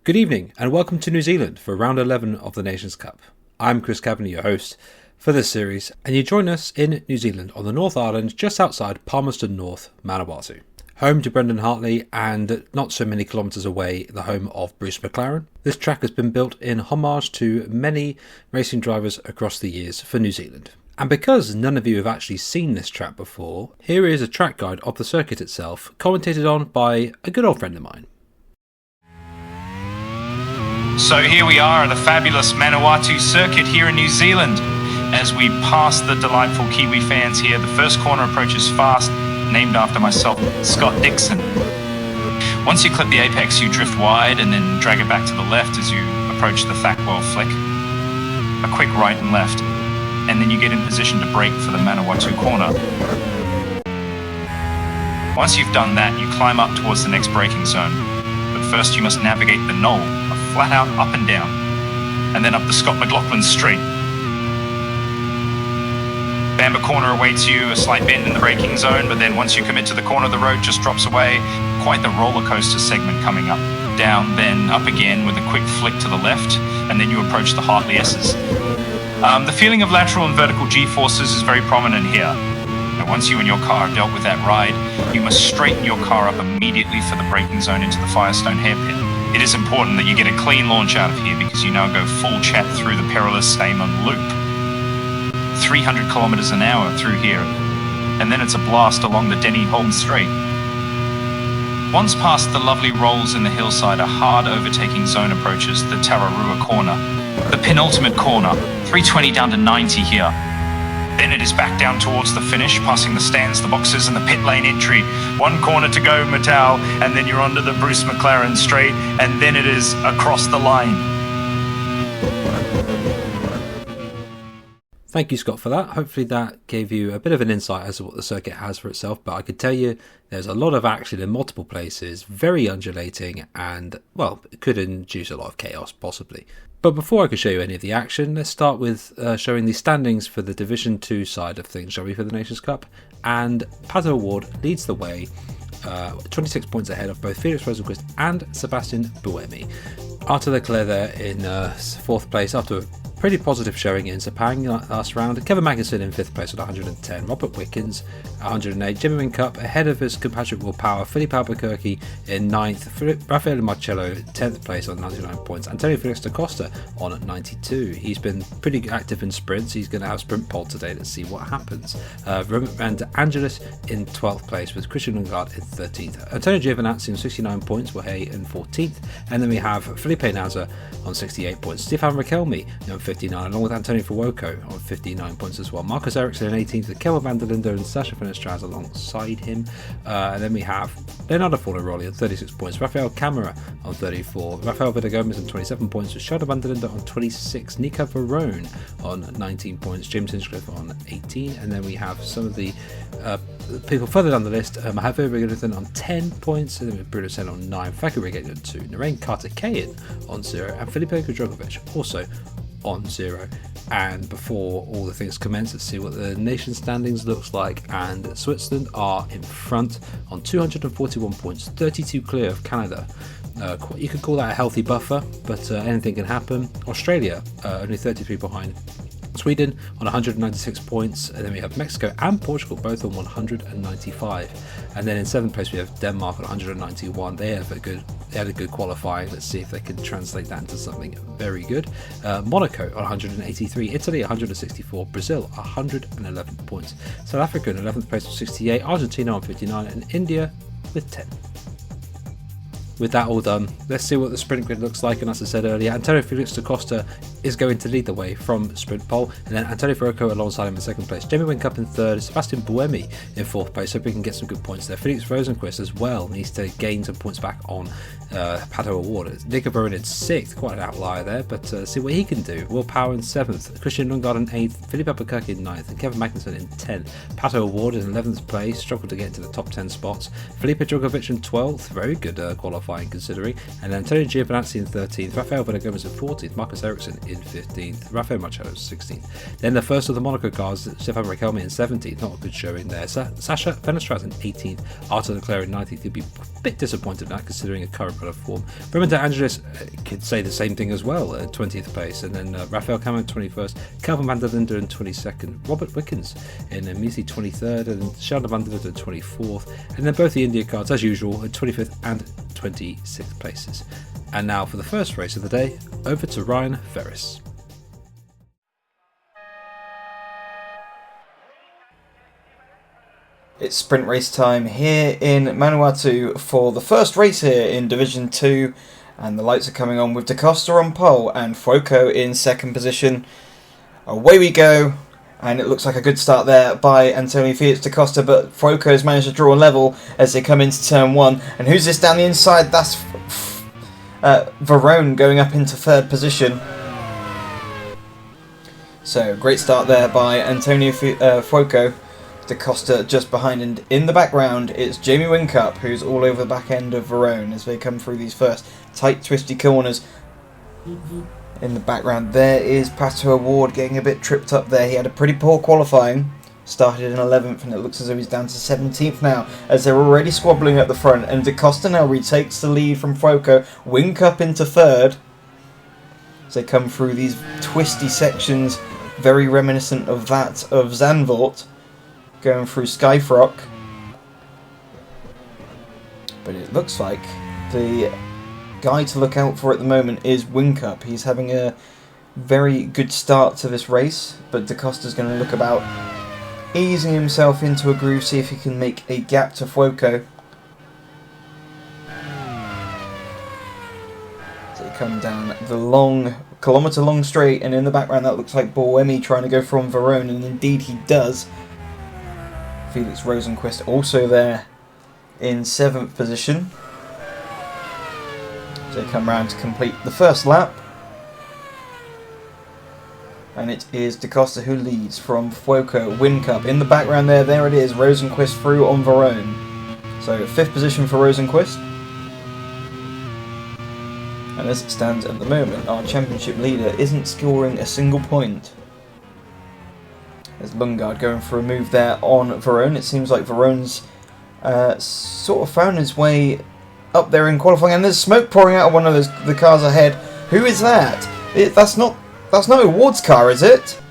Good evening and welcome to New Zealand for round 11 of the Nations Cup. I'm Chris Kavanagh, your host for this series, and you join us in New Zealand on the North Island just outside Palmerston North, Manawatu. Home to Brendan Hartley and not so many kilometres away, the home of Bruce McLaren. This track has been built in homage to many racing drivers across the years for New Zealand. And because none of you have actually seen this track before, here is a track guide of the circuit itself, commentated on by a good old friend of mine. So here we are at the fabulous Manawatu circuit here in New Zealand. As we pass the delightful Kiwi fans here, the first corner approaches fast, named after myself, Scott Dixon. Once you clip the apex, you drift wide and then drag it back to the left as you approach the Thackwell flick. A quick right and left, and then you get in position to brake for the Manawatu corner. Once you've done that, you climb up towards the next braking zone. But first you must navigate the knoll, flat out, up and down, and then up the Scott McLaughlin Straight. Bamber Corner awaits you, a slight bend in the braking zone, but then once you commit to the corner, the road just drops away. Quite the roller coaster segment coming up. Down, then up again with a quick flick to the left, and then you approach the Hartley S's. The feeling of lateral and vertical G-forces is very prominent here. Now, once you and your car have dealt with that ride, you must straighten your car up immediately for the braking zone into the Firestone hairpin. It is important that you get a clean launch out of here because you now go full chat through the perilous Stamen Loop. 300 kilometers an hour through here, and then it's a blast along the Denny Holm Straight. Once past the lovely rolls in the hillside, a hard overtaking zone approaches the Tararua corner. The penultimate corner, 320 down to 90 here. Then it is back down towards the finish, passing the stands, the boxes, and the pit lane entry. One corner to go, Mattel, and then you're onto the Bruce McLaren Straight, and then it is across the line. Thank you, Scott, for that. Hopefully that gave you a bit of an insight as to what the circuit has for itself, but I could tell you there's a lot of action in multiple places, very undulating, and, well, it could induce a lot of chaos, possibly. But before I can show you any of the action, let's start with showing the standings for the Division 2 side of things, shall we, for the Nations Cup. And Pato Award leads the way, 26 points ahead of both Felix Rosenquist and Sebastian Buemi. Arthur Leclerc there in 4th place after a pretty positive showing in Sepang last round. Kevin Magnussen in 5th place with 110. Robert Wickens 108. Jimmy Whincup ahead of his compatriot Will Power. Philippe Albuquerque in 9th. Raffaele Marcello 10th place on 99 points. Antonio Felix da Costa on 92. He's been pretty active in sprints. He's going to have sprint pole today. Let's see what happens. Robert Van de Angelis in 12th place with Christian Lundgaard in 13th. Antonio Giovinazzi on 69 points. Wahey in 14th. And then we have Felipe Nasr on 68 points. Stefan Rakelmi on 59, along with Antonio Fuoco on 59 points as well. Marcus Ericsson in 18th, with Kelvin van der Linde and Sasha Finistraz alongside him. And then we have Leonardo Fornaroli on 36 points, Rafael Camara on 34, Rafael Vidal-Gomez on 27 points, with Sheldon van der Linde on 26, Nico Verone on 19 points, James Hinchcliffe on 18, and then we have some of the people further down the list. Mahavi Regathan on 10 points, and then Bruno Senna on 9, Fakir Regathan on 2, Narain Carter-Kayan on 0, and Felipe Kudrogovic also on 0. And before all the things commence, let's see what the nation standings looks like. And Switzerland are in front on 241 points, 32 clear of Canada. You could call that a healthy buffer, but anything can happen. Australia only 33 behind Sweden on 196 points, and then we have Mexico and Portugal both on 195, and then in 7th place we have Denmark on 191. They had a good qualifying. Let's see if they can translate that into something very good. Monaco on 183, Italy 164, Brazil 111 points, South Africa in 11th place with 68, Argentina on 59, and India with 10. With that all done, let's see what the sprint grid looks like. And as I said earlier, Antonio Felix da Costa is going to lead the way from sprint pole, and then Antonio Fuoco alongside him in 2nd place, Jamie Whincup in 3rd, Sebastian Buemi in 4th place. Hope we can get some good points there. Felix Rosenquist as well needs to gain some points back on Pato Award. Nico Verone in 6th, quite an outlier there, but see what he can do. Will Power in 7th, Christian Lundgaard in 8th, Philippe Albuquerque in 9th, and Kevin Magnussen in 10th. Pato Award in 11th place, struggled to get into the top 10 spots. Felipe Drogovic in 12th, very good qualifying. qualifying considering. And then Antonio Giovinazzi in 13th, Rafael Villagomez in 14th, Marcus Ericsson in 15th, Rafael Marcello 16th. Then the first of the Monaco cars, Stefan Raquelme in 17th, not a good showing there. Sasha Fenestrat in 18th, Arthur Leclerc in 19th. You'd be a bit disappointed in that considering a current run of form. Roman De Angelis could say the same thing as well at 20th place. And then Rafael Camo in 21st, Calvin van der Linde in 22nd, Robert Wickens in Misi 23rd, and Sheldon van der Linde in 24th. And then both the India cars, as usual, at 25th and 26th places. And now for the first race of the day, over to Ryan Ferris. It's sprint race time here in Manawatu for the first race here in Division 2, and the lights are coming on with Da Costa on pole and Fuoco in second position. Away we go, and it looks like a good start there by Antonio Felix Da Costa, but Fuoco has managed to draw a level as they come into turn 1. And who's this down the inside? That's Verone going up into third position. So great start there by Antonio Fuoco. Da Costa just behind, and in the background it's Jamie Whincup, who's all over the back end of Verone as they come through these first tight twisty corners. In the background there is Pato Award getting a bit tripped up there. He had a pretty poor qualifying, started in 11th, and it looks as though he's down to 17th now as they're already squabbling at the front, and Da Costa now retakes the lead from Fuoco. Whincup into third as they come through these twisty sections, very reminiscent of that of Zandvoort, going through Skyfrock. But it looks like the guy to look out for at the moment is Whincup. He's having a very good start to this race, but Da Costa's going to look about easing himself into a groove, see if he can make a gap to Fuoco. So they come down the long, kilometre long straight, and in the background that looks like Boemi trying to go from Verone, and indeed he does. Felix Rosenqvist also there in 7th position. So they come round to complete the first lap. And it is Da Costa who leads from Fuoco. Whincup in the background there it is, Rosenqvist through on Verone. So 5th position for Rosenqvist. And as it stands at the moment, our championship leader isn't scoring a single point. There's Lundgaard going for a move there on Verone. It seems like Verone's sort of found his way up there in qualifying, and there's smoke pouring out of one of the cars ahead. Who is that? That's not Award's car, is it?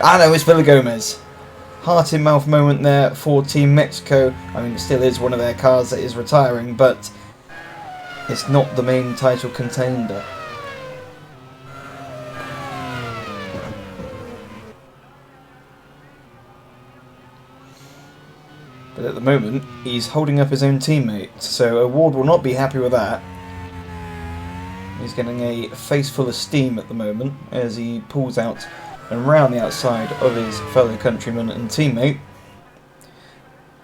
Ah no, it's Villagomez. Heart in mouth moment there for Team Mexico. I mean, it still is one of their cars that is retiring, but it's not the main title contender. But at the moment, he's holding up his own teammate, so Award will not be happy with that. He's getting a face full of steam at the moment as he pulls out and round the outside of his fellow countryman and teammate.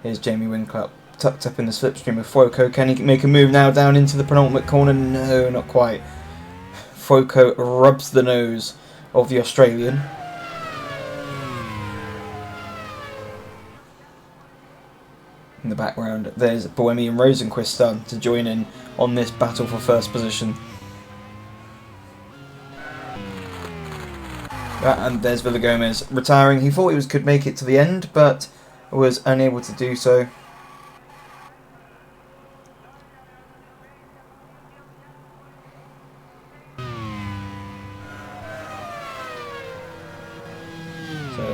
Here's Jamie Whincup tucked up in the slipstream of Fuoco. Can he make a move now down into the penultimate corner? No, not quite. Fuoco rubs the nose of the Australian. In the background, there's Boemi and Rosenqvist starting to join in on this battle for first position. And there's Villagomez retiring. He thought he could make it to the end, but was unable to do so.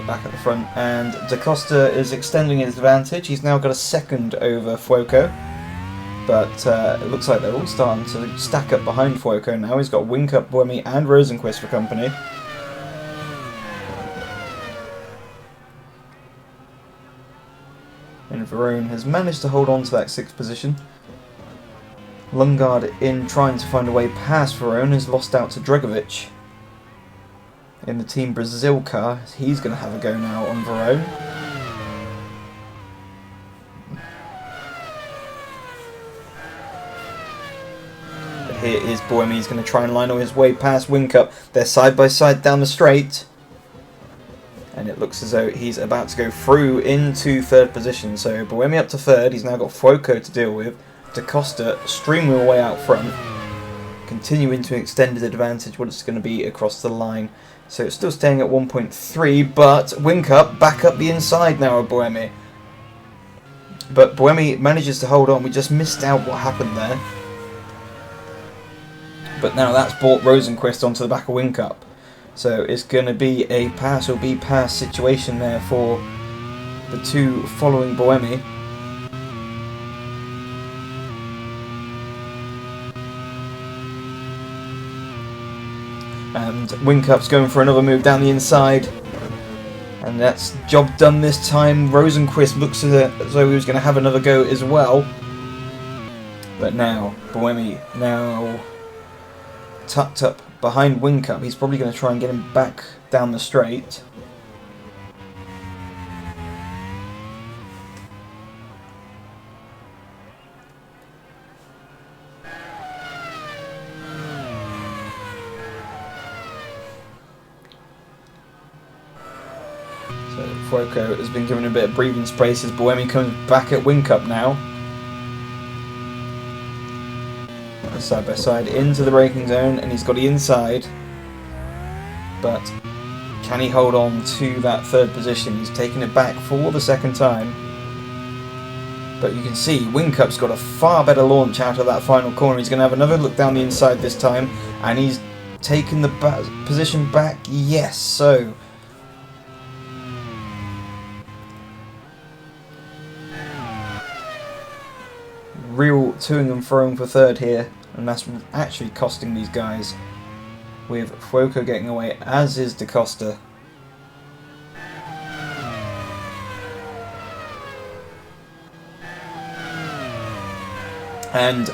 Back at the front, and Da Costa is extending his advantage. He's now got a second over Fuoco, but it looks like they're all starting to stack up behind Fuoco now. He's got Whincup, Boemi and Rosenqvist for company. And Verone has managed to hold on to that 6th position. Lundgaard, in trying to find a way past Verone, has lost out to Dragovic. In the Team Brazil car, he's going to have a go now on Verone. But here is Boemi. He's going to try and line his way past Whincup. They're side by side down the straight. And it looks as though he's about to go through into 3rd position. So Boemi up to 3rd. He's now got Fuoco to deal with. Da Costa streaming away out front, continuing to extend his advantage what it's going to be across the line. So it's still staying at 1.3, but Whincup back up the inside now of Buemi. But Buemi manages to hold on. We just missed out what happened there. But now that's brought Rosenqvist onto the back of Whincup. So it's going to be a pass or be pass situation there for the two following Buemi. And Whincup's going for another move down the inside. And that's job done this time. Rosenqvist looks as though he was going to have another go as well. But now, Buemi now tucked up behind Whincup. He's probably going to try and get him back down the straight. So Fuoco has been given a bit of breathing space as Buemi comes back at Whincup now. Side by side into the braking zone, and he's got the inside. But can he hold on to that third position? He's taking it back for the second time. But you can see Whincup's got a far better launch out of that final corner. He's going to have another look down the inside this time, and he's taken the position back. Yes, so real toing and froing for third here, and that's actually costing these guys, with Fuoco getting away, as is Da Costa. And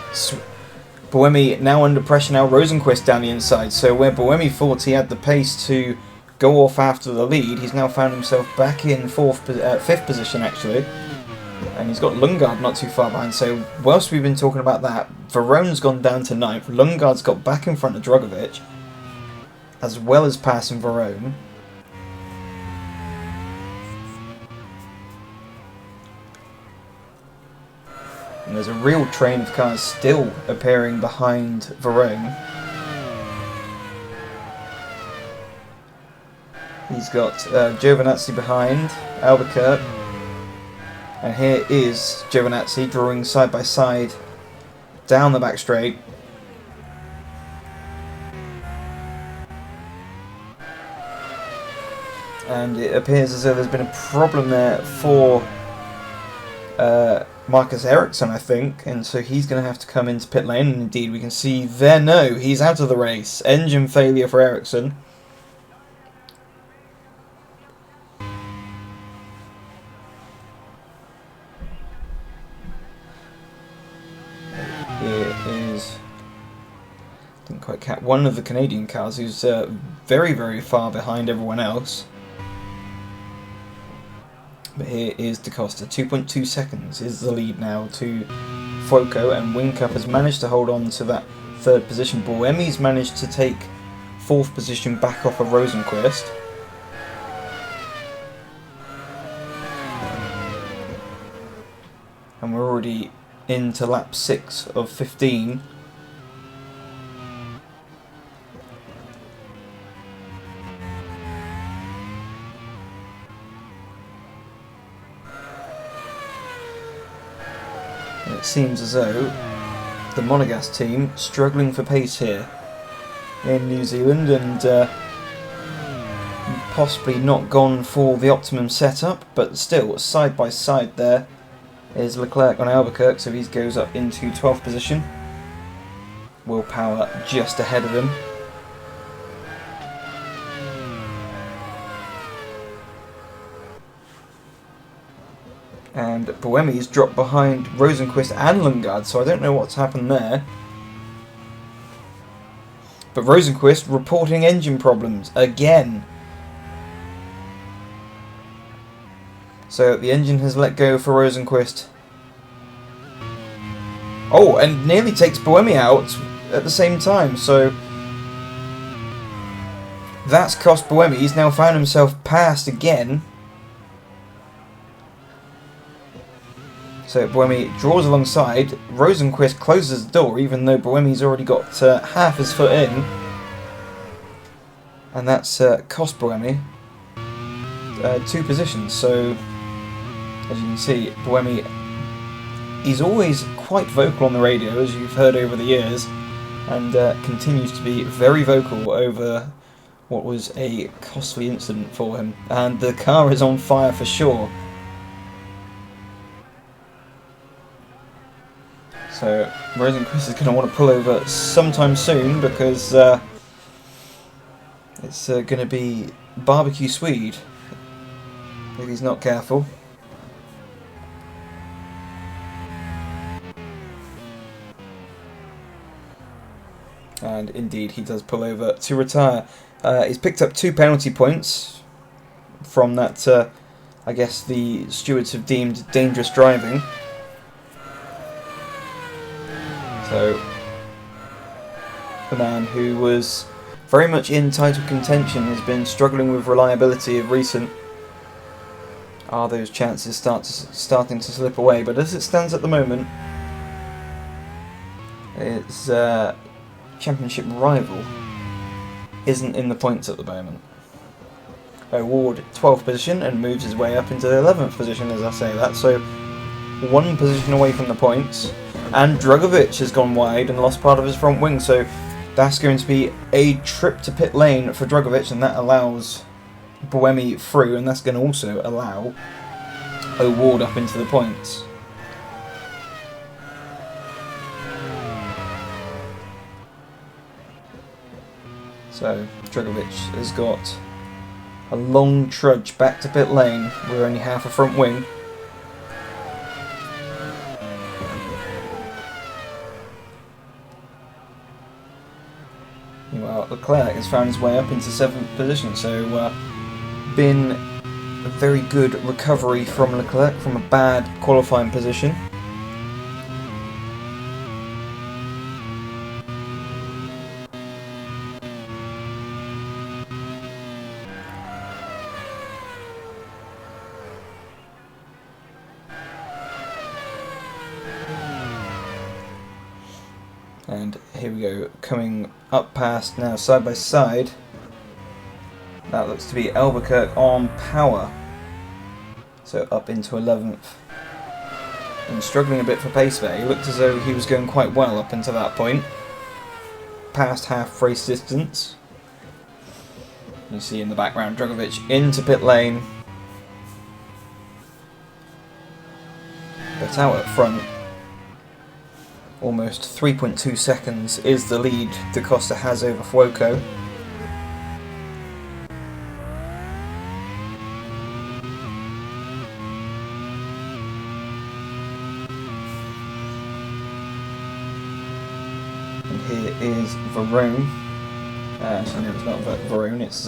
Buemi now under pressure now, Rosenqvist down the inside, so where Buemi thought he had the pace to go off after the lead, he's now found himself back in fifth position actually. And he's got Lundgaard not too far behind, so whilst we've been talking about that, Verone's gone down to 9th, Lundgaard's got back in front of Drogovic, as well as passing Verone. And there's a real train of cars still appearing behind Verone. He's got Giovinazzi behind, Albuquerque. And here is Giovinazzi drawing side by side down the back straight. And it appears as though there's been a problem there for Marcus Ericsson, I think. And so he's going to have to come into pit lane. And indeed, we can see there, no, he's out of the race. Engine failure for Ericsson. Didn't quite catch one of the Canadian cars who's very, very far behind everyone else. But here is Da Costa. 2.2 seconds is the lead now to Fuoco, and Whincup has managed to hold on to that third position. Buemi's managed to take fourth position back off of Rosenqvist. And we're already into lap 6 of 15. And it seems as though the Monegasque team struggling for pace here in New Zealand, and possibly not gone for the optimum setup, but still side by side there is Leclerc on Albuquerque, so he goes up into 12th position. Will Power just ahead of him. And Buemi's dropped behind Rosenqvist and Lundgaard, so I don't know what's happened there. But Rosenqvist reporting engine problems again. So the engine has let go for Rosenqvist. Oh, and nearly takes Buemi out at the same time, so that's cost Buemi. He's now found himself passed again. So Buemi draws alongside. Rosenquist closes the door, even though Buemi's already got half his foot in. And that's cost Buemi 2 positions. So, as you can see, Buemi, he's always quite vocal on the radio, as you've heard over the years, and continues to be very vocal over what was a costly incident for him. And the car is on fire for sure. So Rosenquist is going to want to pull over sometime soon, because it's going to be barbecue Swede if he's not careful. And indeed he does pull over to retire. He's picked up 2 penalty points from that, I guess the stewards have deemed dangerous driving. So, the man who was very much in title contention has been struggling with reliability of recent. Are those chances starting to slip away? But as it stands at the moment, its championship rival isn't in the points at the moment. Ward 12th position and moves his way up into the 11th position as I say that, so 1 position away from the points. And Drugovic has gone wide and lost part of his front wing, so that's going to be a trip to pit lane for Drugovic, and that allows Buemi through, and that's going to also allow O'Ward up into the points. So Drugovic has got a long trudge back to pit lane with only half a front wing. Meanwhile, Leclerc has found his way up into 7th position, so been a very good recovery from Leclerc from a bad qualifying position. And here we go, coming up past now side by side. That looks to be Albuquerque on power. So up into 11th. And struggling a bit for pace there. He looked as though he was going quite well up until that point. Past half race distance. You see in the background Drugovic into pit lane. But out at front, almost 3.2 seconds is the lead Da Costa has over Fuoco. And here is Verone. Actually no, it's not Verone, it's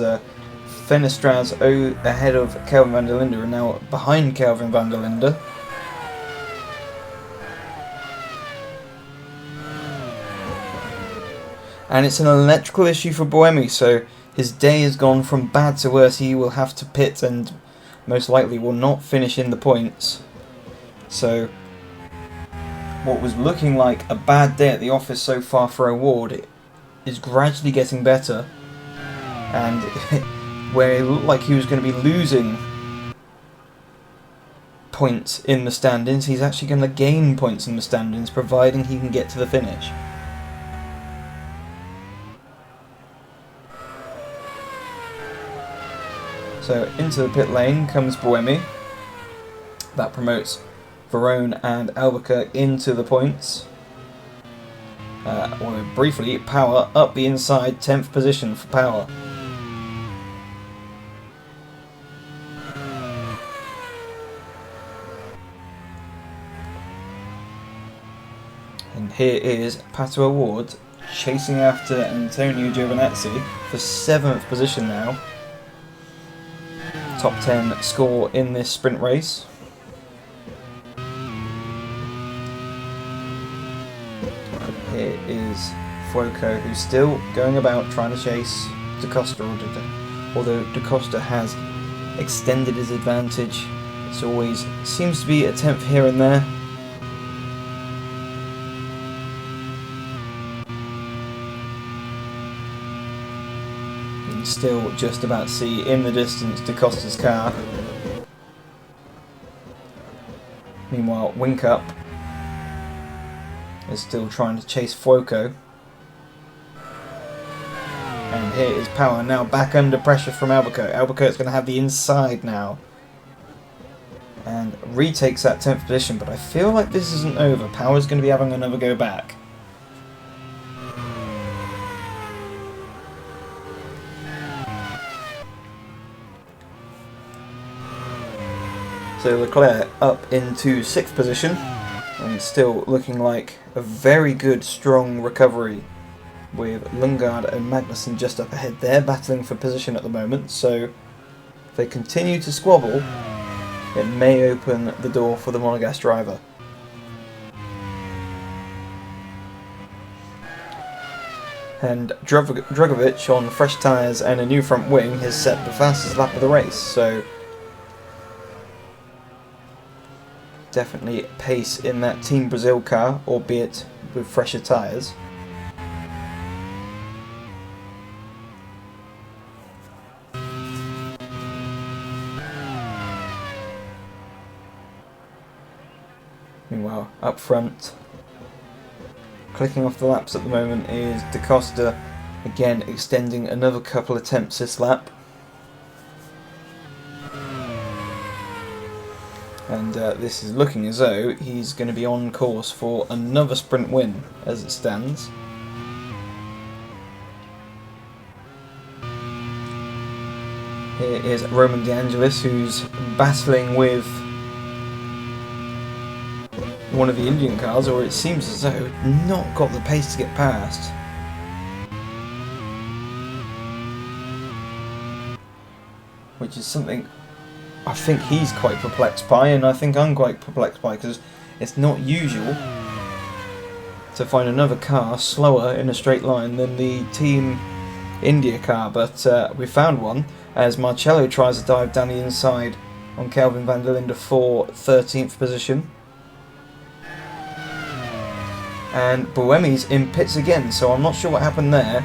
Fenestraz ahead of Kelvin van der Linde, and now behind Kelvin van der Linde. And it's an electrical issue for Buemi, so his day has gone from bad to worse. He will have to pit and most likely will not finish in the points. So what was looking like a bad day at the office so far for O'Ward is gradually getting better. And where it looked like he was going to be losing points in the standings, he's actually going to gain points in the standings, providing he can get to the finish. So into the pit lane comes Buemi. That promotes Verone and Albuquerque into the points. Or briefly, Power up the inside, 10th position for Power. And here is Pato O'Ward chasing after Antonio Giovinazzi for 7th position now. Top 10 score in this sprint race. Here is Fuoco, who's still going about trying to chase Da Costa, although Da Costa has extended his advantage. It always seems to be a 10th here and there. can still just about see in the distance Da Costa's car. Meanwhile, Wink Up is still trying to chase Fuoco. And here is Power now back under pressure from Albuquerque. Albuquerque's going to have the inside now. And retakes that 10th position, but I feel like this isn't over. Power's going to be having another go back. So Leclerc up into 6th position, and still looking like a very good, strong recovery with Lundgaard and Magnussen just up ahead. They're battling for position at the moment, so if they continue to squabble, it may open the door for the Monegasque driver. And Drugovic on fresh tyres and a new front wing has set the fastest lap of the race, so definitely pace in that Team Brazil car, albeit with fresher tyres. Meanwhile, up front, clicking off the laps at the moment is Da Costa, again extending another couple attempts this lap. And this is looking as though he's going to be on course for another sprint win as it stands. Here is Roman De Angelis, who's battling with one of the Indian cars, or it seems as though not got the pace to get past. Which is something I think he's quite perplexed by, and I think I'm quite perplexed by, because it's not usual to find another car slower in a straight line than the Team India car, but we found one as Marcello tries to dive down the inside on Kelvin van der Linde for 13th position. And Buemi's in pits again, so I'm not sure what happened there.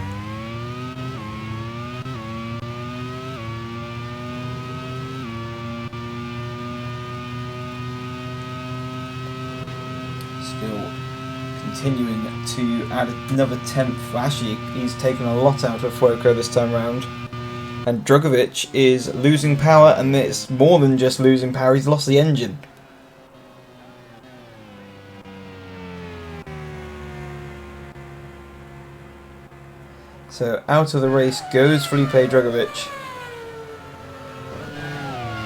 Still continuing to add another 10th. Actually, he's taken a lot out of Fuoco this time round. And Drugovic is losing power, and it's more than just losing power, he's lost the engine. So out of the race goes Felipe Drugovic.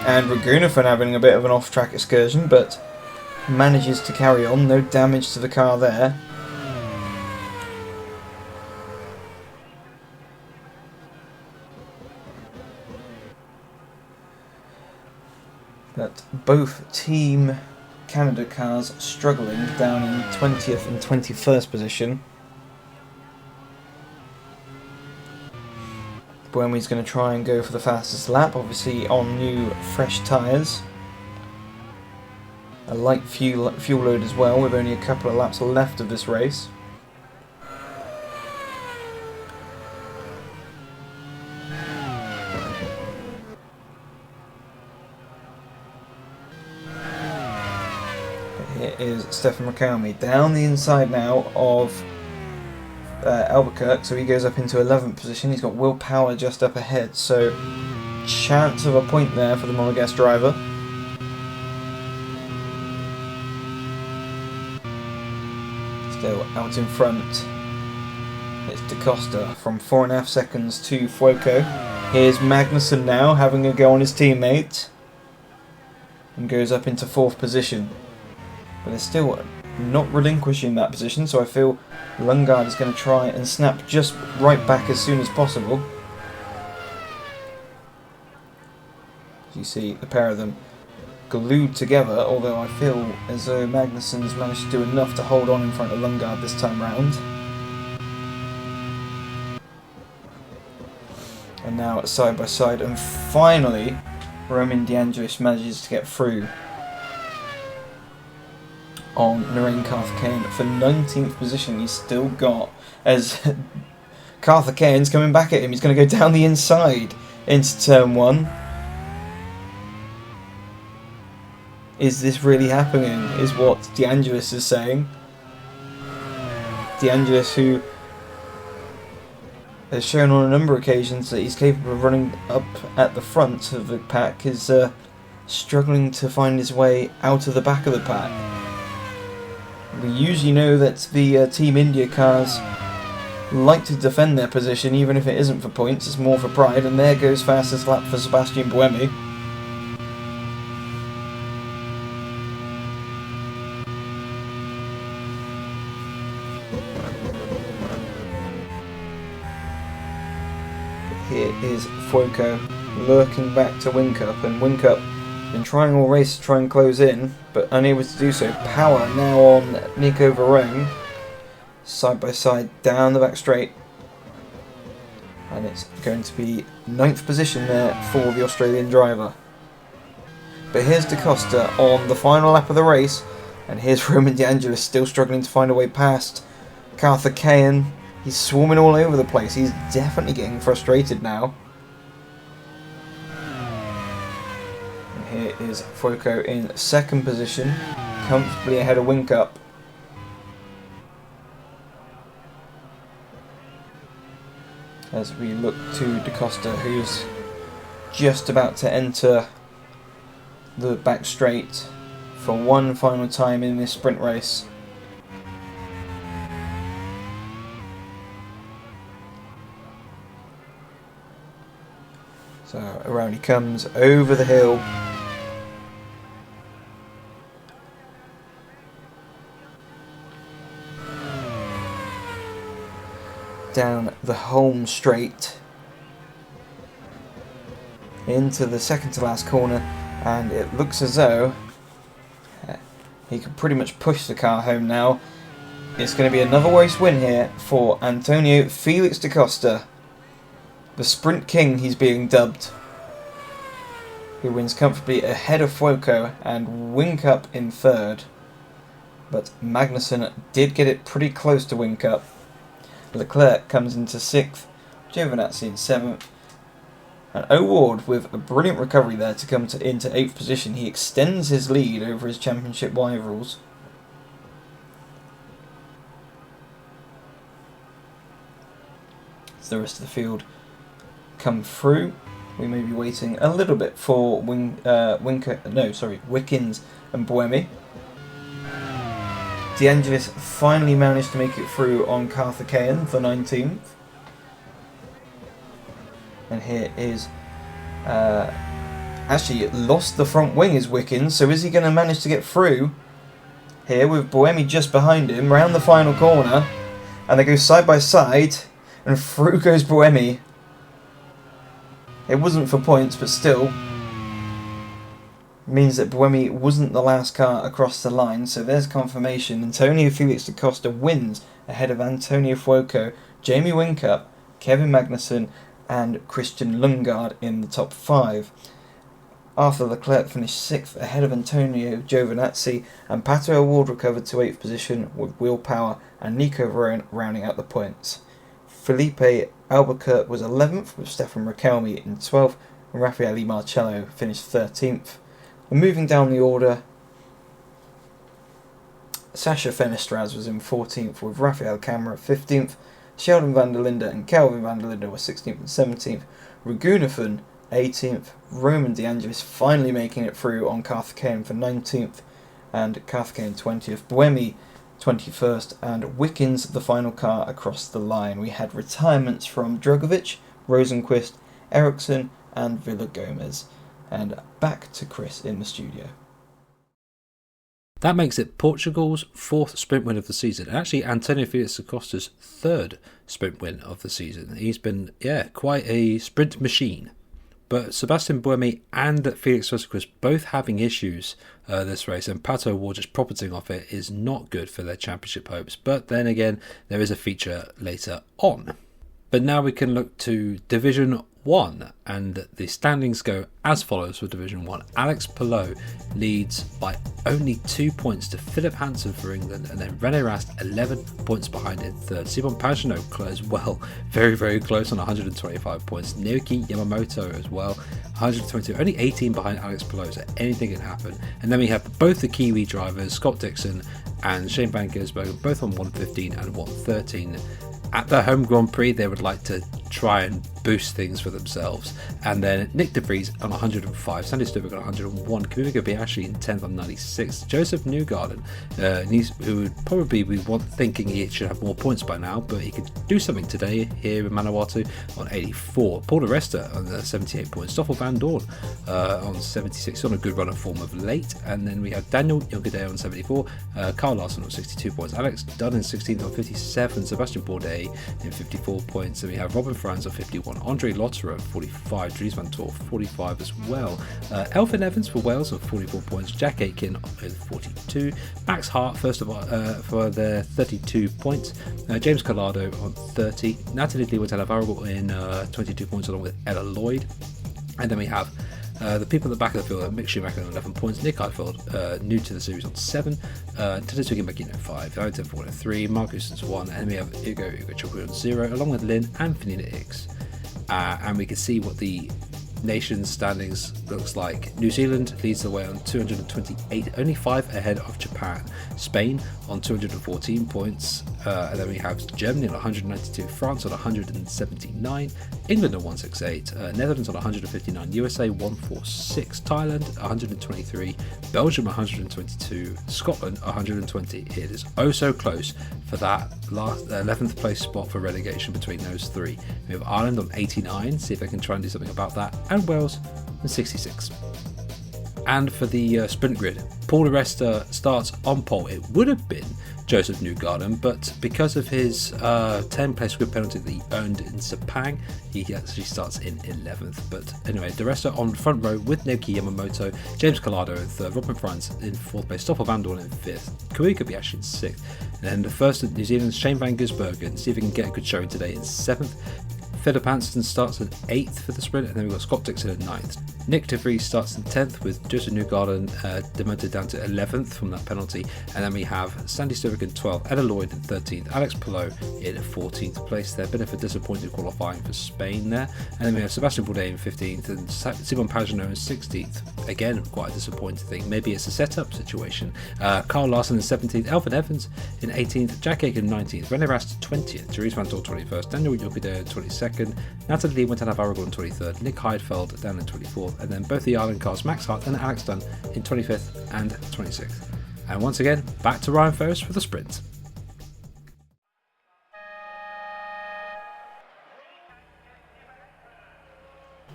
And Ragunathan having a bit of an off-track excursion, but manages to carry on. No damage to the car there. But both Team Canada cars struggling down in 20th and 21st position. Buemi's going to try and go for the fastest lap, obviously on new fresh tyres. A light fuel load as well, with only a couple of laps left of this race. Here is Stefan Rakami down the inside now of Albuquerque, so he goes up into 11th position. He's got Will Power just up ahead, so chance of a point there for the Monegasque driver. Still out in front, it's Da Costa from 4.5 seconds to Fuoco. Here's Magnussen now having a go on his teammate and goes up into 4th position, but they're still not relinquishing that position, so I feel Lundgaard is going to try and snap just right back as soon as possible. As you see the pair of them glued together, although I feel as though Magnussen's managed to do enough to hold on in front of Lundgaard this time round. And now side by side, and finally Roman De Angelis manages to get through on Narain Karthikeyan for 19th position. He's still got, as Carthaginian's coming back at him. He's going to go down the inside into turn 1. Is this really happening? Is what DeAngelis is saying. DeAngelis, who has shown on a number of occasions that he's capable of running up at the front of the pack, is struggling to find his way out of the back of the pack. We usually know that the Team India cars like to defend their position, even if it isn't for points, it's more for pride, and there goes fastest lap for Sebastian Buemi. Here is Fuoco lurking back to Whincup, and Whincup been trying all race to try and close in, but unable to do so. Power now on Nico Varone, side by side down the back straight, and it's going to be 9th position there for the Australian driver. But here's Da Costa on the final lap of the race, and here's Roman DeAngelis still struggling to find a way past Carthaginian. He's swarming all over the place. He's definitely getting frustrated now. And here is Fuoco in 2nd position, comfortably ahead of Whincup. As we look to Da Costa, who's just about to enter the back straight for one final time in this sprint race. So around he comes over the hill. Down the home straight into the second to last corner, and it looks as though he can pretty much push the car home now. It's going to be another race win here for Antonio Felix da Costa, the Sprint King he's being dubbed, who wins comfortably ahead of Fuoco and Whincup in 3rd. But Magnussen did get it pretty close to Whincup. Leclerc comes into 6th, Giovinazzi in 7th, and O'Ward with a brilliant recovery there to come into 8th position. He extends his lead over his championship rivals. As the rest of the field come through, we may be waiting a little bit for Wickens and Buemi. DeAngelis finally managed to make it through on Carthaginian for 19th. And here is... actually, lost the front wing is Wickens, so is he going to manage to get through? Here with Buemi just behind him, round the final corner. And they go side by side, and through goes Buemi. It wasn't for points, but still means that Buemi wasn't the last car across the line, so there's confirmation. Antonio Felix da Costa wins ahead of Antonio Fuoco, Jamie Whincup, Kevin Magnussen and Christian Lundgaard in the top 5. Arthur Leclerc finished 6th ahead of Antonio Giovinazzi, and Pato O'Ward recovered to 8th position with Will Power and Nico Varone rounding out the points. Felipe Albuquerque was 11th with Stefan Raquelme in 12th, and Raffaele Marcello finished 13th. And moving down the order, Sasha Fenestraz was in 14th with Rafael Camara 15th, Sheldon van der Linde and Kelvin van der Linde were 16th and 17th, Raghunathan 18th, Roman DeAngelis finally making it through on Carthaginian for 19th, and Carthaginian 20th, Buemi 21st, and Wickens the final car across the line. We had retirements from Drogovic, Rosenquist, Ericsson and Villa Gomez. And back to Chris in the studio. That makes it Portugal's 4th sprint win of the season. Actually, Antonio Felix da Costa's 3rd sprint win of the season. He's been, quite a sprint machine. But Sebastian Buemi and Felix Rosenquist both having issues this race, and Pato O'Ward just profiting off it is not good for their championship hopes. But then again, there is a feature later on. But now we can look to Division 1, and the standings go as follows for Division 1. Alex Palou leads by only 2 points to Philip Hansen for England, and then René Rast 11 points behind in third. Simon Pagenaud close well, very, very close on 125 points. Naoki Yamamoto as well, 122, only 18 behind Alex Palou, so anything can happen. And then we have both the Kiwi drivers, Scott Dixon and Shane Van Gisbergen, both on 115 and 113. At the home Grand Prix, they would like to try and boost things for themselves. And then Nick De Vries on 105, Sandy Stubberg on 101, Kiwi Kobayashi in 10th on 96, Joseph Newgarden, who would probably be thinking he should have more points by now, but he could do something today here in Manawatu on 84, Paul de Resta on 78 points, Stoffel Van Dorn on 76, on a good run of form of late. And then we have Daniel Juncker on 74, Carl Larson on 62 points, Alex Dunn in 16th on 57, Sebastian Bourdais in 54 points, and we have Robin Franz on 51, Andre Lotterer 45, Dries Van Tor 45 as well, Elfyn Evans for Wales on 44 points, Jack Aitken with 42, Max Hart first of all for their 32 points, James Collado on 30, Natalie Liwatala-Variable in 22 points along with Ella Lloyd. And then we have the people at the back of the field, Mick Schumacher on 11 points, Nick Heidfeld, new to the series, on 7, Tadasuke Makino 5, Valentin Ford on 3, Marcus 1, and we have Ugo Chukwu on 0, along with Lynn and Fanina X. And we can see what the nation's standings looks like. New Zealand leads the way on 228, only 5 ahead of Japan. Spain on 214 points, and then we have Germany on 192, France on 179, England on 168, Netherlands on 159, USA 146, Thailand 123, Belgium 122, Scotland 120. It is oh so close for that last 11th place spot for relegation between those three. We have Ireland on 89, see if they can try and do something about that, and Wales on 66. And for the sprint grid, Paul de Resta starts on pole. It would have been Joseph Newgarden, but because of his 10 place grid penalty that he earned in Sepang, he actually starts in 11th. But anyway, de Resta on front row with Naoki Yamamoto, James Collado in 3rd, Robin Franz in 4th place, Stoffel Van Dorn in 5th, Kiwi Kobayashi in 6th, and then the first of New Zealand's Shane Van Gisbergen, see if he can get a good showing today, in 7th. Philip Hansen starts at 8th for the sprint, and then we've got Scott Dixon at 9th. Nick De Vries starts in 10th with Joseph Newgarden demoted down to 11th from that penalty, and then we have Sandy Stubberg in 12th, Ella Lloyd in 13th, Alex Palou in 14th place there, bit of a disappointing qualifying for Spain there, and then we have Sebastian Bourdais in 15th and Simon Pagenaud in 16th, again quite a disappointing thing, maybe it's a setup situation. Carl Larson in 17th, Elfyn Evans in 18th, Jack Aitken 19th, René Rast 20th, Dries Van Tor 21st, Daniel Juncker 22nd, Natalie Liwatala-Variable in 23rd, Nick Heidfeld down in 24th, and then both the Ireland cars, Max Hart and Alex Dunn, in 25th and 26th. And once again, back to Ryan Ferris for the sprint.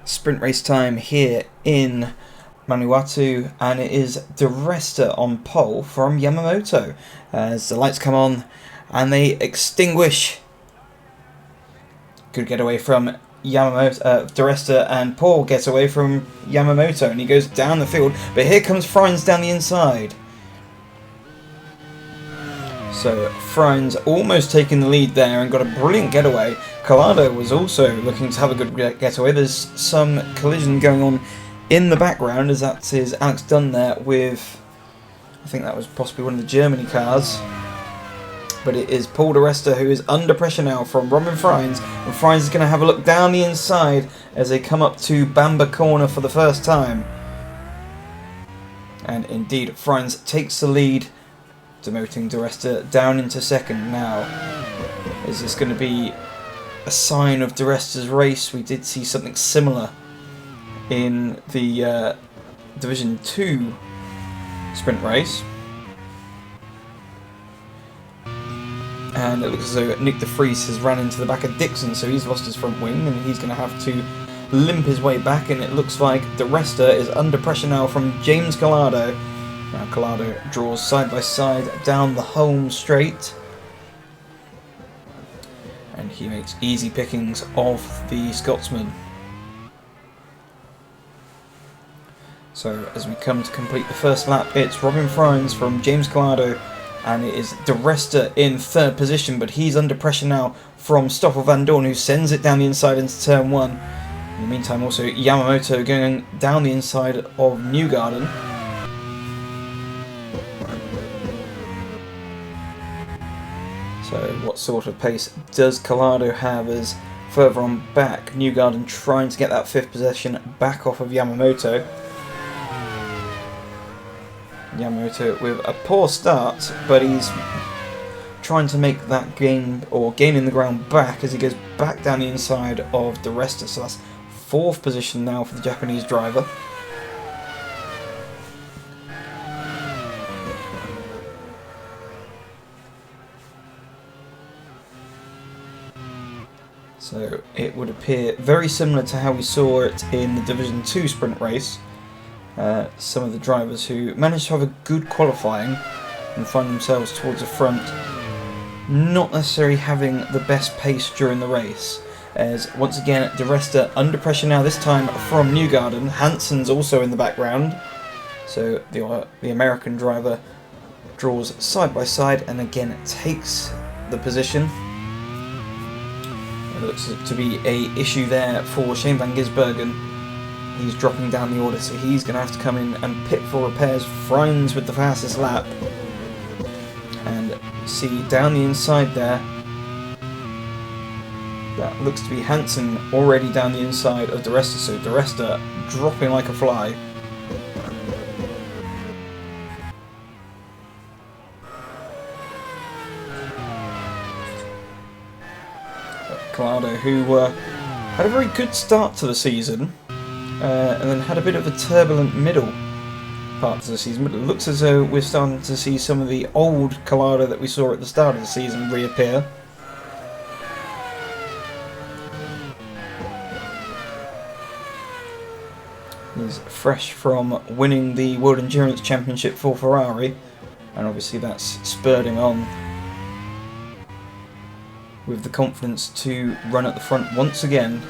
Sprint race time here in Manawatu, and it is de Resta on pole from Yamamoto as the lights come on and they extinguish. Good getaway from Yamamoto, de Resta, and Paul gets away from Yamamoto and he goes down the field, but here comes Frines down the inside. So Frines almost taking the lead there and got a brilliant getaway. Collado was also looking to have a good getaway. There's some collision going on in the background as that is Alex Dunn there with, I think that was possibly one of the Germany cars. But it is Paul de Resta who is under pressure now from Robin Frines, and Frines is going to have a look down the inside as they come up to Bamba Corner for the first time. And indeed, Frines takes the lead, demoting de Resta down into second now. Is this going to be a sign of de Resta's race? We did see something similar in the Division 2 sprint race. And it looks as though Nick De Vries has ran into the back of Dixon, so he's lost his front wing and he's going to have to limp his way back, and it looks like de Resta is under pressure now from James Collado. Now Collado draws side by side down the home straight, and he makes easy pickings of the Scotsman. So as we come to complete the first lap, it's Robin Frines from James Collado, and it is de Resta in third position, but he's under pressure now from Stoffel Van Dorn, who sends it down the inside into turn 1. In the meantime, also Yamamoto going down the inside of Newgarden. So what sort of pace does Collado have as further on back? Newgarden trying to get that 5th position back off of Yamamoto. Yamamoto with a poor start, but he's trying to make that gain, or gaining the ground back as he goes back down the inside of Di Resta. So that's 4th position now for the Japanese driver. So it would appear very similar to how we saw it in the Division 2 sprint race. Some of the drivers who managed to have a good qualifying and find themselves towards the front, not necessarily having the best pace during the race. As once again, Di Resta under pressure now, this time from Newgarden. Hansen's also in the background. So the American driver draws side by side and again takes the position. It looks to be an issue there for Shane van Gisbergen. He's dropping down the order, so he's going to have to come in and pit for repairs. Freins with the fastest lap. And see down the inside there, that looks to be Hansen already down the inside of Di Resta, so Di Resta dropping like a fly. Collado, who had a very good start to the season, and then had a bit of a turbulent middle part of the season, but it looks as though we're starting to see some of the old Collado that we saw at the start of the season reappear. He's fresh from winning the World Endurance Championship for Ferrari, and obviously that's spurred him on with the confidence to run at the front once again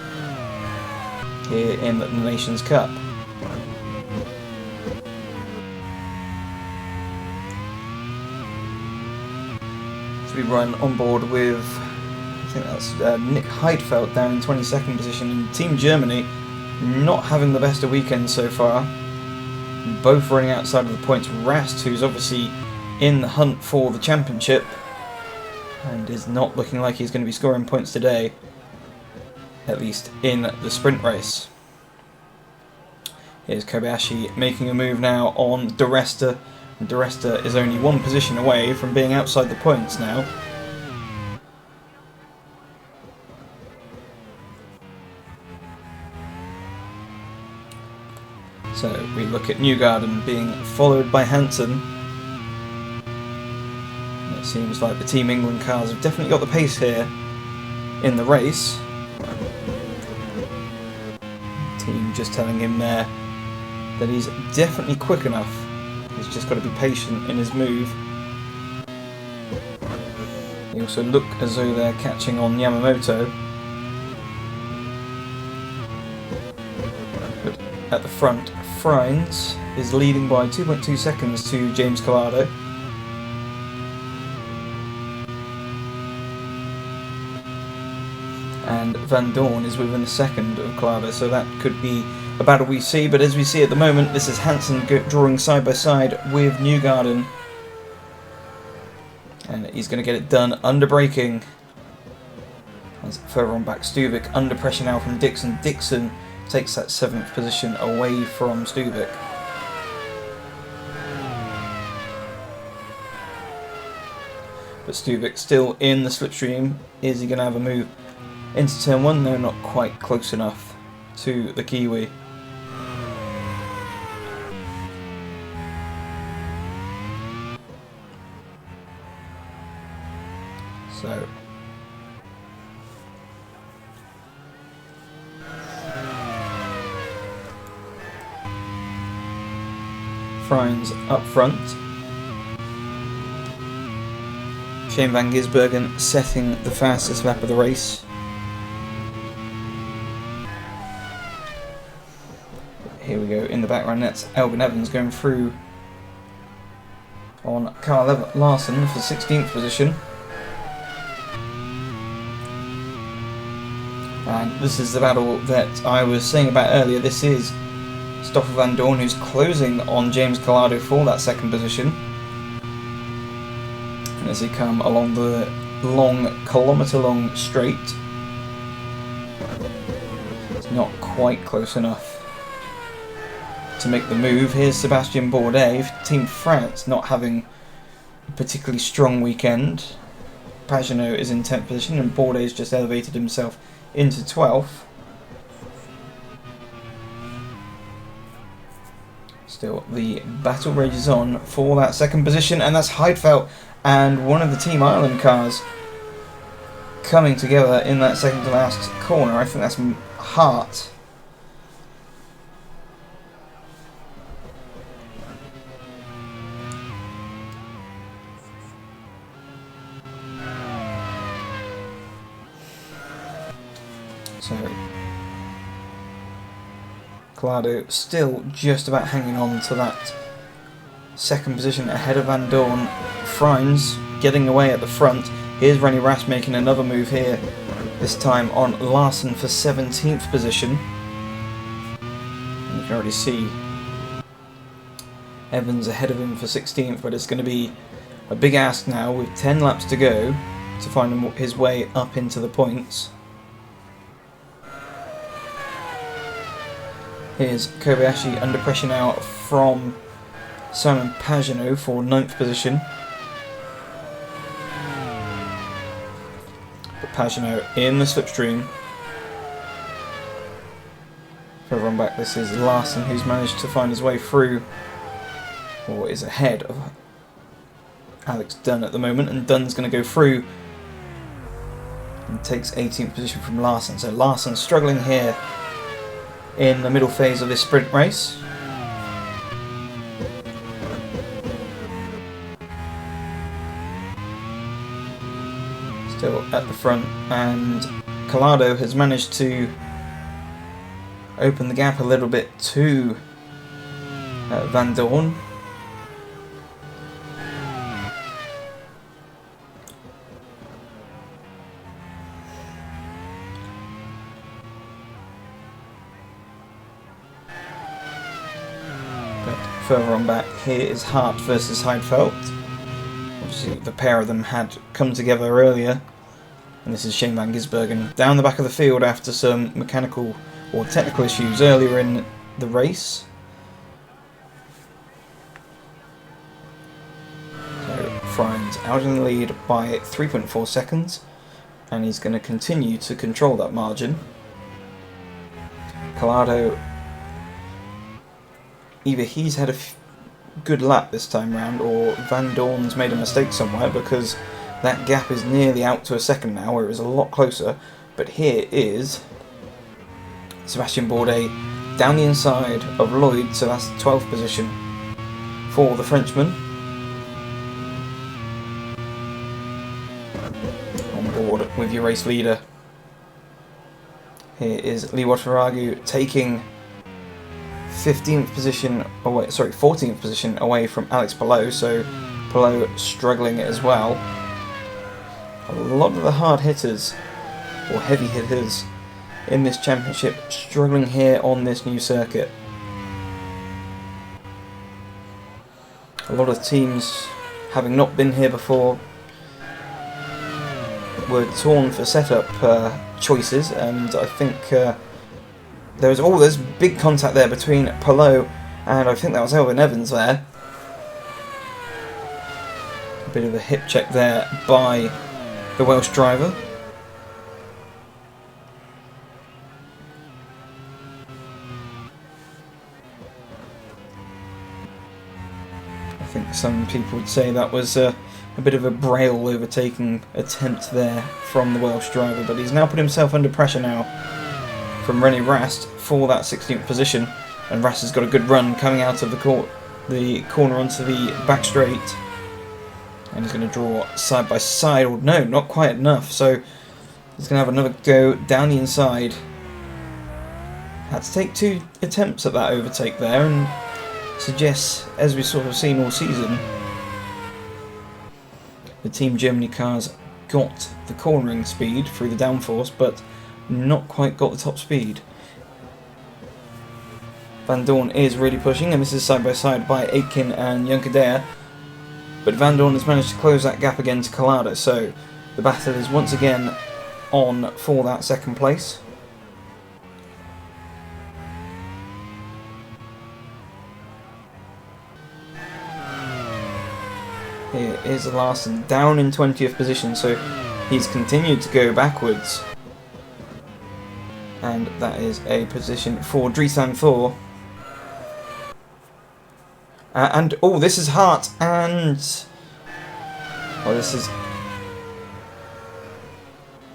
here in the Nations Cup. So we run on board with, I think that's Nick Heidfeld down in 22nd position, and Team Germany not having the best of weekends so far, both running outside of the points. Rast, who's obviously in the hunt for the championship and is not looking like he's going to be scoring points today, at least in the sprint race. Here's Kobayashi making a move now on Di Resta. Di Resta is only 1 position away from being outside the points now. So we look at Newgarden being followed by Hansen. It seems like the Team England cars have definitely got the pace here in the race. Team just telling him there that he's definitely quick enough. He's just got to be patient in his move. They also look as though they're catching on Yamamoto. But at the front, Freins is leading by 2.2 seconds to James Collado. And Van Dorn is within a second of Collado, so that could be a battle we see. But as we see at the moment, this is Hansen drawing side by side with Newgarden, and he's going to get it done under braking. As further on back, Stuvik under pressure now from Dixon. Dixon takes that 7th position away from Stuvik. But Stuvik still in the slipstream. Is he going to have a move into turn 1? No, not quite close enough to the Kiwi. So Freins up front. Shane van Gisbergen setting the fastest lap of the race. Here we go in the background, that's Elvin Evans going through on Carl Larson for 16th position. And this is the battle that I was saying about earlier. This is Stoffel Vandoorne, who's closing on James Collado for that second position. And as he come along the kilometre-long straight, it's not quite close enough to make the move. Here's Sebastien Bourdais, Team France, not having a particularly strong weekend. Pagenaud is in 10th position, and Bourdais just elevated himself into 12th. Still, the battle rages on for that second position, and that's Heidfeld and one of the Team Ireland cars coming together in that second to last corner. I think that's Hart. So, Collado still just about hanging on to that second position ahead of Vandoorne. Freins getting away at the front. Here's René Rast making another move here, this time on Larsen for 17th position. And you can already see Evans ahead of him for 16th, but it's going to be a big ask now with 10 laps to go to find his way up into the points. Here's Kobayashi under pressure now from Simon Pagenaud for 9th position. But Pagenaud in the slipstream. Further on back, this is Larsen, who's managed to find his way through, or is ahead of Alex Dunn at the moment, and Dunn's going to go through and takes 18th position from Larsen. So Larsen struggling here in the middle phase of this sprint race. Still at the front, and Collado has managed to open the gap a little bit to Vandoorne. Further on back, here is Hart versus Heidfeld. Obviously, the pair of them had come together earlier, and this is Shane van Gisbergen down the back of the field after some mechanical or technical issues earlier in the race. So Freins out in the lead by 3.4 seconds, and he's going to continue to control that margin. Collado, either he's had a good lap this time round, or Vandoorne's made a mistake somewhere, because that gap is nearly out to a second now, where it was a lot closer. But here is Sebastien Bourdais down the inside of Lloyd, so that's the 12th position for the Frenchman. On board with your race leader. Here is Lee Wataragu taking 14th position away from Alex Palou, so Palou struggling as well. A lot of the hard hitters, or heavy hitters, in this championship struggling here on this new circuit. A lot of teams, having not been here before, were torn for setup choices, and I think there's big contact there between Palou and I think that was Elvin Evans there. A bit of a hip check there by the Welsh driver. I think some people would say that was a bit of a Braille overtaking attempt there from the Welsh driver, but he's now put himself under pressure now from René Rast for that 16th position, and Rast has got a good run coming out of the corner onto the back straight, and he's going to draw side by side, or no, not quite enough, so he's going to have another go down the inside. Had to take 2 attempts at that overtake there, and suggests, as we've sort of seen all season, the Team Germany cars got the cornering speed through the downforce, but not quite got the top speed. Van Dorn is really pushing, and this is side by side by Aitken and Junkadea. But Van Dorn has managed to close that gap again to Collado, so the battle is once again on for that second place. Here is Larson down in 20th position, so he's continued to go backwards. And that is a position for Drisan Thor. And oh, this is Hart and this is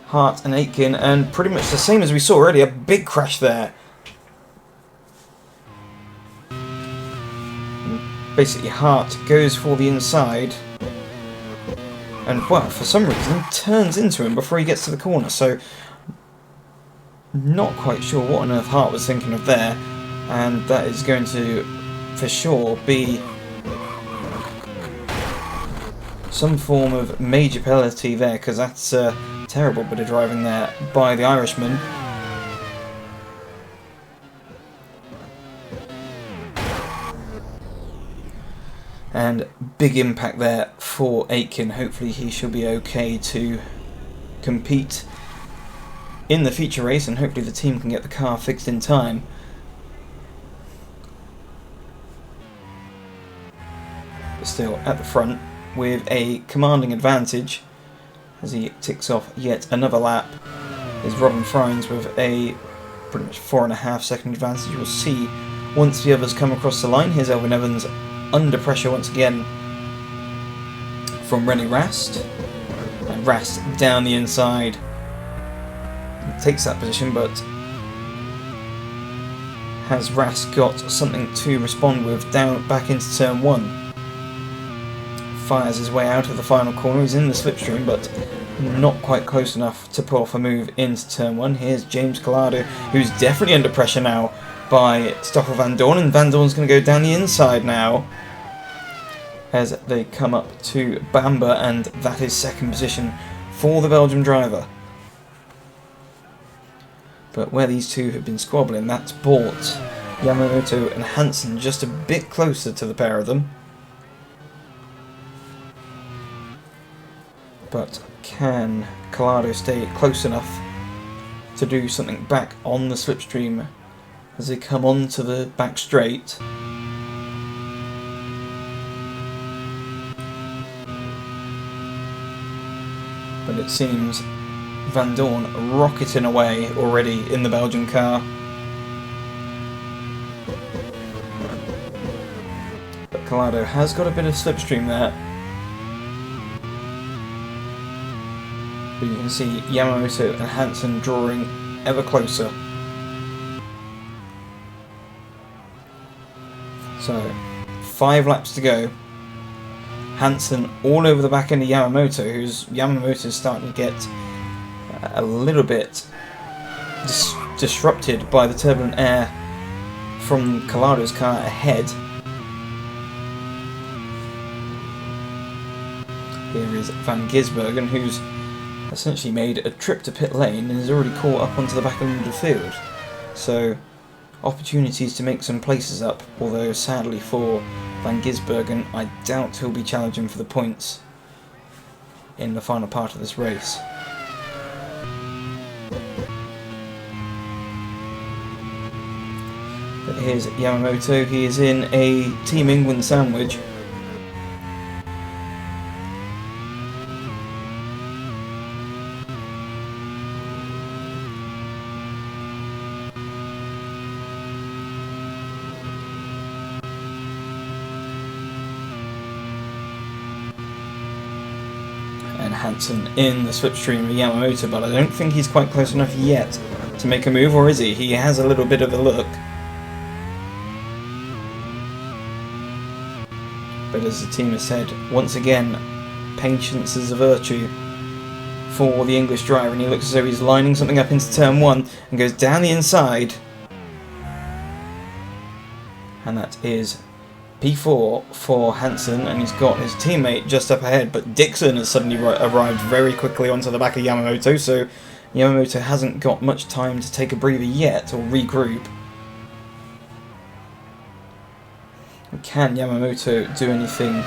Hart and Aitken, and pretty much the same as we saw already. A big crash there. Basically, Hart goes for the inside, and well, for some reason, turns into him before he gets to the corner. So, not quite sure what on earth Hart was thinking of there, and that is going to, for sure, be some form of major penalty there, because that's a terrible bit of driving there by the Irishman. And big impact there for Aitken. Hopefully he shall be okay to compete in the feature race, and hopefully the team can get the car fixed in time. But still at the front with a commanding advantage as he ticks off yet another lap is Robin Frines with a pretty much 4.5 second advantage. We'll see once the others come across the line. Here's Elvin Evans under pressure once again from Rennie Rast, and Rast down the inside takes that position, but has Rast got something to respond with down back into turn 1? Fires his way out of the final corner. He's in the slipstream, but not quite close enough to pull off a move into turn 1. Here's James Collado, who's definitely under pressure now by Stoffel Van Dorn, and Van Dorn's going to go down the inside now as they come up to Bamber, and that is second position for the Belgian driver. But where these two have been squabbling, that's brought Yamamoto and Hansen just a bit closer to the pair of them. But can Collado stay close enough to do something back on the slipstream as they come onto the back straight? But it seems Van Dorn rocketing away already in the Belgian car. But Collado has got a bit of slipstream there. But you can see Yamamoto and Hansen drawing ever closer. So, 5 laps to go. Hansen all over the back end of Yamamoto, Yamamoto's starting to get a little bit disrupted by the turbulent air from Collado's car ahead. Here is Van Gisbergen, who's essentially made a trip to pit lane and is already caught up onto the back end of the field. So, opportunities to make some places up, although sadly for Van Gisbergen, I doubt he'll be challenging for the points in the final part of this race. But here's Yamamoto. He is in a Team England sandwich. And Hansen in the slipstream of Yamamoto, but I don't think he's quite close enough yet to make a move, or is he? He has a little bit of a look. But as the team has said, once again, patience is a virtue for the English driver, and he looks as though he's lining something up into turn 1 and goes down the inside. And that is P4 for Hansen, and he's got his teammate just up ahead, but Dixon has suddenly arrived very quickly onto the back of Yamamoto, so Yamamoto hasn't got much time to take a breather yet or regroup. Can Yamamoto do anything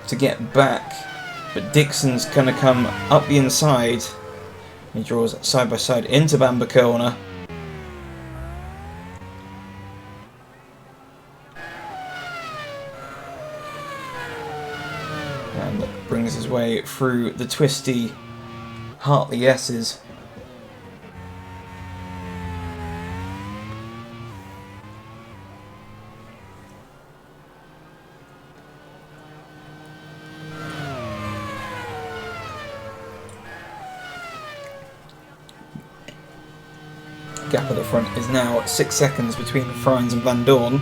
to get back? But Dixon's going to come up the inside. He draws side by side into Bamba corner. And brings his way through the twisty Hartley S's. Gap at the front is now 6 seconds between Frines and Van Dorn.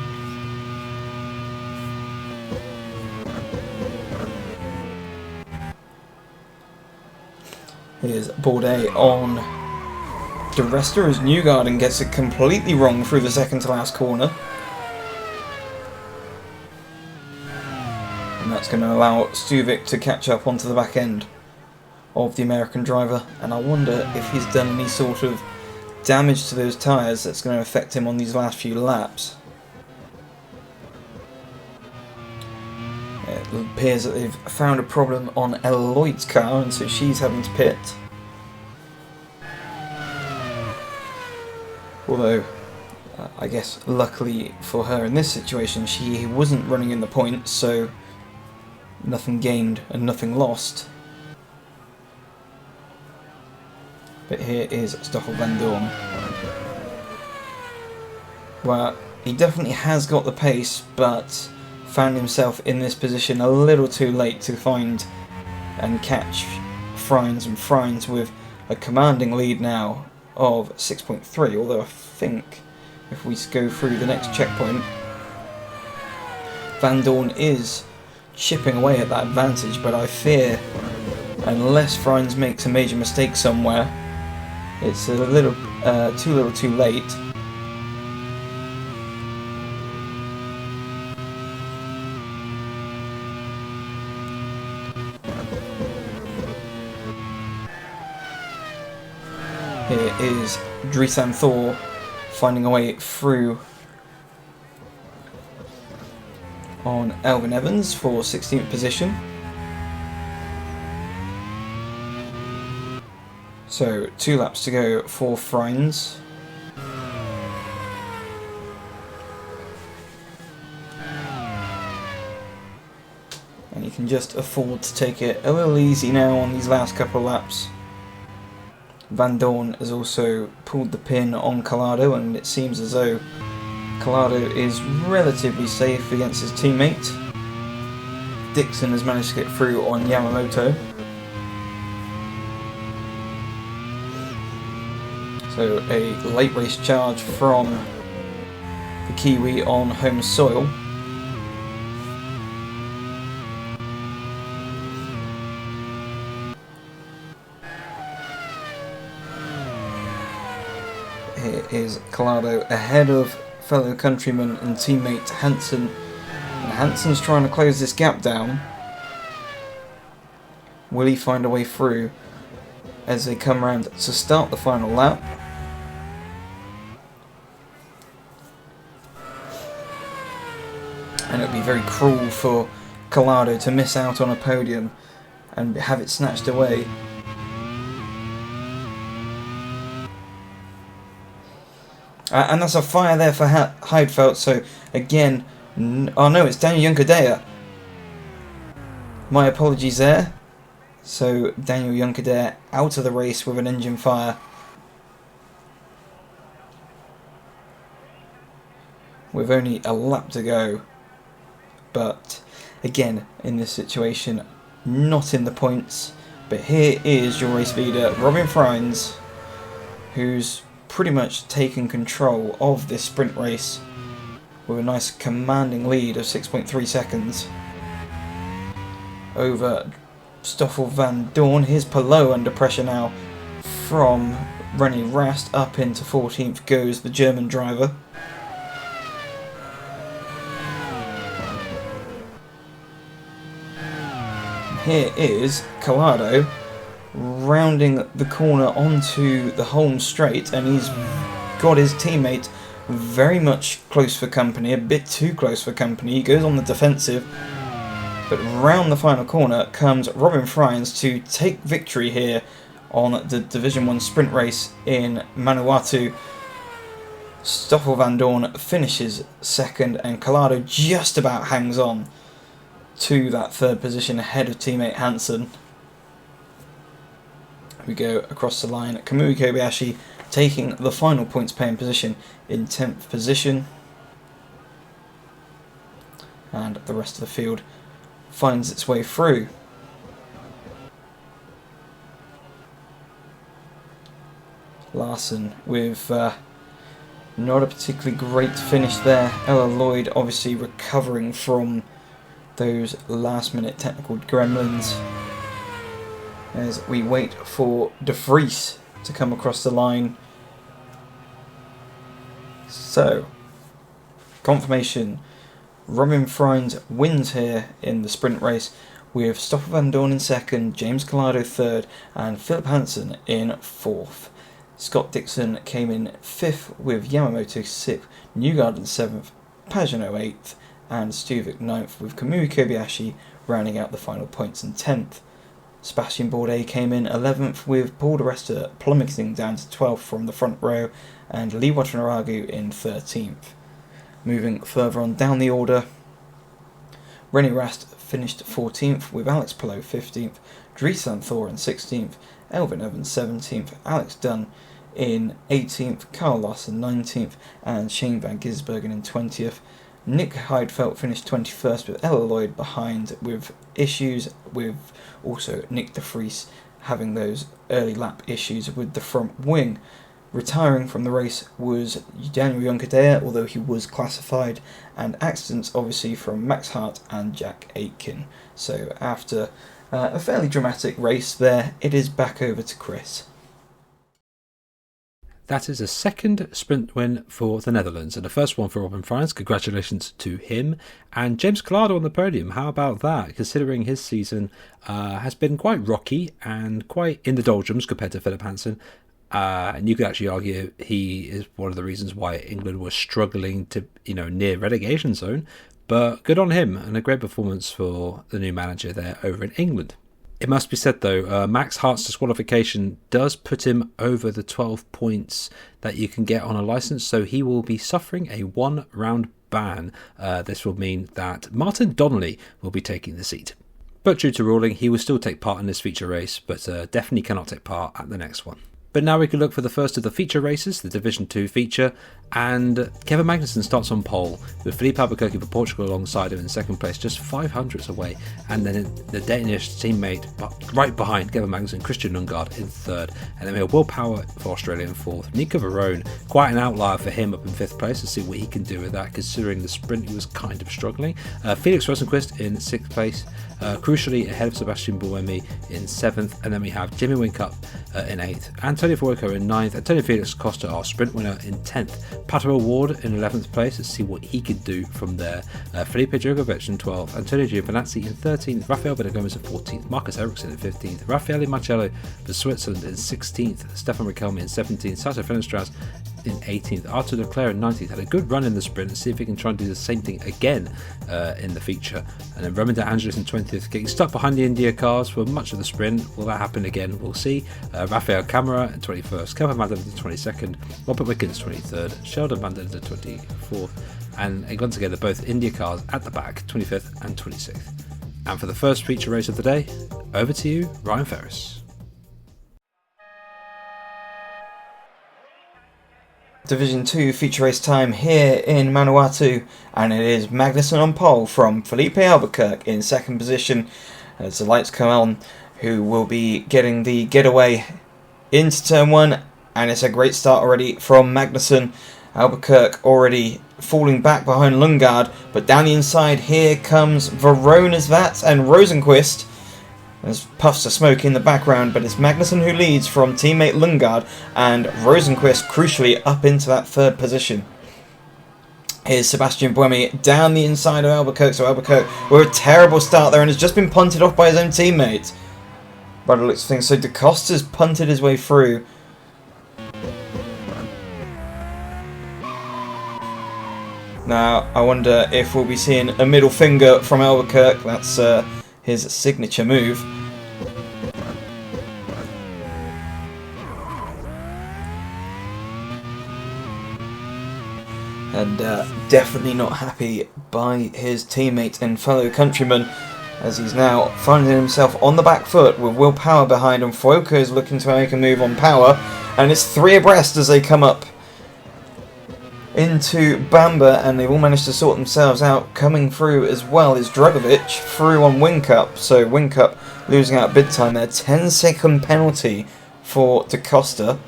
Here's Bourdais on the Resta as Newgarden gets it completely wrong through the second to last corner. And that's going to allow Stuvik to catch up onto the back end of the American driver. And I wonder if he's done any sort of damage to those tyres that's going to affect him on these last few laps. It appears that they've found a problem on Ella Lloyd's car, and so she's having to pit. Although, I guess luckily for her in this situation, she wasn't running in the points, so nothing gained and nothing lost. But here is Stoffel Van Dorn. Well, he definitely has got the pace, but found himself in this position a little too late to find and catch Frines, and Frines with a commanding lead now of 6.3, although I think if we go through the next checkpoint, Van Dorn is chipping away at that advantage, but I fear unless Frines makes a major mistake somewhere, it's a little too late. Here is Drisan Thor finding a way through on Elvin Evans for 16th position. So 2 laps to go for Frines. And you can just afford to take it a little easy now on these last couple of laps. Van Dorn has also pulled the pin on Collado, and it seems as though Collado is relatively safe against his teammate. Dixon has managed to get through on Yamamoto. So a late race charge from the Kiwi on home soil. Here is Collado ahead of fellow countryman and teammate Hansen. And Hansen's trying to close this gap down. Will he find a way through as they come around to start the final lap? And it would be very cruel for Collado to miss out on a podium and have it snatched away. And that's a fire there for Heidfeld, so again, oh no, it's Daniel Juncadella. My apologies there. So Daniel Juncadella out of the race with an engine fire. With only a lap to go. But again, in this situation, not in the points. But here is your race leader, Robin Frines, who's pretty much taken control of this sprint race with a nice commanding lead of 6.3 seconds over Stoffel Van Dorn. Here's Palou under pressure now from René Rast. Up into 14th goes the German driver. Here is Collado rounding the corner onto the home straight, and he's got his teammate very much close for company, a bit too close for company. He goes on the defensive, but round the final corner comes Robin Fryans to take victory here on the Division 1 sprint race in Manawatu. Stoffel van Dorn finishes second, and Collado just about hangs on to that third position ahead of teammate Hansen. We go across the line. Kamui Kobayashi taking the final points paying position in 10th position. And the rest of the field finds its way through. Larson with not a particularly great finish there. Ella Lloyd obviously recovering from those last minute technical gremlins as we wait for De Vries to come across the line. So, confirmation, Robin Fryans wins here in the sprint race with Stoffel van Dorn in second, James Collado third and Philip Hansen in fourth. Scott Dixon came in fifth with Yamamoto sixth, Newgarden seventh, Pagano 8th and Stuvik 9th, with Kamui Kobayashi rounding out the final points in 10th. Sebastian Bourdais came in 11th, with Paul de Resta plummeting down to 12th from the front row, and Lee Watanabe in 13th. Moving further on down the order, René Rast finished 14th, with Alex Palou 15th, Dries Van Thor in 16th, Elvin Evans 17th, Alex Dunn in 18th, Carl Larson 19th, and Shane Van Gisbergen in 20th. Nick Heidfeld finished 21st, with Ella Lloyd behind, with issues with also Nick De Vries having those early lap issues with the front wing. Retiring from the race was Daniel Jonkadea, although he was classified, and accidents obviously from Max Hart and Jack Aitken. So after a fairly dramatic race there, it is back over to Chris. That is a second sprint win for the Netherlands, and the first one for Robin Fryans. Congratulations to him. And James Collado on the podium. How about that, considering his season has been quite rocky and quite in the doldrums compared to Philip Hansen. And you could actually argue he is one of the reasons why England was struggling to, near relegation zone. But good on him, and a great performance for the new manager there over in England. It must be said, though, Max Hart's disqualification does put him over the 12 points that you can get on a licence, so he will be suffering a one-round ban. This will mean that Martin Donnelly will be taking the seat. But due to ruling, he will still take part in this feature race, but definitely cannot take part at the next one. But now we can look for the first of the feature races, the Division 2 feature, and Kevin Magnussen starts on pole, with Felipe Albuquerque for Portugal alongside him in second place, just 500ths away, and then the Danish teammate right behind Kevin Magnussen, Christian Lundgaard in third, and then we have Will Power for Australia in fourth. Nico Varone, quite an outlier for him up in fifth place. Let's see what he can do with that, considering the sprint he was kind of struggling. Felix Rosenqvist in sixth place, crucially ahead of Sebastian Buemi in seventh, and then we have Jimmy Whincup in eighth, Antonio Fuoco in ninth, Antonio Felix Costa, our sprint winner, in 10th, Pato Ward in 11th place. Let's see what he can do from there. Felipe Drogovic in 12th, Antonio Giovinazzi in 13th, Rafael Benegomez in 14th, Marcus Ericsson in 15th, Raffaele Marcello for Switzerland in 16th, Stefan Riquelme in 17th, Sato Fenestras in 18th, Arthur Leclerc in 19th. Had a good run in the sprint. Let's see if he can try and do the same thing again in the feature. And then Roman De Angelis in 20th, getting stuck behind the India cars for much of the sprint. Will that happen again? We'll see. Rafael Camara in 21st, Kelvin Van in 22nd, Robert Wickens 23rd, Sheldon Van Den 24th, and once again they're both India cars at the back, 25th and 26th. And for the first feature race of the day, over to you, Ryan Ferris. Division 2 feature race time here in Manawatu, and it is Magnussen on pole from Felipe Albuquerque in second position as the lights come on, who will be getting the getaway into turn 1, and it's a great start already from Magnussen. Albuquerque already falling back behind Lundgaard, but down the inside here comes Verona's Vat and Rosenqvist. There's puffs of smoke in the background, but it's Magnussen who leads from teammate Lundgaard, and Rosenqvist crucially up into that third position. Here's Sebastian Buemi down the inside of Albuquerque, so Albuquerque with a terrible start there and has just been punted off by his own teammate. by the looks of things. So Da Costa's punted his way through. Now, I wonder if we'll be seeing a middle finger from Albuquerque. That's his signature move. And definitely not happy by his teammate and fellow countryman, as he's now finding himself on the back foot with Will Power behind him. Fuoco is looking to make a move on Power, and it's 3 abreast as they come up into Bamba, and they've all managed to sort themselves out. Coming through as well is Dragovic through on Wincup, so Wincup losing out big time there. 10-second penalty for Da Costa,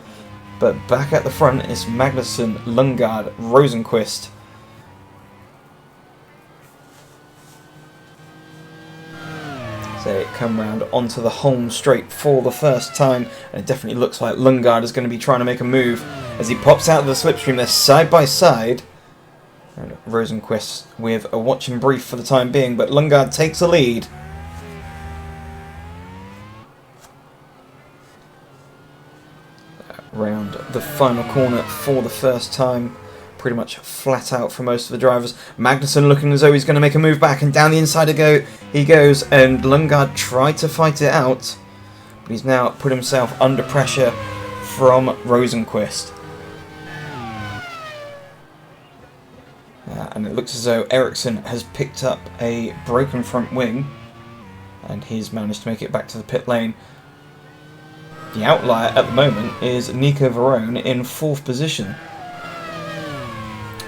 but back at the front is Magnussen, Lundgaard, Rosenqvist. They come round onto the home straight for the first time, and it definitely looks like Lundgaard is going to be trying to make a move as he pops out of the slipstream. They're side by side, and Rosenqvist with a watching brief for the time being, but Lundgaard takes the lead. Round the final corner for the first time, pretty much flat out for most of the drivers. Magnussen looking as though he's going to make a move back, and down the inside he goes, and Lundgaard tried to fight it out, but he's now put himself under pressure from Rosenqvist. And it looks as though Ericsson has picked up a broken front wing, and he's managed to make it back to the pit lane. The outlier at the moment is Nico Varone in 4th position,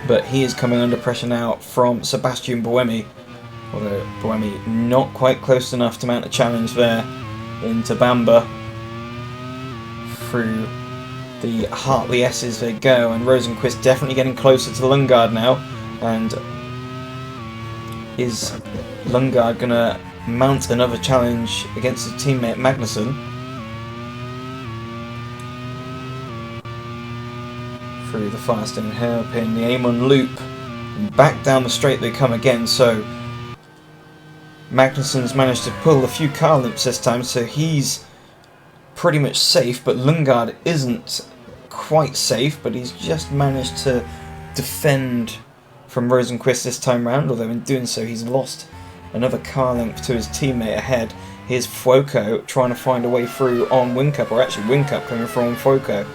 but he is coming under pressure now from Sebastian Buemi, although Buemi not quite close enough to mount a challenge there into Bamba. Through the Hartley S's they go, and Rosenqvist definitely getting closer to Lundgaard now. And is Lundgaard going to mount another challenge against his teammate Magnussen? Through the Firestone hairpin, the Amon loop, and back down the straight they come again. So Magnussen's managed to pull a few car loops this time, so he's pretty much safe, but Lundgaard isn't quite safe, but he's just managed to defend from Rosenqvist this time round, although in doing so he's lost another car length to his teammate ahead. Here's Fuoco trying to find a way through on Wincup, or actually Wincup coming through on Fuoco.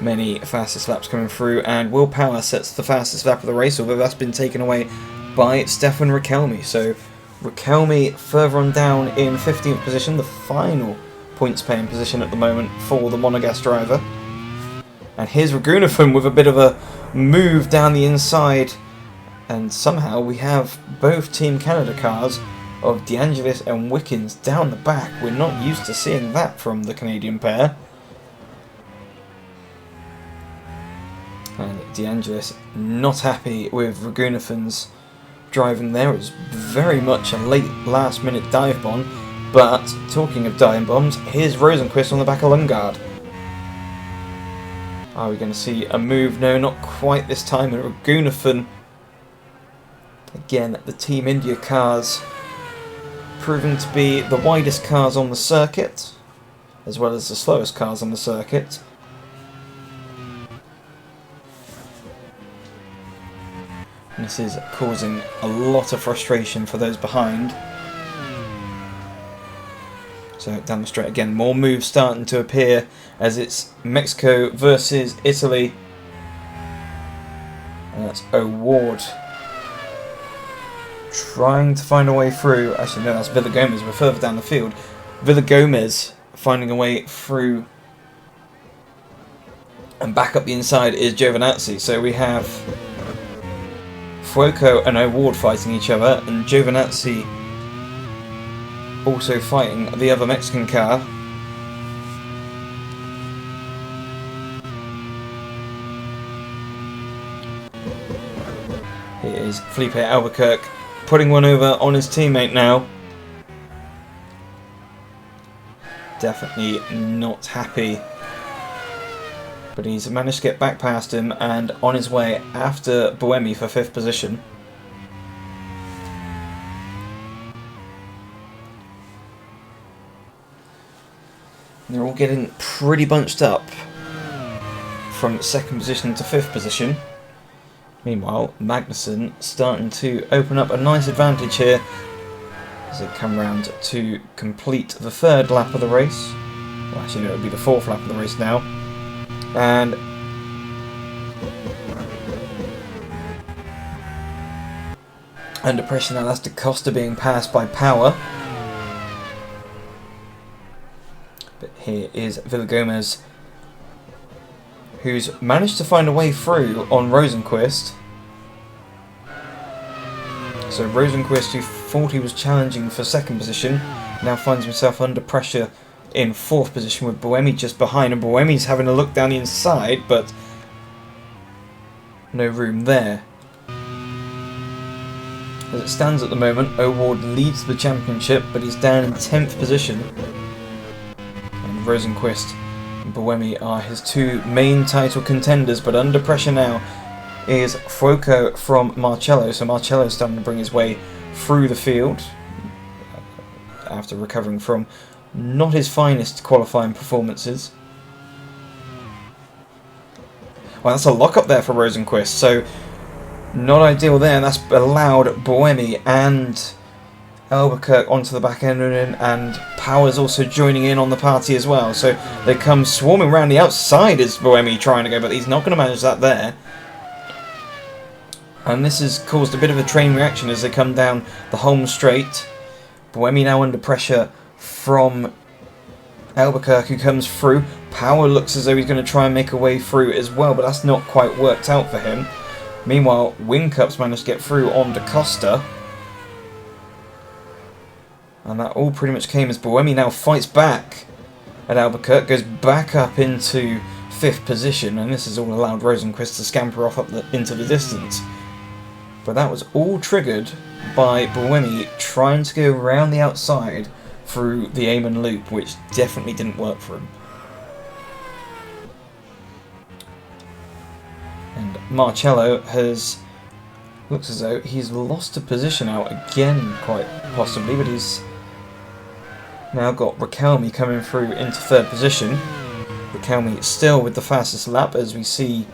Many fastest laps coming through, and Will Power sets the fastest lap of the race, although that's been taken away by Stefan Rakelmi. So Rakelmi further on down in 15th position, the final points paying position at the moment for the Monegasque driver. And here's Ragunathan with a bit of a move down the inside, and somehow we have both Team Canada cars of DeAngelis and Wickens down the back. We're not used to seeing that from the Canadian pair. And DeAngelis not happy with Ragunathan's driving there. It was very much a late last minute dive bomb. But talking of dive bombs, here's Rosenqvist on the back of Lundgaard. Are we going to see a move? No, not quite this time. And Ragunathan, again, the Team India cars proving to be the widest cars on the circuit, as well as the slowest cars on the circuit. And this is causing a lot of frustration for those behind. So down the straight again, more moves starting to appear as it's Mexico versus Italy. And that's O'Ward trying to find a way through. Actually, no, that's Villagomez. We're further down the field. Villagomez finding a way through. And back up the inside is Giovinazzi. So we have Fuoco and O'Ward fighting each other, and Giovinazzi also fighting the other Mexican car. Here is Felipe Albuquerque putting one over on his teammate now. Definitely not happy. But he's managed to get back past him and on his way after Buemi for 5th position. They're all getting pretty bunched up from 2nd position to 5th position. Meanwhile, Magnussen starting to open up a nice advantage here as they come round to complete the 3rd lap of the race. Well, actually, no, it would be the 4th lap of the race now. And under pressure now, that's Da Costa being passed by Power. But here is Villagomez, who's managed to find a way through on Rosenqvist. So Rosenqvist, who thought he was challenging for 2nd position, now finds himself under pressure in 4th position with Buemi just behind, and Buemi's having a look down the inside, but no room there. As it stands at the moment, O'Ward leads the championship, but he's down in 10th position. And Rosenqvist and Buemi are his 2 main title contenders, but under pressure now is Fuoco from Marcello. So Marcello's starting to bring his way through the field after recovering from not his finest qualifying performances. Well, that's a lock-up there for Rosenqvist, so not ideal there, and that's allowed Buemi and Albuquerque onto the back end, and Power's also joining in on the party as well. So they come swarming around the outside as Buemi trying to go, but he's not going to manage that there. And this has caused a bit of a train reaction as they come down the home straight. Buemi now under pressure from Albuquerque, who comes through. Power looks as though he's going to try and make a way through as well, but that's not quite worked out for him. Meanwhile, Wincup's managed to get through on Da Costa. And that all pretty much came as Buemi now fights back. And Albuquerque goes back up into 5th position, and this has all allowed Rosenqvist to scamper off up into the distance. But that was all triggered by Buemi trying to go around the outside through the Amon loop, which definitely didn't work for him. And Marcello looks as though he's lost a position out again, quite possibly, but he's now got Raquelme coming through into 3rd position. Raquelme still with the fastest lap, as we see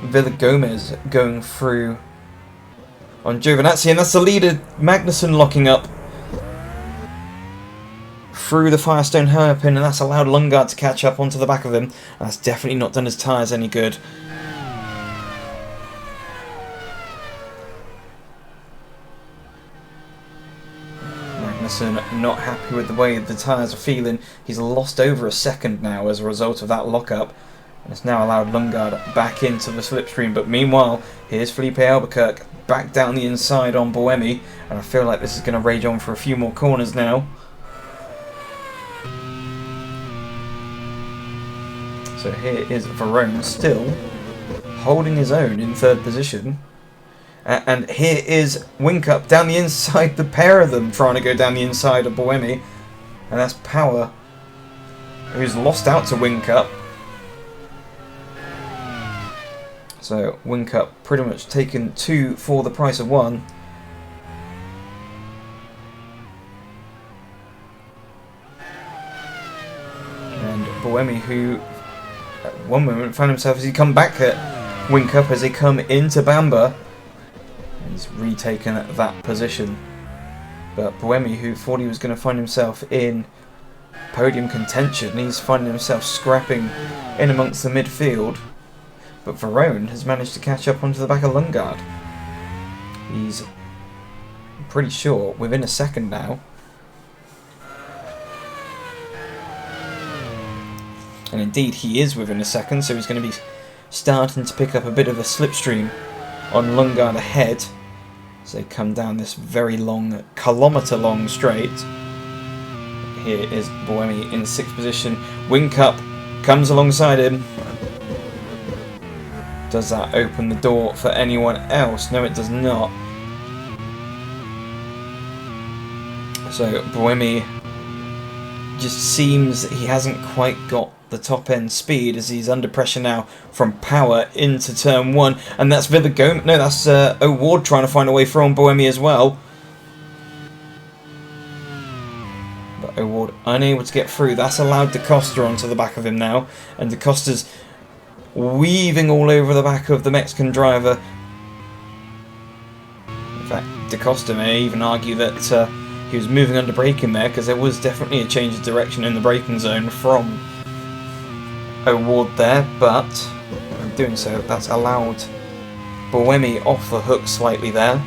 Villagomez going through on Giovinazzi, and that's the leader, Magnussen, locking up through the Firestone hairpin, and that's allowed Lundgaard to catch up onto the back of him. That's definitely not done his tyres any good. Magnussen not happy with the way the tyres are feeling. He's lost over a second now as a result of that lockup, and it's now allowed Lundgaard back into the slipstream. But meanwhile, here's Felipe Albuquerque back down the inside on Buemi, and I feel like this is going to rage on for a few more corners now. So here is Verone still holding his own in 3rd position. And here is Whincup down the inside, the pair of them trying to go down the inside of Buemi. And that's Power, who's lost out to Whincup. So Whincup pretty much taken 2 for the price of 1. And Buemi, who at one moment found himself as he come back at Whincup as they come into Bamba. And he's retaken that position. But Buemi, who thought he was going to find himself in podium contention, he's finding himself scrapping in amongst the midfield. But Verone has managed to catch up onto the back of Lundgaard. He's pretty sure within a second now. And indeed he is within a second, so he's going to be starting to pick up a bit of a slipstream on Lundgaard ahead as they come down this very long, kilometre long straight. Here is Buemi in 6th position. Whincup comes alongside him. Does that open the door for anyone else? No, it does not. So Buemi just seems he hasn't quite got the top end speed as he's under pressure now from Power into turn 1, and that's Villagomez. No, that's O'Ward trying to find a way through on Buemi as well. But O'Ward unable to get through. That's allowed DaCosta onto the back of him now, and DaCosta's weaving all over the back of the Mexican driver. In fact, DaCosta may even argue that he was moving under braking there, because there was definitely a change of direction in the braking zone from O'Ward there, but in doing so, that's allowed Buemi off the hook slightly there.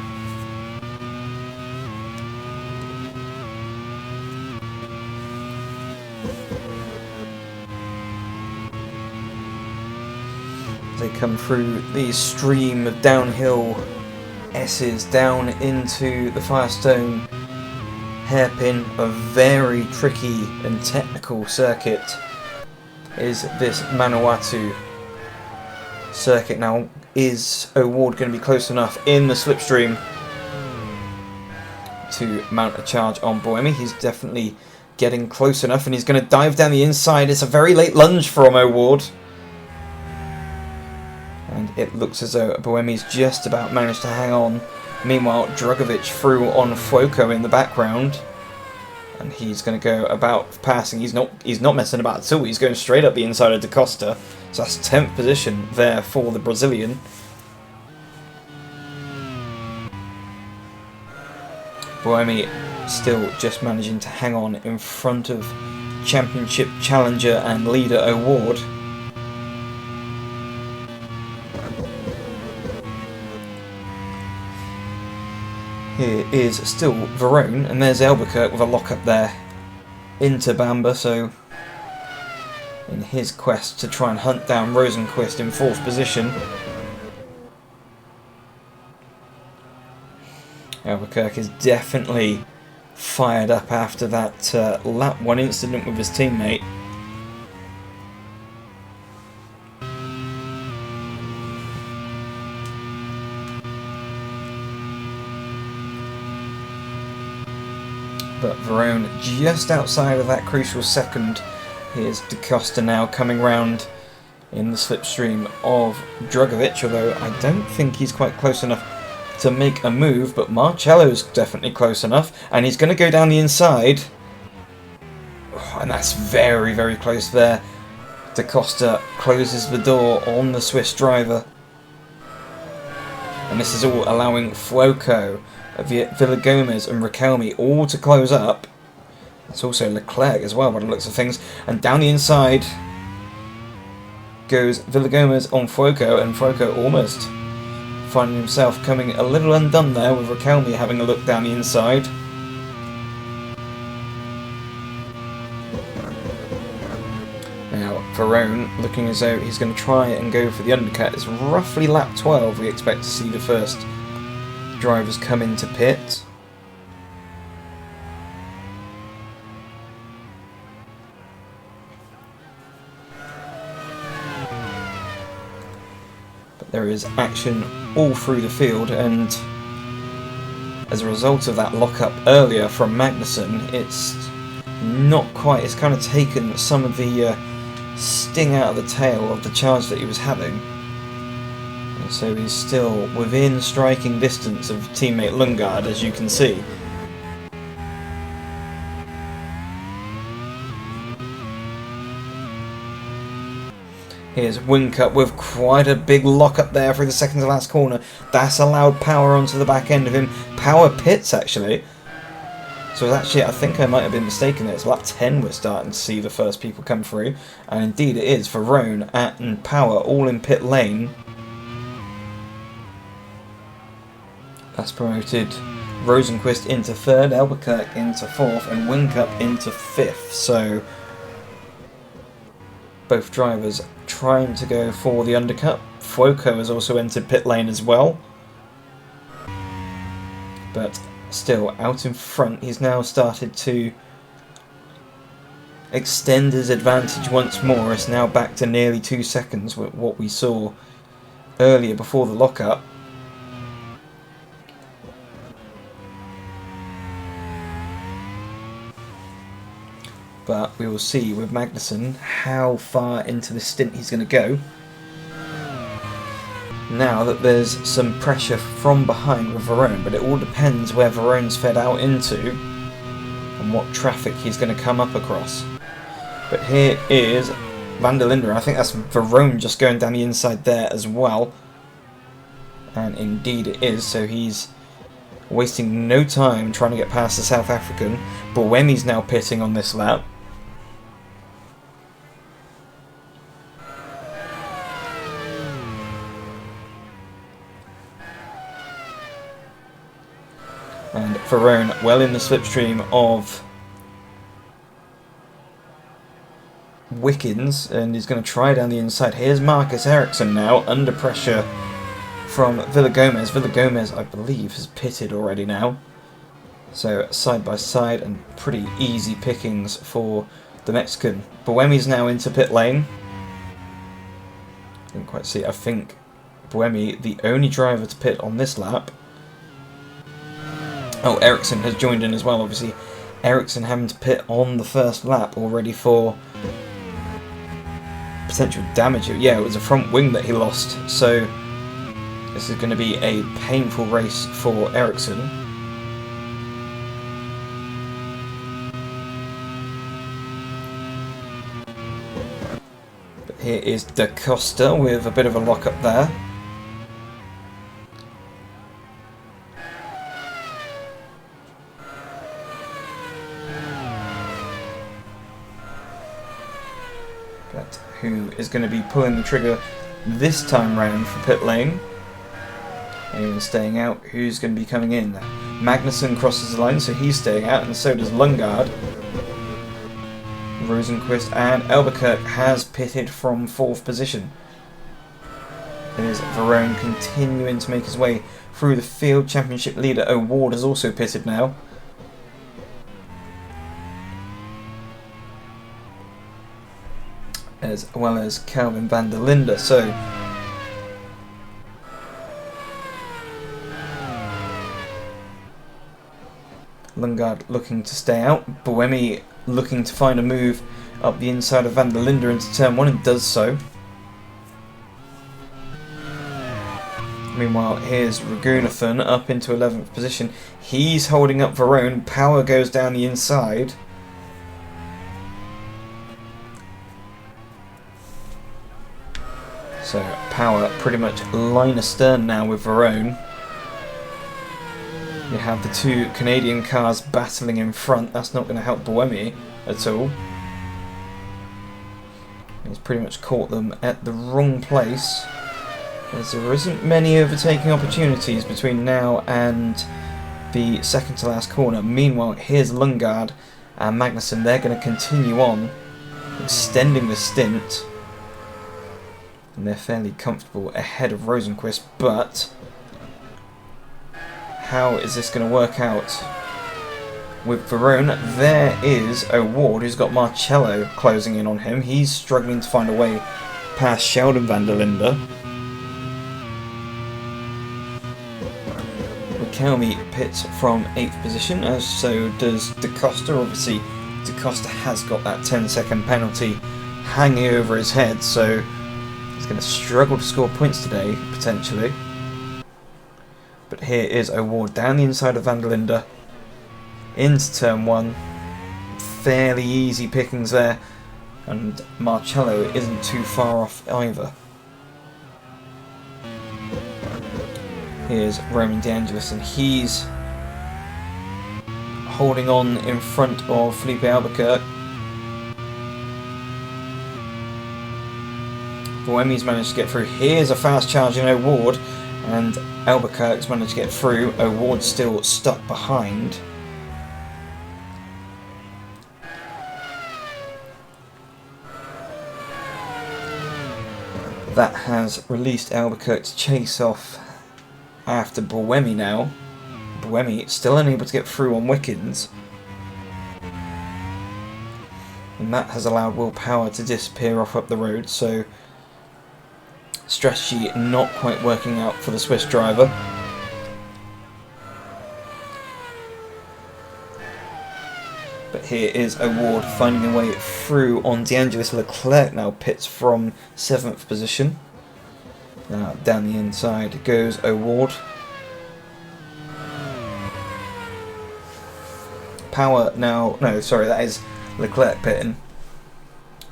They come through the stream of downhill S's down into the Firestone hairpin. A very tricky and technical circuit is this Manawatu circuit. Now, is O'Ward going to be close enough in the slipstream to mount a charge on Buemi? He's definitely getting close enough, and he's going to dive down the inside. It's a very late lunge from O'Ward. And it looks as though Buemi's just about managed to hang on. Meanwhile, Drugovich through on Fuoco in the background. And he's going to go about passing. He's not messing about at all. He's going straight up the inside of DaCosta. So that's 10th position there for the Brazilian. Buemi still just managing to hang on in front of championship challenger and leader O'Ward. Here is still Verone, and there's Albuquerque with a lock-up there into Bamba, so in his quest to try and hunt down Rosenqvist in 4th position. Albuquerque is definitely fired up after that lap 1 incident with his teammate. But Verone just outside of that crucial second. Here's DaCosta now coming round in the slipstream of Drugovich, although I don't think he's quite close enough to make a move, but Marcello's definitely close enough, and he's going to go down the inside. Oh, and that's very, very close there. DaCosta closes the door on the Swiss driver. And this is all allowing Fuoco, Villagomez and Riquelme all to close up. It's also Leclerc as well by the looks of things. And down the inside goes Villagomez on Fuoco, and Fuoco almost finding himself coming a little undone there with Riquelme having a look down the inside. Now Verone looking as though he's going to try and go for the undercut. It's roughly lap 12 we expect to see the first drivers come into pit. But there is action all through the field, and as a result of that lockup earlier from Magnussen, it's kind of taken some of the sting out of the tail of the charge that he was having. So he's still within striking distance of teammate Lundgaard, as you can see. Here's Whincup with quite a big lock-up there through the second to last corner. That's allowed Power onto the back end of him. Power pits, actually. So actually, I think I might have been mistaken there. It's lap 10 we're starting to see the first people come through. And indeed it is. Verone and Power all in pit lane. That's promoted Rosenqvist into 3rd, Albuquerque into 4th, and Whincup into 5th. So both drivers trying to go for the undercut. Fuoco has also entered pit lane as well. But still out in front, he's now started to extend his advantage once more. It's now back to nearly 2 seconds with what we saw earlier before the lockup. But we will see with Magnussen how far into the stint he's going to go. Now that there's some pressure from behind with Verone, but it all depends where Verone's fed out into and and what traffic he's going to come up across. But here is Van der Linde. I think that's Verone just going down the inside there as well. And indeed it is, so he's wasting no time trying to get past the South African. Buemi's now pitting on this lap. And Verone well in the slipstream of Wickens, and he's going to try down the inside. Here's Marcus Ericsson now under pressure from Villagomez. Villagomez, I believe, has pitted already now. So side by side and pretty easy pickings for the Mexican. Buemi's now into pit lane. Didn't quite see. I think Buemi, the only driver to pit on this lap. Oh, Ericsson has joined in as well, obviously. Ericsson having to pit on the first lap already for potential damage. Yeah, it was a front wing that he lost, so this is going to be a painful race for Ericsson. But here is Da Costa with a bit of a lock-up there. But who is going to be pulling the trigger this time round for pit lane? Anyone staying out? Who's going to be coming in? Magnussen crosses the line, so he's staying out, and so does Lundgaard. Rosenqvist and Albuquerque has pitted from 4th position. It is Verone continuing to make his way through the field. Championship leader O'Ward has also pitted now. As well as Calvin van der Linde. So Lundgaard looking to stay out. Buemi looking to find a move up the inside of van der Linde into turn 1 and does so. Meanwhile, here's Raghunathan up into 11th position. He's holding up Verone. Power goes down the inside. So Power pretty much line astern now with Verone. You have the two Canadian cars battling in front. That's not going to help Buemi at all. He's pretty much caught them at the wrong place, as there isn't many overtaking opportunities between now and the second to last corner. Meanwhile, here's Lundgaard and Magnussen. They're going to continue on, extending the stint. And they're fairly comfortable ahead of Rosenqvist, but how is this going to work out with Verone? There is O'Ward, who's got Marcello closing in on him. He's struggling to find a way past Sheldon van der Linde. Riquelme pits from 8th position, as so does Da Costa. Obviously, Da Costa has got that 10-second penalty hanging over his head, so he's going to struggle to score points today, potentially. But here is O'Ward down the inside of van der Linde into turn 1. Fairly easy pickings there, and Marcello isn't too far off either. Here's Roman De Angelis, and he's holding on in front of Felipe Albuquerque. Buemi's managed to get through. Here's a fast charge in O'Ward, and Albuquerque's managed to get through. O'Ward's still stuck behind. That has released Albuquerque to chase off after Buemi now. Buemi still unable to get through on Wickens. And that has allowed Will Power to disappear off up the road, so strategy not quite working out for the Swiss driver. But here is O'Ward finding a way through on De Angelis. Leclerc now pits from 7th position. Now down the inside goes O'Ward. Power now. No, sorry, that is Leclerc pitting.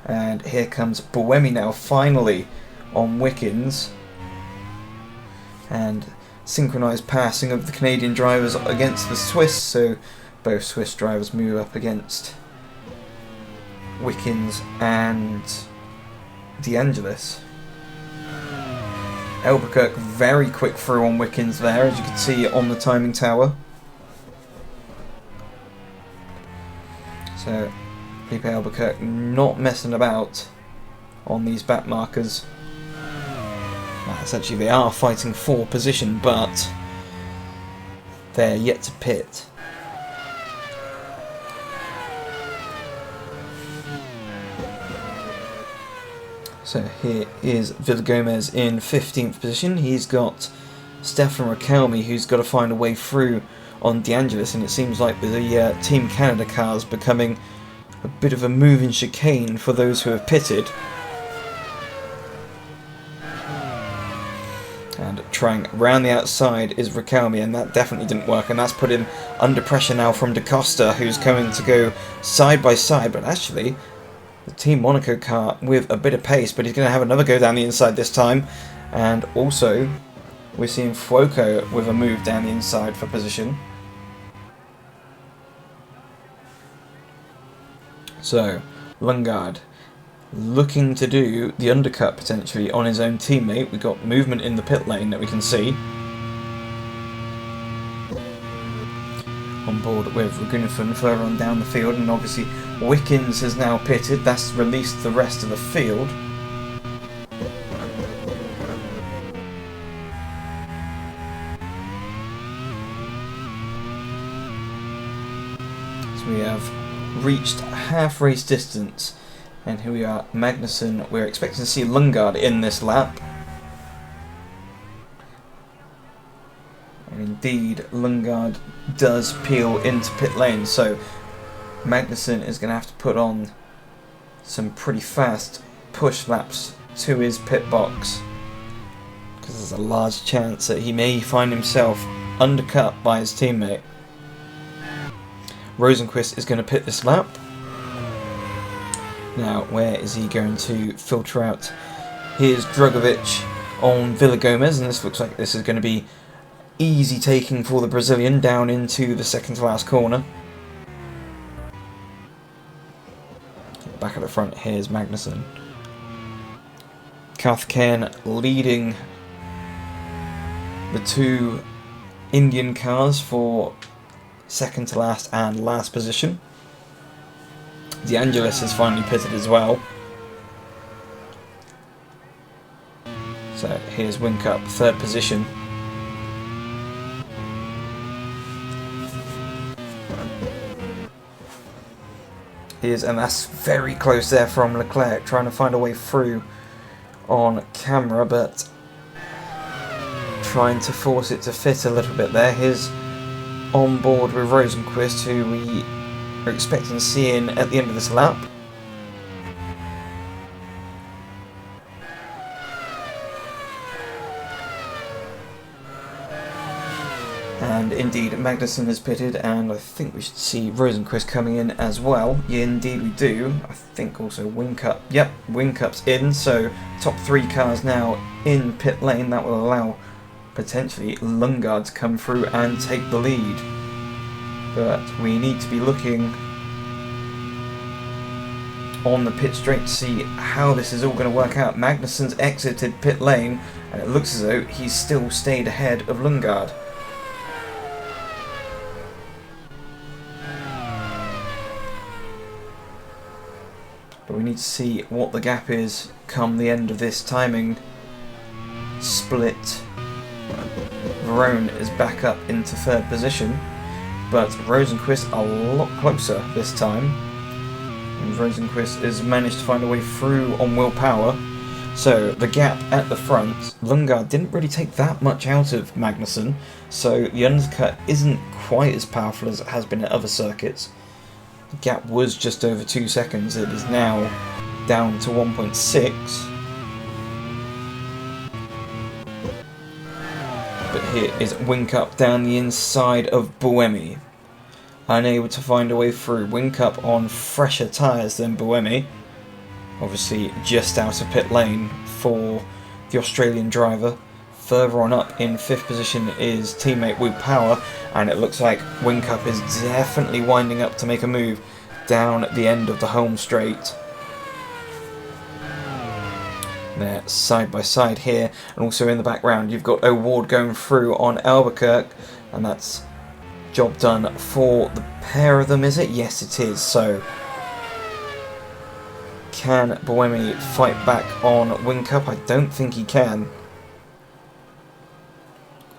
And here comes Buemi now, finally, on Wickens. And synchronised passing of the Canadian drivers against the Swiss, so both Swiss drivers move up against Wickens and De Angelis. Albuquerque very quick through on Wickens there, as you can see on the timing tower. So Felipe Albuquerque not messing about on these back markers. Essentially they are fighting for position, but they're yet to pit. So here is Villagomez in 15th position. He's got Stefan Raquelme, who's got to find a way through on De Angelis, and it seems like the Team Canada car is becoming a bit of a moving chicane for those who have pitted. And trying round the outside is Raquelme, and that definitely didn't work, and that's put him under pressure now from Da Costa, who's going to go side by side, but actually the Team Monaco car with a bit of pace, but he's going to have another go down the inside this time. And also we're seeing Fuoco with a move down the inside for position. So Lundgaard looking to do the undercut potentially on his own teammate. We've got movement in the pit lane that we can see. On board with Ragunathan further on down the field, and obviously Wickens has now pitted. That's released the rest of the field. So we have reached half race distance, and here we are, Magnussen. We're expecting to see Lundgaard in this lap. And indeed, Lundgaard does peel into pit lane, so Magnussen is going to have to put on some pretty fast push laps to his pit box, because there's a large chance that he may find himself undercut by his teammate. Rosenqvist is going to pit this lap. Now, where is he going to filter out? Here's Drugovich on Villagomez, and this looks like this is going to be easy taking for the Brazilian down into the second to last corner. Back at the front, here's Magnussen. Karthikeyan leading the two Indian cars for second to last and last position. De Angelis has finally pitted as well. So here's Whincup, third position. And that's very close there from Leclerc, trying to find a way through on camera, but trying to force it to fit a little bit there. Here's on board with Rosenqvist, who we are expecting to see in at the end of this lap. And indeed, Magnussen has pitted, and I think we should see Rosenqvist coming in as well. Yeah, indeed we do. I think also Whincup. Yep, Whincup's in, so top three cars now in pit lane. That will allow potentially Lundgaard to come through and take the lead. But we need to be looking on the pit straight to see how this is all going to work out. Magnussen's exited pit lane, and it looks as though he's still stayed ahead of Lundgaard. But we need to see what the gap is come the end of this timing split. Verone is back up into third position, but Rosenqvist a lot closer this time. And Rosenqvist has managed to find a way through on willpower. So the gap at the front, Lundgaard didn't really take that much out of Magnussen, so the undercut isn't quite as powerful as it has been at other circuits. The gap was just over 2 seconds, it is now down to 1.6. But here is Whincup down the inside of Buemi. unable to find a way through. Whincup on fresher tyres than Buemi. Obviously just out of pit lane for the Australian driver. Further on up in 5th position is teammate Wu Power, and it looks like Whincup is definitely winding up to make a move down the end of the home straight. They're side by side here, and also in the background you've got O'Ward going through on Albuquerque, and that's job done for the pair of them, is it? Yes, it is. So can Buemi fight back on Whincup? I don't think he can.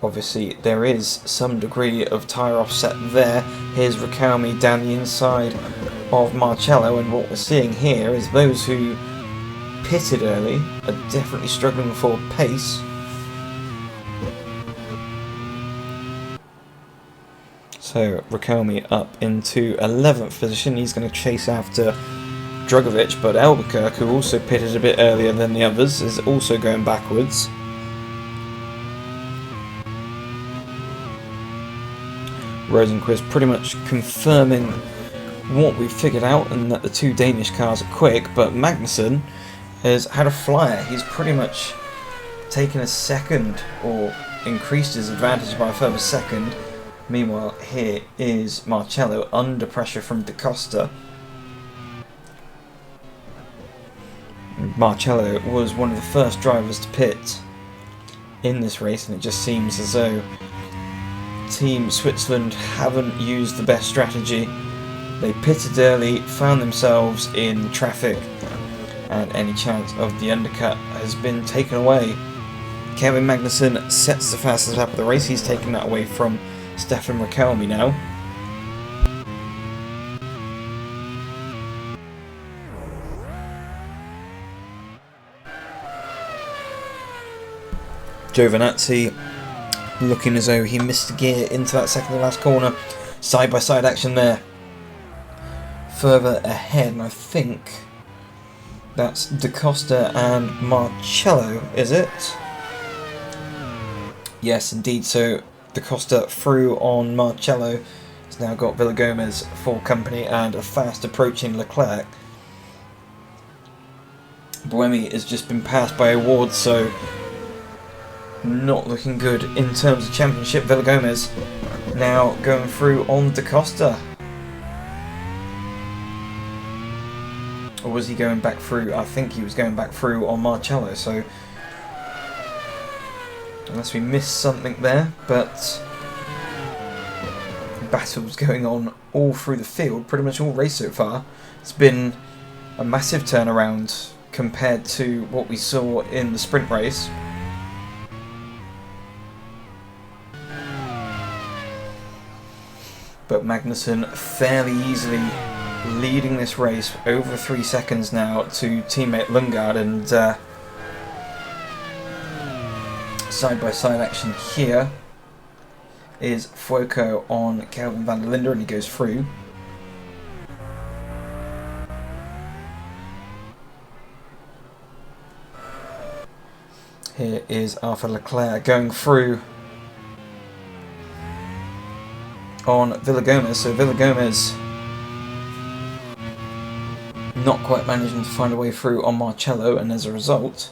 Obviously there is some degree of tyre offset there. Here's Riquelme down the inside of Marcello, and what we're seeing here is those who pitted early are definitely struggling for pace. So Riquelme up into 11th position. He's going to chase after Drugovich, but Albuquerque, who also pitted a bit earlier than the others, is also going backwards. Rosenqvist pretty much confirming what we've figured out, and that the two Danish cars are quick, but Magnussen has had a flyer. He's pretty much taken a second, or increased his advantage by a further second. Meanwhile, here is Marcello under pressure from Da Costa. Marcello was one of the first drivers to pit in this race, and it just seems as though Team Switzerland haven't used the best strategy. They pitted early, found themselves in traffic, and any chance of the undercut has been taken away. Kevin Magnussen sets the fastest lap of the race. He's taken that away from Stefan Riquelme now. Giovinazzi looking as though he missed a gear into that second to last corner. Side by side action there. Further ahead, and I think that's Da Costa and Marcello, is it? Yes, indeed. So Da Costa through on Marcello. He's now got Villagomez for company and a fast approaching Leclerc. Buemi has just been passed by O'Ward, so not looking good in terms of championship. Villagomez now going through on Da Costa. Or was he going back through? I think he was going back through on Marcello, so unless we missed something there, but battles going on all through the field, pretty much all race so far. It's been a massive turnaround compared to what we saw in the sprint race. But Magnussen fairly easily leading this race over 3 seconds now to teammate Lundgaard, and side by side action here is Fuoco on Kelvin van der Linde, and he goes through. Here is Arthur Leclerc going through on Villagomez, so Villagomez not quite managing to find a way through on Marcello, and as a result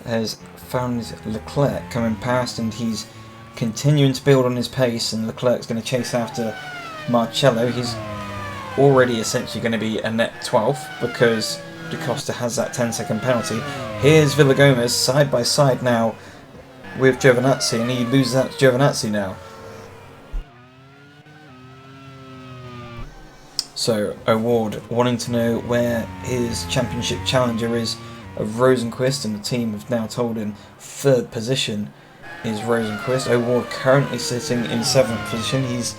has found Leclerc coming past, and he's continuing to build on his pace, and Leclerc's going to chase after Marcello. He's already essentially going to be a net 12th because Da Costa has that 10-second penalty. Here's Villagomez side by side now with Giovinazzi, and he loses out to Giovinazzi now. So O'Ward wanting to know where his championship challenger is of Rosenqvist, and the team have now told him 3rd position is Rosenqvist. O'Ward currently sitting in 7th position. He's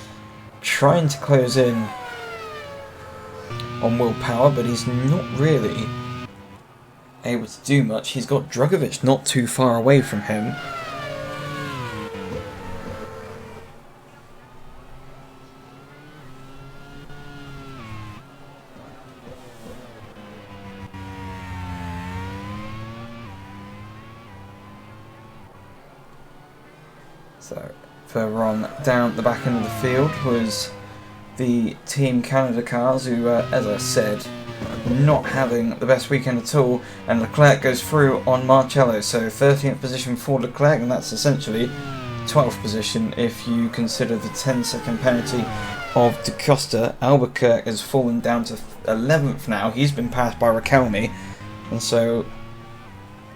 trying to close in on Will Power, but he's not really able to do much. He's got Drugovich not too far away from him. So further on down the back end of the field was the Team Canada cars, who, as I said, not having the best weekend at all, and Leclerc goes through on Marcello, so 13th position for Leclerc, and that's essentially 12th position if you consider the 10-second penalty of Da Costa. Albuquerque has fallen down to 11th now. He's been passed by Riquelme, and so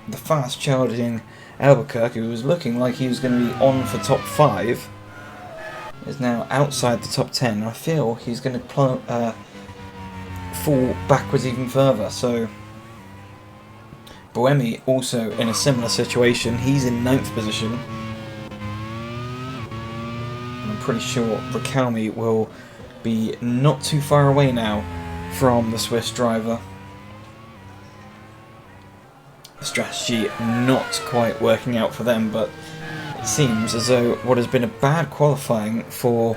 the fast charging Albuquerque, who was looking like he was going to be on for top 5, is now outside the top 10. I feel he's going to fall backwards even further. So Buemi also in a similar situation. He's in 9th position. I'm pretty sure Riquelme will be not too far away now from the Swiss driver. The strategy not quite working out for them, but it seems as though what has been a bad qualifying for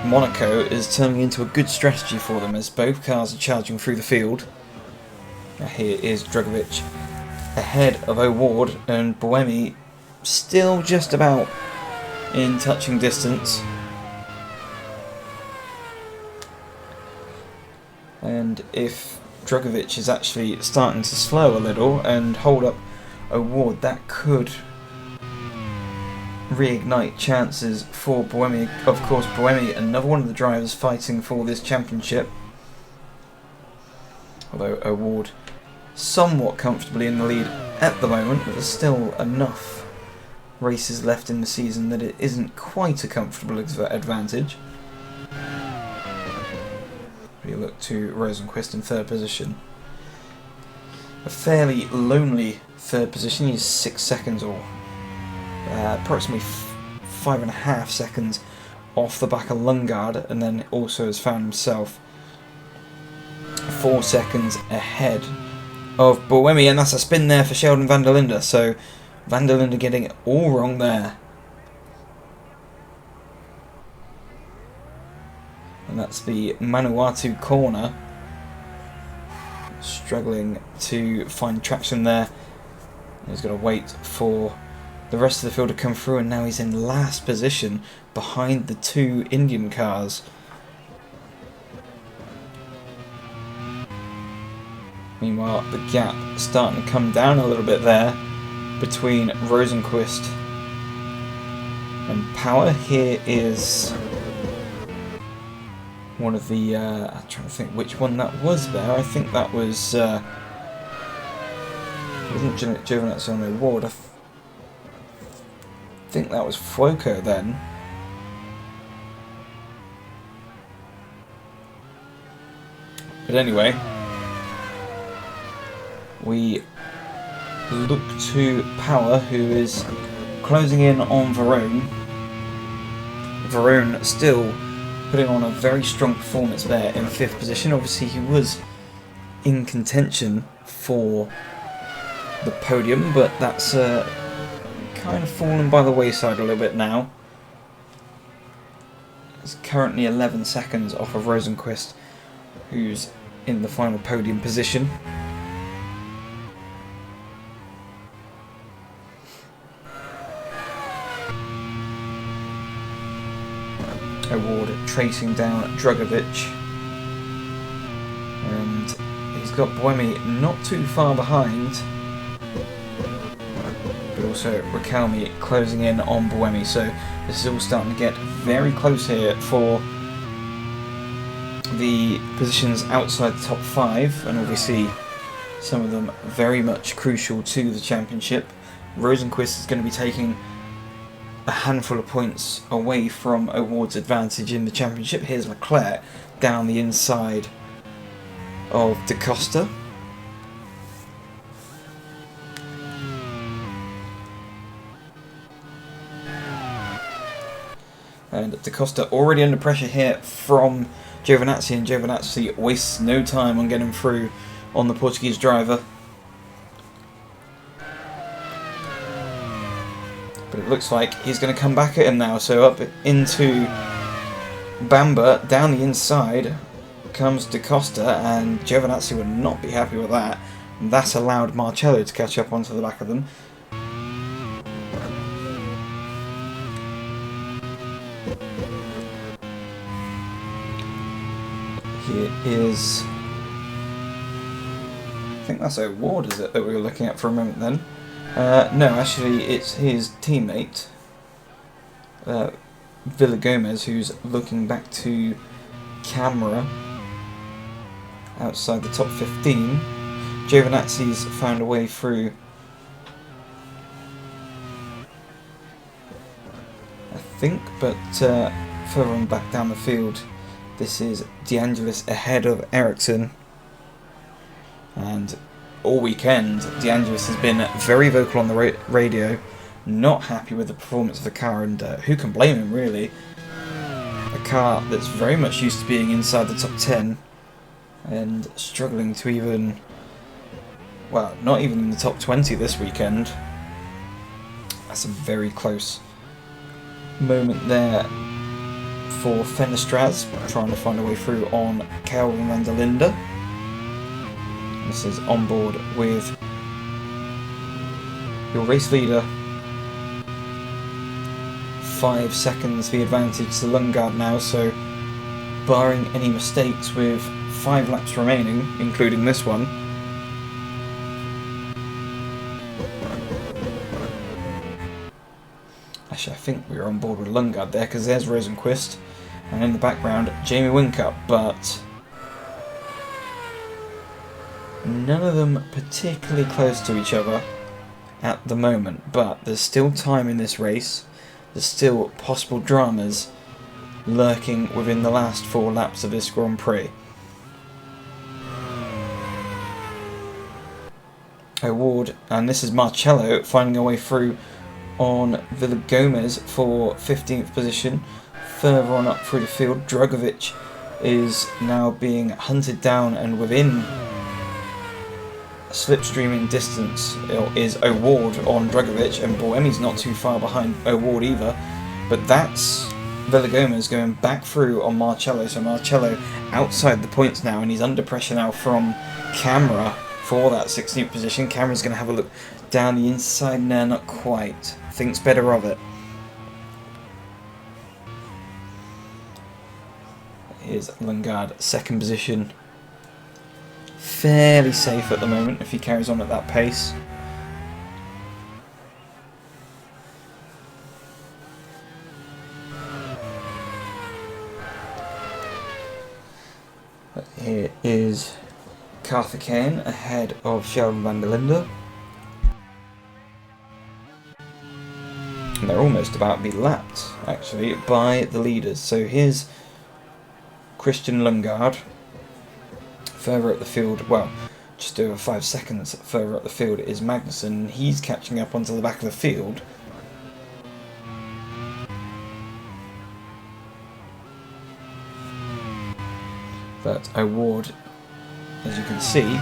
Monaco is turning into a good strategy for them, as both cars are charging through the field. Now here is Drugovic ahead of O'Ward, and Buemi still just about in touching distance. And if Drugovic is actually starting to slow a little and hold up O'Ward, that could reignite chances for Buemi. Of course, Buemi, another one of the drivers fighting for this championship. Although O'Ward somewhat comfortably in the lead at the moment, but there's still enough races left in the season that it isn't quite a comfortable advantage. We look to Rosenqvist in 3rd position. A fairly lonely 3rd position. He's 6 seconds or approximately 5.5 seconds off the back of Lundgaard, and then also has found himself 4 seconds ahead of Buemi, and that's a spin there for Sheldon van der Linde. So van der Linde getting it all wrong there. And that's the Manawatu corner. Struggling to find traction there. He's got to wait for the rest of the field to come through, and now he's in last position behind the 2 Indian cars. Meanwhile, the gap starting to come down a little bit there between Rosenqvist and Power. Here is one of the, I'm trying to think which one that was there. I think that was, it wasn't Giovinazzi on O'Ward. I think that was Fuoco then. But anyway, we look to Power, who is closing in on Verone. Verone still putting on a very strong performance there in 5th position. Obviously he was in contention for the podium, but that's kind of fallen by the wayside a little bit now. It's currently 11 seconds off of Rosenqvist, who's in the final podium position. O'Ward tracing down Drugovic, and he's got Buemi not too far behind, but also Riquelme closing in on Buemi. So this is all starting to get very close here for the positions outside the top 5, and obviously some of them very much crucial to the championship. Rosenqvist is going to be taking a handful of points away from O'Ward's advantage in the championship. Here's Leclerc down the inside of Da Costa. And Da Costa already under pressure here from Giovinazzi, and Giovinazzi wastes no time on getting through on the Portuguese driver. But it looks like he's going to come back at him now, so up into Bamba, down the inside comes Da Costa, and Giovinazzi would not be happy with that. And that's allowed Marcello to catch up onto the back of them. It is... I think that's O'Ward, is it, that we were looking at for a moment then? No, actually it's his teammate, Villagomez, who's looking back to camera outside the top 15. Giovinazzi's found a way through. I think, but further on back down the field, this is De Angelis ahead of Ericsson. And all weekend, De Angelis has been very vocal on the radio, not happy with the performance of the car, and who can blame him, really? A car that's very much used to being inside the top 10 and struggling to even, well, not even in the top 20 this weekend. That's a very close moment there for Fenestraz, trying to find a way through on Kelvin van der Linde. This is on board with your race leader. 5 seconds the advantage to Lundgaard now, so barring any mistakes with 5 laps remaining, including this one, actually I think we were on board with Lundgaard there, because there's Rosenqvist, and in the background Jamie Whincup, but none of them particularly close to each other at the moment. But there's still time in this race. There's still possible dramas lurking within the last 4 laps of this Grand Prix. O'Ward, and this is Marcello finding a way through on Villagomez for 15th position. Further on up through the field, Drugovich is now being hunted down, and within slipstreaming distance is O'Ward on Drugovich, and Boemi's not too far behind O'Ward either. But that's Villagomez going back through on Marcello, so Marcello outside the points now, and he's under pressure now from Camera for that 16th position. Camera's going to have a look down the inside there, not quite. Thinks better of it. Here's Lundgaard, 2nd position. Fairly safe at the moment if he carries on at that pace. But here is Karthikeyan ahead of Sheldon van der Linde. And they're almost about to be lapped, actually, by the leaders. So here's Christian Lundgaard. Further up the field, well, just over 5 seconds further up the field is Magnussen. He's catching up onto the back of the field. But O'Ward, as you can see,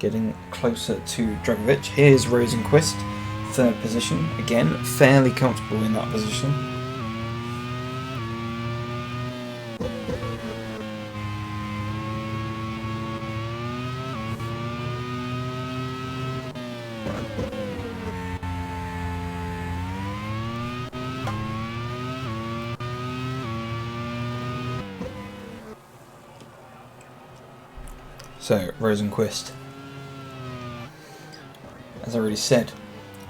getting closer to Drugovich. Here's Rosenqvist, 3rd position. Again, fairly comfortable in that position. So, Rosenqvist, as I already said,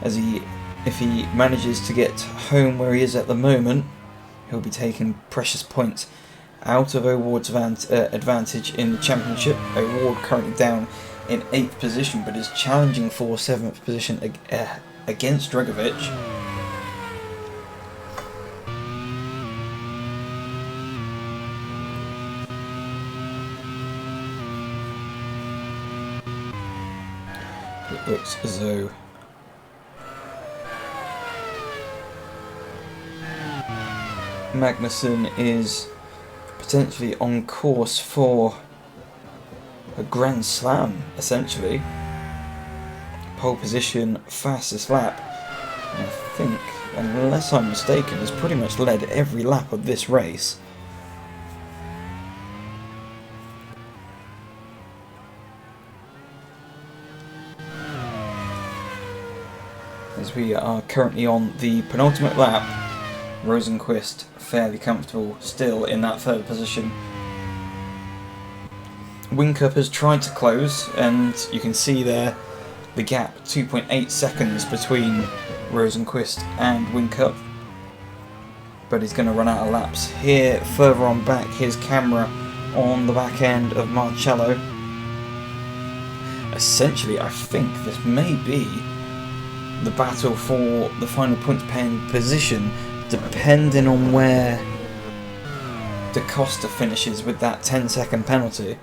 if he manages to get home where he is at the moment, he'll be taking precious points out of O'Ward's advantage in the championship. O'Ward currently down in 8th position, but is challenging for 7th position against Drugovich. It looks as though Magnussen is potentially on course for a Grand Slam, essentially. Pole position, fastest lap. And I think, unless I'm mistaken, has pretty much led every lap of this race. As we are currently on the penultimate lap, Rosenqvist fairly comfortable still in that 3rd position. Winkup has tried to close, and you can see there the gap, 2.8 seconds between Rosenqvist and Winkup. But he's going to run out of laps. Here, further on back, his camera on the back end of Marcello. Essentially, I think this may be the battle for the final points paying position, depending on where Da Costa finishes with that 10-second penalty.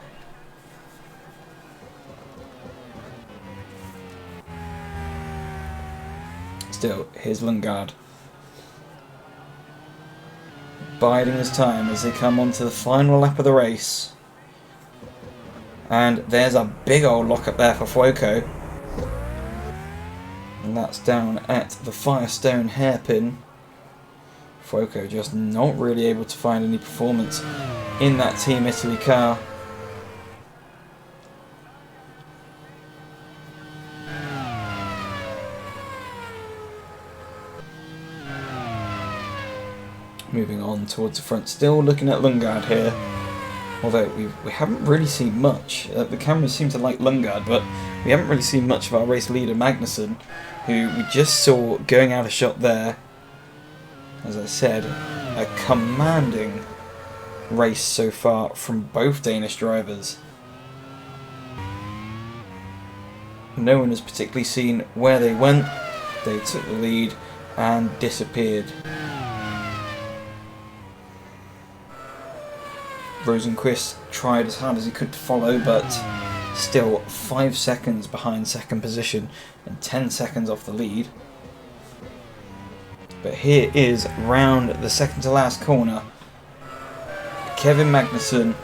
Still, here's Lundgaard, biding his time as they come onto the final lap of the race. And there's a big old lock up there for Fuoco. And that's down at the Firestone hairpin. Fuoco just not really able to find any performance in that Team Italy car. Moving on towards the front, still looking at Lundgaard here. Although we haven't really seen much. The cameras seem to like Lundgaard, but we haven't really seen much of our race leader Magnussen, who we just saw going out of shot there. As I said, a commanding race so far from both Danish drivers. No one has particularly seen where they went. They took the lead and disappeared. Rosenqvist tried as hard as he could to follow, but still 5 seconds behind second position and 10 seconds off the lead. But here is round the second to last corner. Kevin Magnussen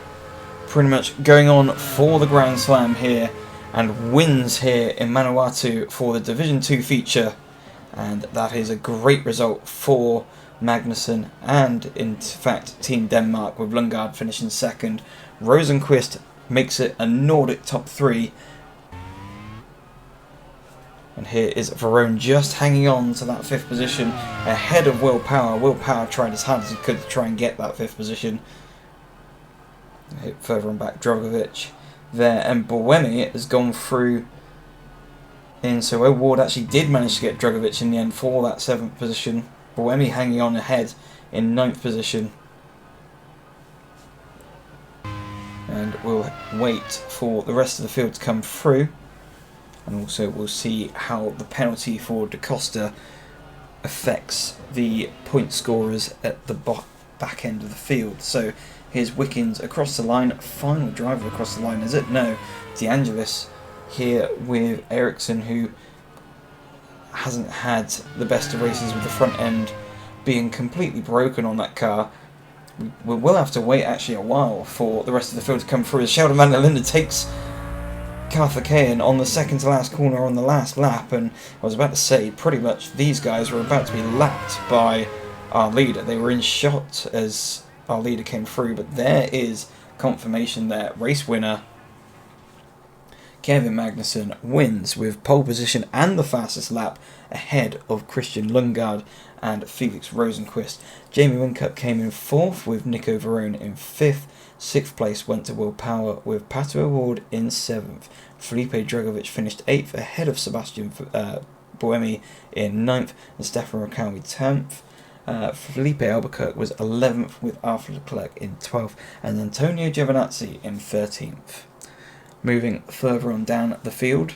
pretty much going on for the Grand Slam here and wins here in Manawatu for the Division 2 feature. And that is a great result for Magnussen and, in fact, Team Denmark, with Lundgaard finishing second. Rosenqvist makes it a Nordic top 3. And here is Verone just hanging on to that 5th position ahead of Will Power. Will Power tried as hard as he could to try and get that 5th position. Hit further on back, Drogovic there, and Buemi has gone through in. So Ward actually did manage to get Drogovic in the end for that 7th position. Buemi hanging on ahead in 9th position. And we'll wait for the rest of the field to come through. And also we'll see how the penalty for Da Costa affects the point scorers at the back end of the field. So here's Wickens across the line. Final driver across the line, is it? No. De Angelis here with Ericsson, who hasn't had the best of races with the front end being completely broken on that car. We will have to wait actually a while for the rest of the field to come through as Sheldon van der Linde takes Karthikeyan on the second to last corner on the last lap. And I was about to say, pretty much these guys were about to be lapped by our leader. They were in shot as our leader came through, but there is confirmation there. Race winner Kevin Magnussen wins with pole position and the fastest lap ahead of Christian Lundgaard and Felix Rosenqvist. Jamie Whincup came in 4th with Nico Verone in 5th. 6th place went to Will Power with Pato O'Ward in 7th. Felipe Drogovic finished 8th ahead of Sebastian Buemi in 9th and Stefan Ricciardi 10th. Felipe Albuquerque was 11th with Arthur Leclerc in 12th and Antonio Giovinazzi in 13th. Moving further on down the field,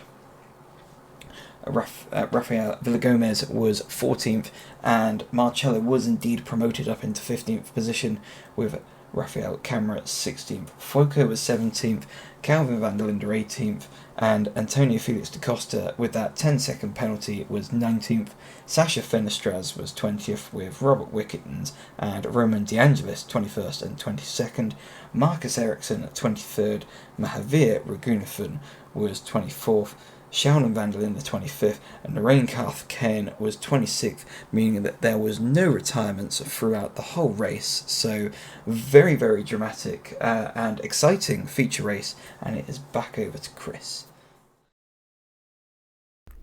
Rafael Villagomez was 14th and Marcello was indeed promoted up into 15th position with Rafael Camara 16th. Fuoco was 17th, Calvin van der Linde 18th, and Antonio Felix da Costa with that 10-second penalty was 19th. Sasha Fenestraz was 20th with Robert Wickens and Roman De Angelis 21st and 22nd. Marcus Ericsson at 23rd, Mahavir Raghunathan was 24th, Sheldon van der Linde 25th, and Narain Karthikeyan was 26th, meaning that there was no retirements throughout the whole race. So very, very dramatic and exciting feature race, and it is back over to Chris.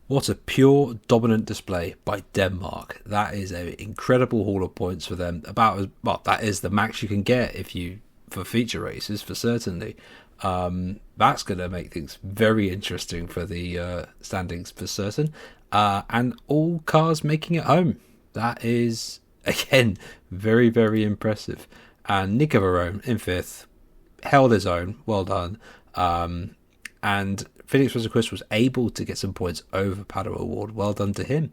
What a pure dominant display by Denmark. That is an incredible haul of points for them. That is the max you can get if you for feature races, for certainly. That's going to make things very interesting for the standings for certain. And all cars making it home. That is, again, very, very impressive. And Nico Varone in 5th held his own. Well done. And Felix Rosenquist was able to get some points over Paddle Award. Well done to him.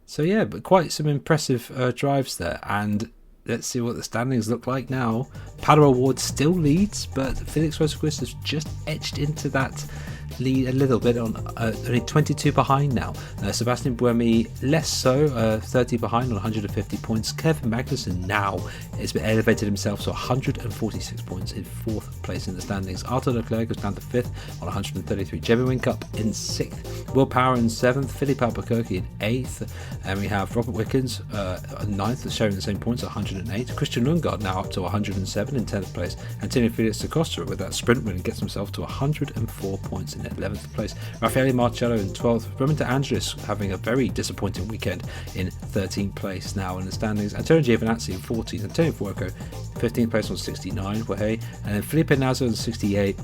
So yeah, but quite some impressive drives there. And let's see what the standings look like now. Paddle Award still leads, but Felix Rosenquist has just edged into that lead a little bit, on only 22 behind now. Sebastian Buemi less so, 30 behind on 150 points. Kevin Magnussen now has elevated himself to 146 points in 4th place in the standings. Arthur Leclerc goes down to 5th on 133. Jamie Winkup in 6th. Will Power in 7th. Philippe Albuquerque in 8th. And we have Robert Wickens 9th, showing the same points at 108. Christian Lundgaard now up to 107 in 10th place. Antonio Felix da Costa with that sprint win gets himself to 104 points in 11th place. Raffaele Marcello in 12th. Roman De Angelis having a very disappointing weekend in 13th place now in the standings. Antonio Giovinazzi in 14th. Antonio Fuoco 15th place on 69. And then Felipe Nasr on 68.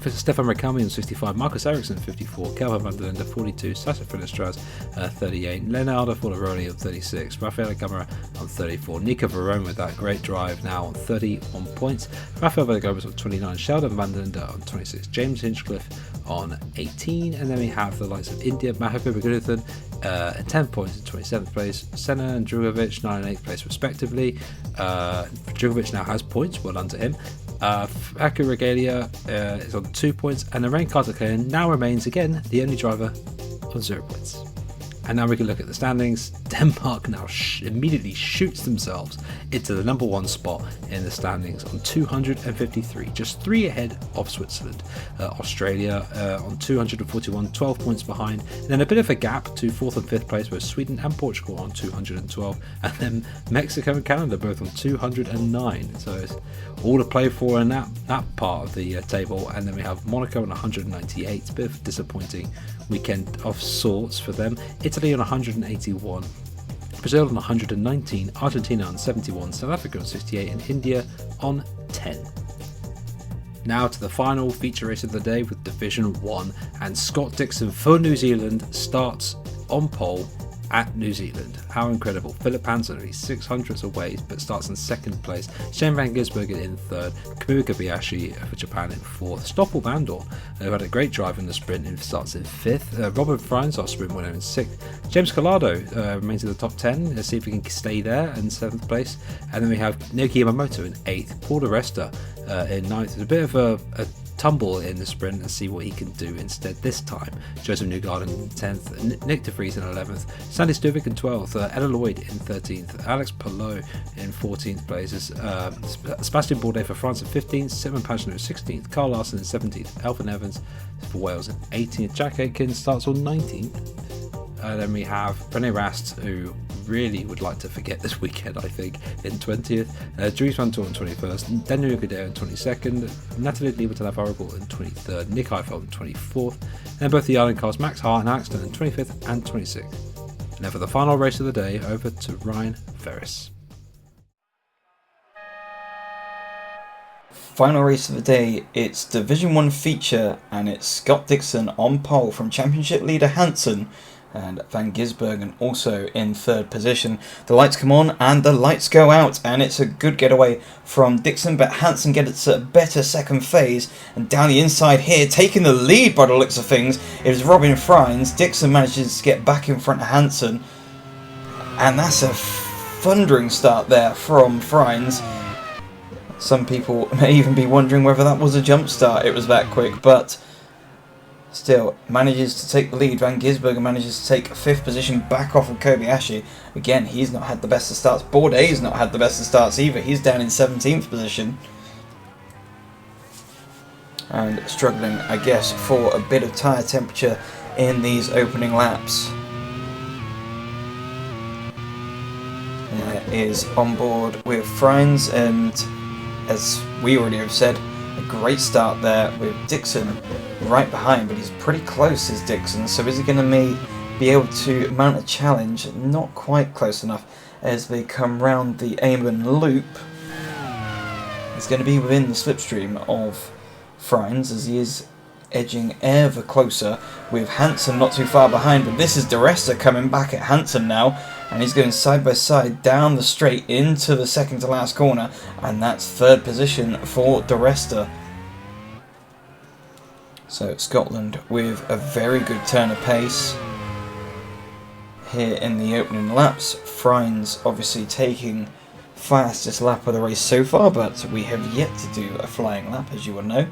Stefan Recalmi on 65, Marcus Ericsson 54, Kelvin van der Linde 42, Sasha Filistras 38, Leonardo Forlaroli on 36, Rafael Camara on 34, Nico Varone with that great drive now on 31 points, Rafael Villagomez on 29, Sheldon van der Linde on 26, James Hinchcliffe on 18, and then we have the likes of India, Mahako Raghunathan at 10 points in 27th place, Senna and Drugovic 9 and 8th place respectively. Drugovic now has points, well done to him. Aku Regalia is on 2 points, and the Rain Carter now remains again the only driver on 0 points. And now we can look at the standings. Denmark now immediately shoots themselves into the number 1 spot in the standings on 253, just 3 ahead of Switzerland. Australia on 241, 12 points behind. And then a bit of a gap to 4th and 5th place, where Sweden and Portugal on 212, and then Mexico and Canada both on 209. So it's all to play for in that part of the table. And then we have Monaco on 198, a bit of a disappointing weekend of sorts for them. Italy on 181, Brazil on 119, Argentina on 71, South Africa on 68, and India on 10. Now to the final feature race of the day with Division 1, and Scott Dixon for New Zealand starts on pole at New Zealand. How incredible. Philip Hansen only 600ths away, but starts in 2nd place. Shane van Gisbergen in 3rd. Kamui Kobayashi for Japan in 4th. Stoffel Vandoorne, who had a great drive in the sprint, and starts in 5th. Robert Frines, our sprint winner, in 6th. James Collado remains in the top 10. Let's see if we can stay there in 7th place. And then we have Naoki Yamamoto in 8th. Paul Di Resta in 9th. There's a bit of a tumble in the sprint, and see what he can do instead this time. Joseph Newgarden in 10th, Nick de Vries in 11th, Sandy Stuvik in 12th, Ella Lloyd in 13th, Alex Palou in 14th places, Sebastian Bourdais for France in 15th, Simon Pagenaud 16th, Carl Larson in 17th, Elfyn Evans for Wales in 18th, Jack Aitken starts on 19th. Then we have René Rast, who really would like to forget this weekend, I think, in 20th. Dries Van Toor in 21st, Daniel Ricciardo in 22nd, Natalie Lieberton-Lavarable in 23rd, Nick Heifeld in 24th, and both the Island cars Max Hart and Axton in 25th and 26th. Now for the final race of the day, over to Ryan Ferris. Final race of the day, it's Division 1 feature, and it's Scott Dixon on pole from Championship leader Hansen, and Van Gisbergen also in 3rd position. The lights come on and the lights go out, and it's a good getaway from Dixon, but Hansen gets a better second phase, and down the inside here, taking the lead by the looks of things, is Robin Frines. Dixon manages to get back in front of Hansen, and that's a thundering start there from Frines. Some people may even be wondering whether that was a jump start, it was that quick, but still manages to take the lead. Van Gisbergen manages to take 5th position back off of Kobayashi. Again, he's not had the best of starts. Bourdais not had the best of starts either. He's down in 17th position. And struggling, I guess, for a bit of tyre temperature in these opening laps. Is on board with Frines, and as we already have said, a great start there with Dixon right behind, but he's pretty close as Dixon, so is he going to be able to mount a challenge? Not quite close enough as they come round the Amon loop. It's going to be within the slipstream of Friends, as he is edging ever closer, with Hansen not too far behind. But this is DeResta coming back at Hansen now, and he's going side by side down the straight into the second to last corner, and that's third position for DeResta. So Scotland with a very good turn of pace here in the opening laps. Friends obviously taking fastest lap of the race so far, but we have yet to do a flying lap, as you will know.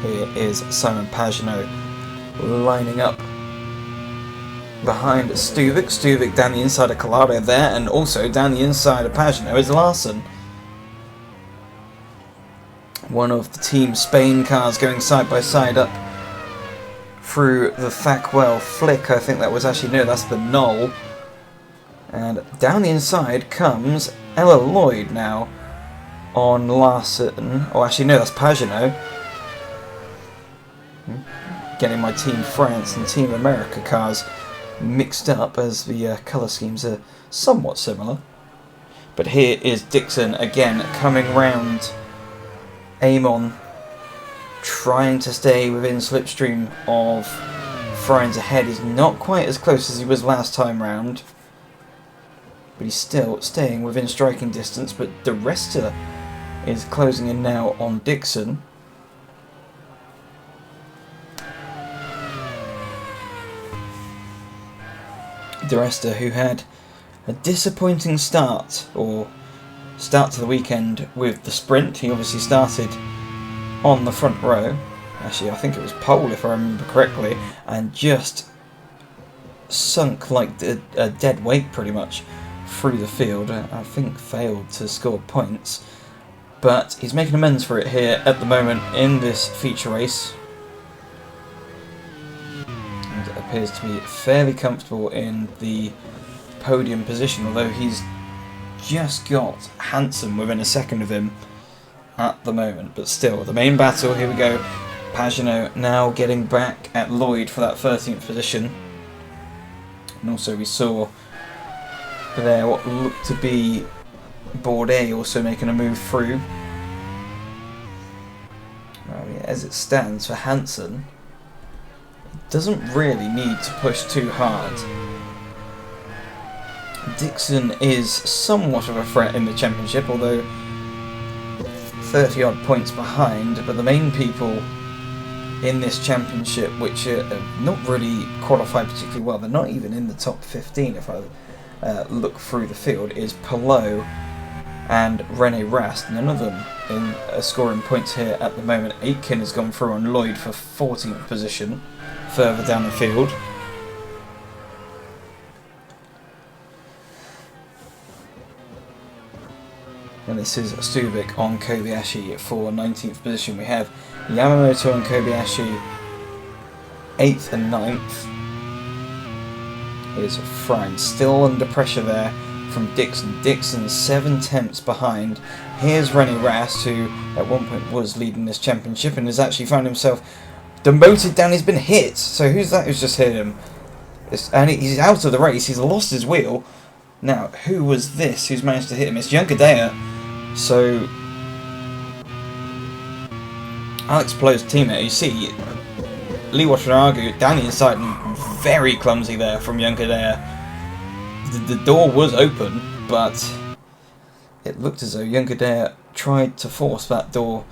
Here is Simon Pagenaud lining up behind Stuvik. Stuvik down the inside of Collado there, and also down the inside of Pagenaud is Larson. One of the Team Spain cars going side by side up through the Thackwell Flick. I think that was actually, no, that's the Knoll. And down the inside comes Ella Lloyd now on Larson. Oh, actually, no, that's Pagenaud. Getting my Team France and Team America cars mixed up, as the colour schemes are somewhat similar. But here is Dixon again coming round Amon, trying to stay within slipstream of Friends ahead. He's not quite as close as he was last time round, but he's still staying within striking distance. But DeResta is closing in now on Dixon. DeResta, who had a disappointing start to the weekend with the sprint. He obviously started on the front row. Actually, I think it was pole if I remember correctly, and just sunk like a dead weight pretty much through the field. I think failed to score points, but he's making amends for it here at the moment in this feature race. Appears to be fairly comfortable in the podium position, although he's just got Hansen within a second of him at the moment. But still, the main battle, here we go. Pagenaud now getting back at Lloyd for that 13th position. And also we saw there what looked to be Bourdais also making a move through. Well, yeah, as it stands for Hansen, doesn't really need to push too hard. Dixon is somewhat of a threat in the championship, although 30 odd points behind, but the main people in this championship which are not really qualified particularly well, they're not even in the top 15 if I look through the field, is Palou and Rene Rast. None of them in scoring points here at the moment. Aitken has gone through on Lloyd for 14th position further down the field. And this is Stuvik on Kobayashi for 19th position. We have Yamamoto and Kobayashi 8th and 9th. Here's Franz still under pressure there from Dixon. Dixon 7/10 behind. Here's Rene Rast, who at one point was leading this championship and has actually found himself demoted down. He's been hit. So who's that who's just hit him? And he's out of the race. He's lost his wheel. Now, who was this who's managed to hit him? It's Junkadea. So Alex Palou's teammate, you see Lee Watanabe down the inside and very clumsy there from Junkadea. The door was open, but it looked as though Junkadea tried to force that door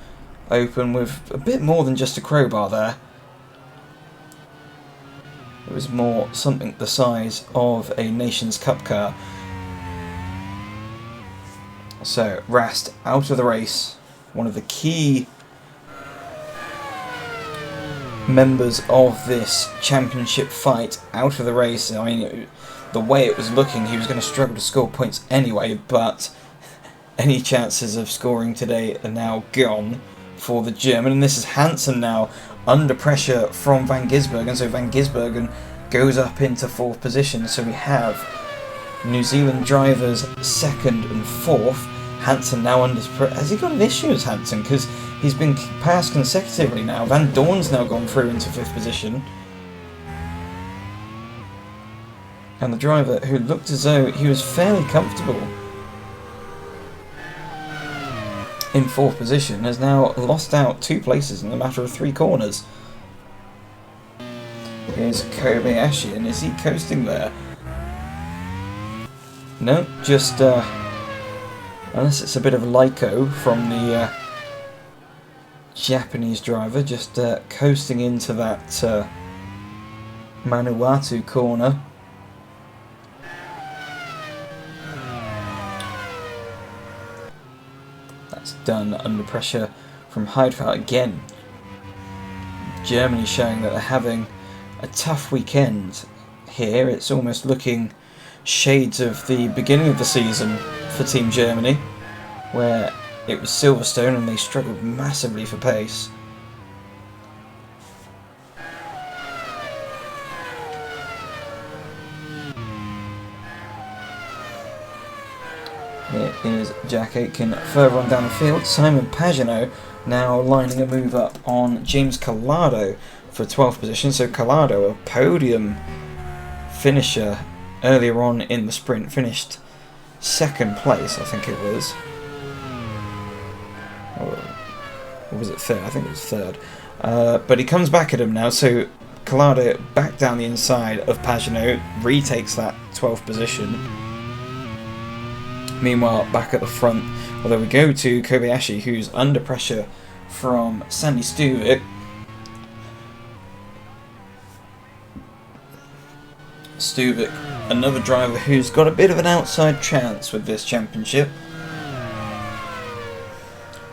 open with a bit more than just a crowbar there. It was more something the size of a Nations Cup car. So Rast out of the race, one of the key members of this championship fight, out of the race. I mean, the way it was looking, he was going to struggle to score points anyway, but any chances of scoring today are now gone for the German. And this is Hansen now under pressure from Van Gisbergen, so Van Gisbergen goes up into 4th position. So we have New Zealand drivers 2nd and 4th. Hansen now under pressure. Has he got an issue as Hansen? Because he's been passed consecutively now. Van Dorn's now gone through into 5th position. And the driver, who looked as though he was fairly comfortable in 4th position, has now lost out 2 places in a matter of 3 corners. Here's Kobayashi, and is he coasting there? No, just unless it's a bit of Lyco from the Japanese driver, just coasting into that Manawatu corner. That's done under pressure from Heidfeld again. Germany showing that they're having a tough weekend here. It's almost looking shades of the beginning of the season for Team Germany, where it was Silverstone and they struggled massively for pace. Here is Jack Aitken further on down the field. Simon Pagenaud now lining a move up on James Collado for 12th position. So Collado, a podium finisher earlier on in the sprint, finished 2nd place, I think it was. Or was it 3rd? I think it was 3rd. But he comes back at him now, so Collado back down the inside of Pagenaud, retakes that 12th position. Meanwhile, back at the front, although we go to Kobayashi, who's under pressure from Sandy Stuvik. Stuvik, another driver who's got a bit of an outside chance with this championship.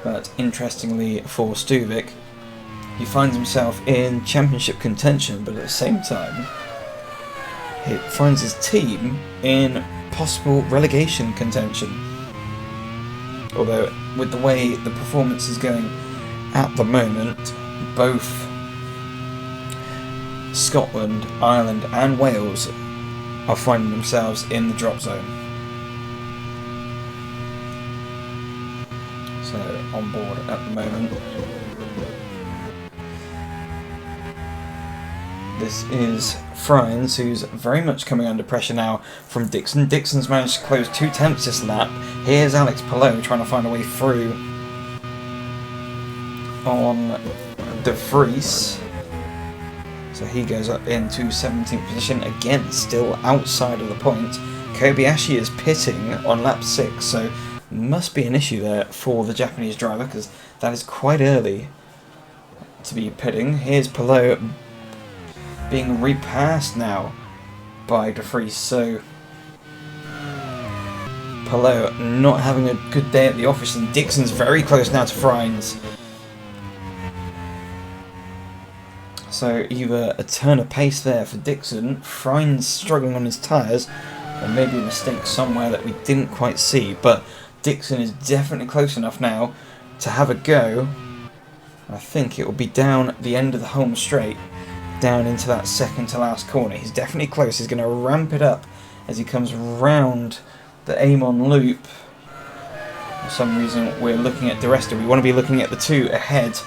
But interestingly for Stuvik, he finds himself in championship contention, but at the same time, he finds his team in possible relegation contention. Although, with the way the performance is going at the moment, both Scotland, Ireland and Wales are finding themselves in the drop zone. So, on board at the moment. This is Friends, who's very much coming under pressure now from Dixon. Dixon's managed to close 2 tenths this lap. Here's Alex Palou trying to find a way through on De Vries. So he goes up into 17th position, again still outside of the point. Kobayashi is pitting on lap 6, so must be an issue there for the Japanese driver, because that is quite early to be pitting. Here's Palou being repassed now by De Vries, so Palou not having a good day at the office, and Dixon's very close now to Friends. So either a turn of pace there for Dixon, Friends struggling on his tyres, or maybe a mistake somewhere that we didn't quite see, but Dixon is definitely close enough now to have a go. I think it will be down the end of the home straight, down into that second to last corner. He's definitely close. He's going to ramp it up as he comes round the Amon loop. For some reason we're looking at De Resta. We want to be looking at the 2 ahead,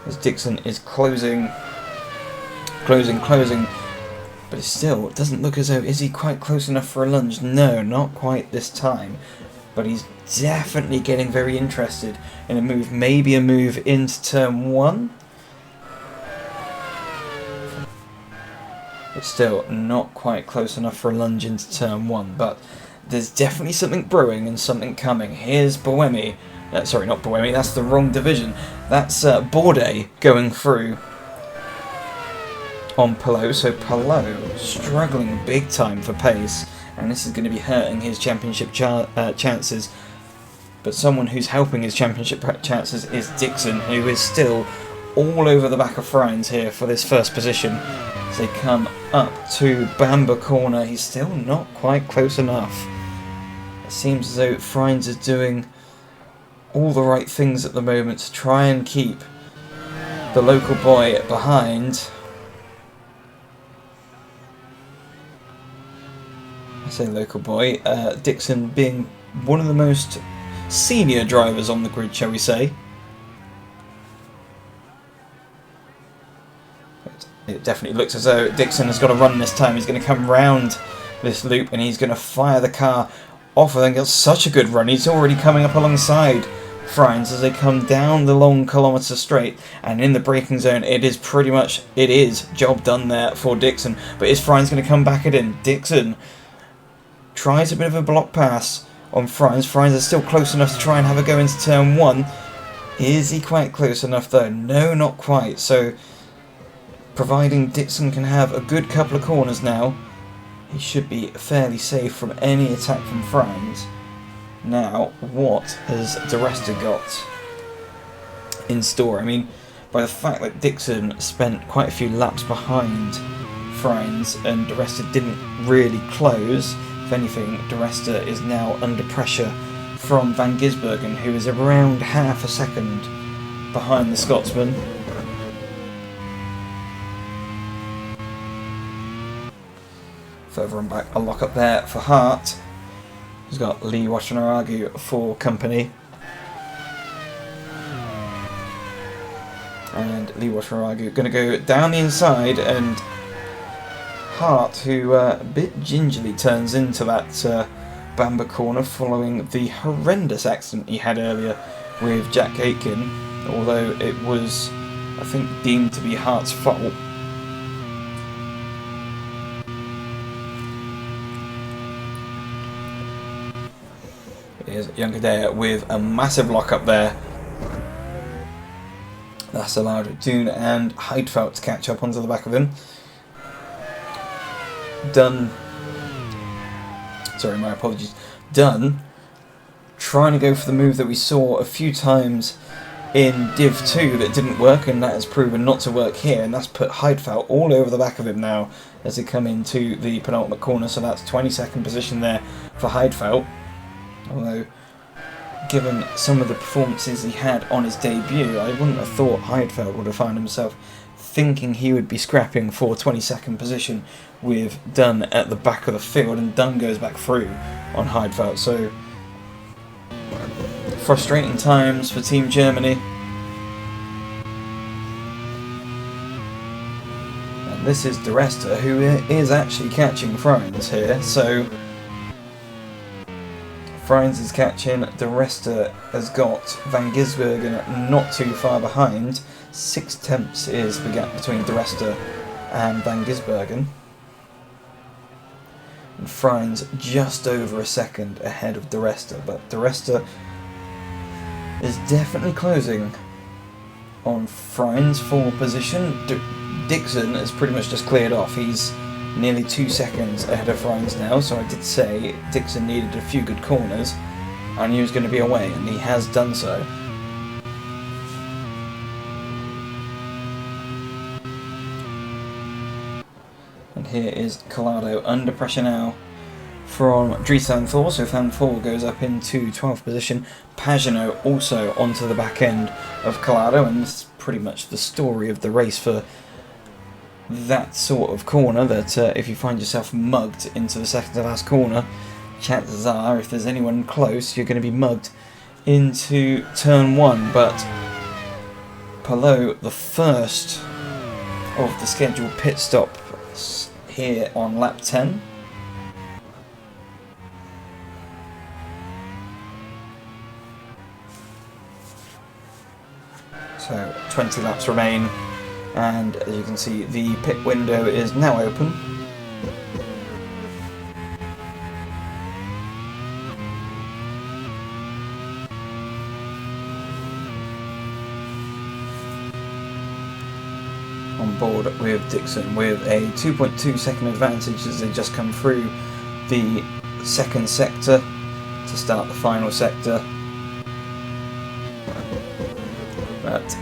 as Dixon is closing, but it still doesn't look as though, is he quite close enough for a lunge? No, not quite this time, but he's definitely getting very interested in a move, maybe a move into turn 1. But still not quite close enough for a lunge into turn 1, but there's definitely something brewing and something coming. Here's Boemi. Sorry, not Boemi, that's the wrong division. That's Bourdais going through on Palou. So Palou struggling big time for pace, and this is going to be hurting his championship chances. But someone who's helping his championship chances is Dixon, who is still all over the back of Friends here for this first position. As they come up to Bamba corner, he's still not quite close enough. It seems as though Friends is doing all the right things at the moment to try and keep the local boy behind. I say local boy, Dixon being one of the most senior drivers on the grid, shall we say. but it definitely looks as though Dixon has got to run this time. He's going to come round this loop and he's going to fire the car off. I think it's such a good run. He's already coming up alongside Friends as they come down the long kilometre straight, and in the braking zone it is job done there for Dixon. But is Friends going to come back it in? Dixon tries a bit of a block pass on Friends. Friends is still close enough to try and have a go into turn 1. Is he quite close enough though? No, not quite. So providing Dixon can have a good couple of corners now, he should be fairly safe from any attack from Friends. Now, what has DeResta got in store? I mean, by the fact that Dixon spent quite a few laps behind Friends and DeResta didn't really close, if anything, DeResta is now under pressure from Van Gisbergen, who is around half a second behind the Scotsman. Further on back, a lock up there for Hart. He's got Lee Watanabe for company. And Lee Watanabe going to go down the inside, and Hart, who a bit gingerly turns into that Bamber corner following the horrendous accident he had earlier with Jack Aitken, although it was, I think, deemed to be Hart's fault. Here's Youngadair with a massive lock up there. That's allowed Doon and Heidfeld to catch up onto the back of him. Dunn, trying to go for the move that we saw a few times in Div 2 that didn't work, and that has proven not to work here, and that's put Heidfeld all over the back of him now as they come into the penultimate corner. So that's 22nd position there for Heidfeld. Although, given some of the performances he had on his debut, I wouldn't have thought Heidfeld would have found himself thinking he would be scrapping for 22nd position with Dunn at the back of the field, and Dunn goes back through on Heidfeld. So, frustrating times for Team Germany. And this is DeResta, who is actually catching Friends here, so Friends is catching. DeResta has got Van Gisbergen not too far behind. 6 tenths is the gap between DeResta and Van Gisbergen. And Friends just over a second ahead of DeResta, but DeResta is definitely closing on Friends for position. Dixon has pretty much just cleared off. He's nearly 2 seconds ahead of Friends now, so I did say Dixon needed a few good corners and he was going to be away, and he has done so. And here is Collado under pressure now from Dries Van Thor, so Van Thor goes up into 12th position. Pagenaud also onto the back end of Collado, and this is pretty much the story of the race for that sort of corner, that if you find yourself mugged into the second to last corner, chances are, if there's anyone close, you're going to be mugged into turn 1. But Palou, the first of the scheduled pit stops here on lap 10. So 20 laps remain, and as you can see, the pit window is now open. On board with Dixon with a 2.2 second advantage as they just come through the second sector to start the final sector. But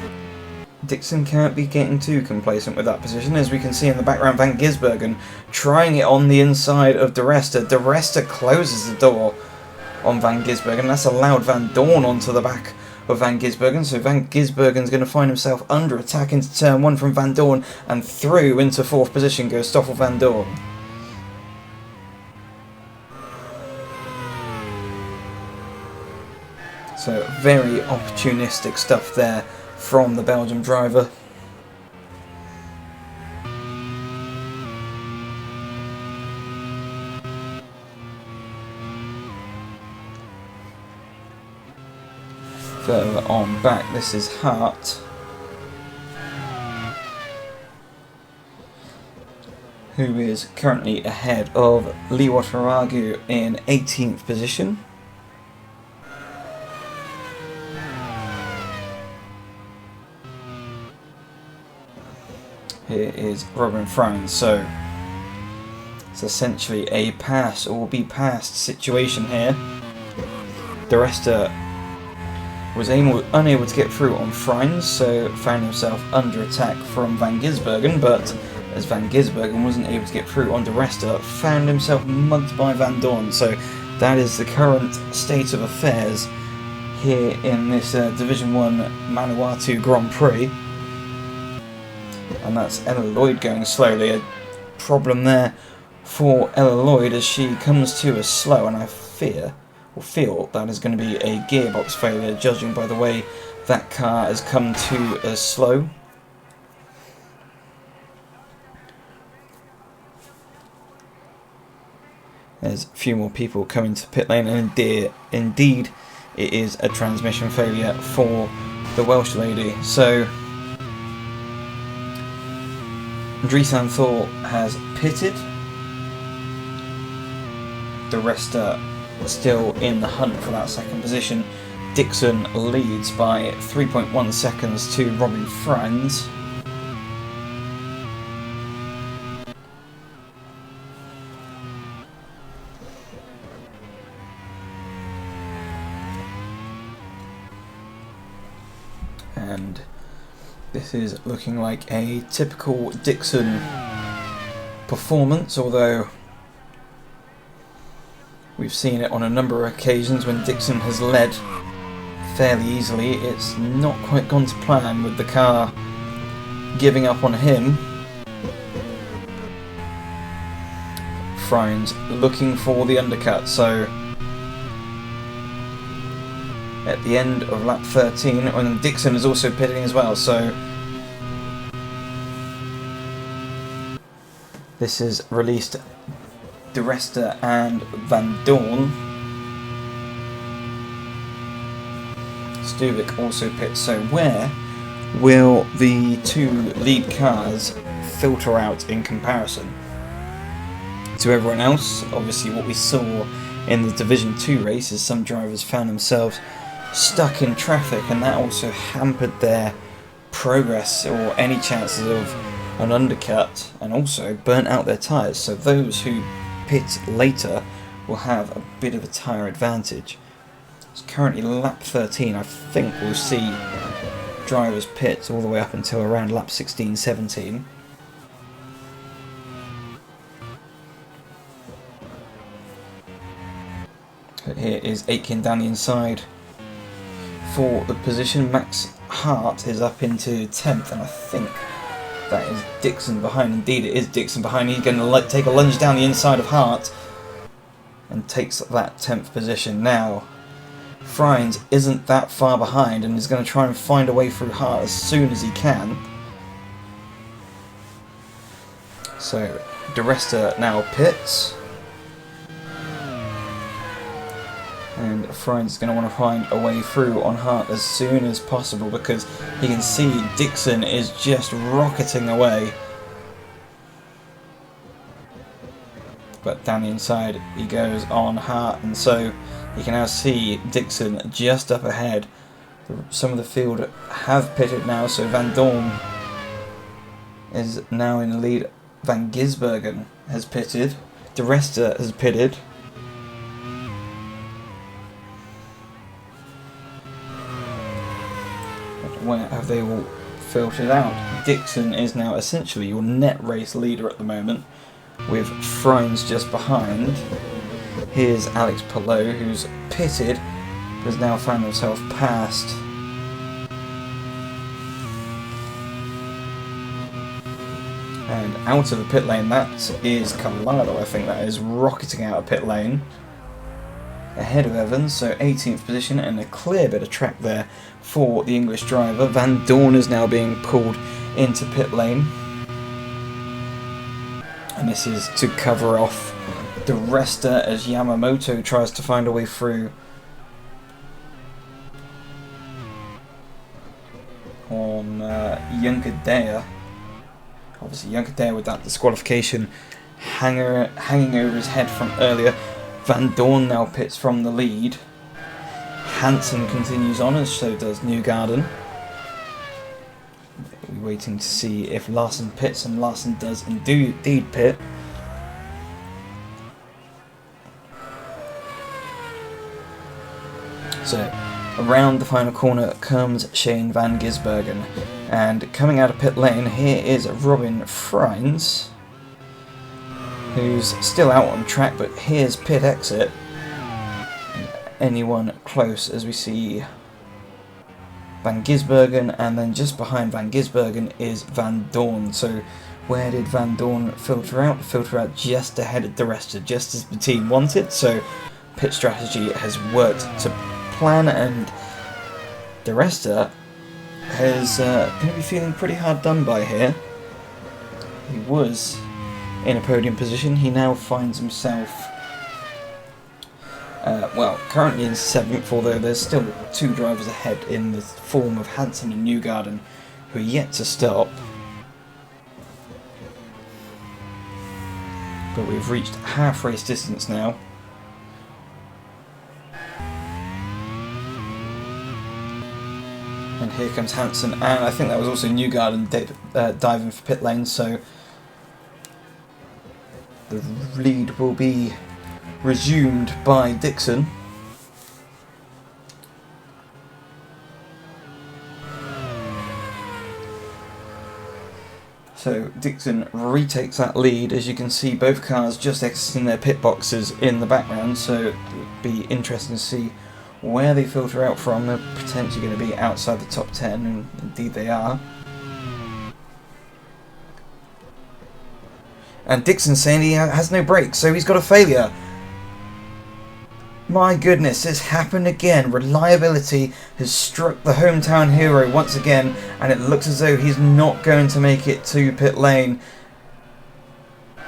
Dixon can't be getting too complacent with that position, as we can see in the background. Van Gisbergen trying it on the inside of DeResta. DeResta closes the door on Van Gisbergen. That's allowed Van Dorn onto the back of Van Gisbergen, so Van Gisbergen's going to find himself under attack into turn 1 from Van Dorn, and through into 4th position goes Stoffel Van Dorn. So very opportunistic stuff there from the Belgian driver. Further on back, this is Hart, who is currently ahead of Lee Wataragu in 18th position. Here is Robin Franz, so it's essentially a pass or be passed situation here. De Resta was unable to get through on Franz, so found himself under attack from Van Gisbergen, but as Van Gisbergen wasn't able to get through on De Resta, found himself mugged by Van Dorn. So that is the current state of affairs here in this Division 1 Manawatu Grand Prix. And that's Ella Lloyd going slowly. A problem there for Ella Lloyd as she comes to a slow, and I feel that is going to be a gearbox failure, judging by the way that car has come to a slow. There's a few more people coming to pit lane, and indeed it is a transmission failure for the Welsh lady. So Dreesan Thor has pitted. De Resta still in the hunt for that second position. Dixon leads by 3.1 seconds to Robin Franz. And this is looking like a typical Dixon performance, although we've seen it on a number of occasions when Dixon has led fairly easily. It's not quite gone to plan with the car giving up on him. Franz looking for the undercut, so at the end of lap 13, and Dixon is also pitting as well, so this is released De Resta and Van Dorn. Stuvik also pits, so where will the two lead cars filter out in comparison to everyone else? Obviously what we saw in the Division 2 race is some drivers found themselves stuck in traffic, and that also hampered their progress or any chances of an undercut, and also burnt out their tyres, so those who pit later will have a bit of a tyre advantage. It's currently lap 13. I think we'll see drivers pit all the way up until around lap 16-17. Here is Aitken down the inside for the position. Max Hart is up into 10th, and I think that is Dixon behind. Indeed, it is Dixon behind. He's going to take a lunge down the inside of Hart and takes that 10th position. Now, Franz isn't that far behind and is going to try and find a way through Hart as soon as he can. So, De Resta now pits. And Franz is going to want to find a way through on Hart as soon as possible, because he can see Dixon is just rocketing away. But down the inside he goes on Hart, and so you can now see Dixon just up ahead. Some of the field have pitted now, so Van Dorn is now in the lead. Van Gisbergen has pitted. De Resta has pitted. Where have they all filtered out? Dixon is now essentially your net race leader at the moment, with Franz just behind. Here's Alex Palou, who's pitted, but has now found himself passed. And out of the pit lane, that is Collado, I think that is, rocketing out of pit lane. Ahead of Evans, so 18th position, and a clear bit of track there for the English driver. Van Dorn is now being pulled into pit lane, and this is to cover off De Resta as Yamamoto tries to find a way through. on Junkadea. Obviously Junkadea with that disqualification hanging over his head from earlier. Van Dorn now pits from the lead. Hansen continues on, and so does Newgarden. We're waiting to see if Larson pits, and Larson does indeed pit. So, around the final corner comes Shane van Gisbergen, and coming out of pit lane here is Robin Freins, who's still out on track, but here's pit exit. Anyone close as we see Van Gisbergen, and then just behind Van Gisbergen is Van Dorn. So where did Van Dorn filter out? Filter out just ahead of the rest, just as the team wanted. So pit strategy has worked to plan, and the rest is going to be feeling pretty hard done by here. He was in a podium position. He now finds himself currently in 7th, although there's still 2 drivers ahead in the form of Hansen and Newgarden, who are yet to stop. But we've reached half race distance now. And here comes Hansen, and I think that was also Newgarden diving for pit lane, so the lead will be resumed by Dixon. So Dixon retakes that lead. As you can see, both cars just exiting their pit boxes in the background, so it'll be interesting to see where they filter out from. They're potentially going to be outside the top 10, and indeed they are. And Dixon saying he has no brakes, so he's got a failure. My goodness, it's happened again. Reliability has struck the hometown hero once again, and it looks as though he's not going to make it to pit lane.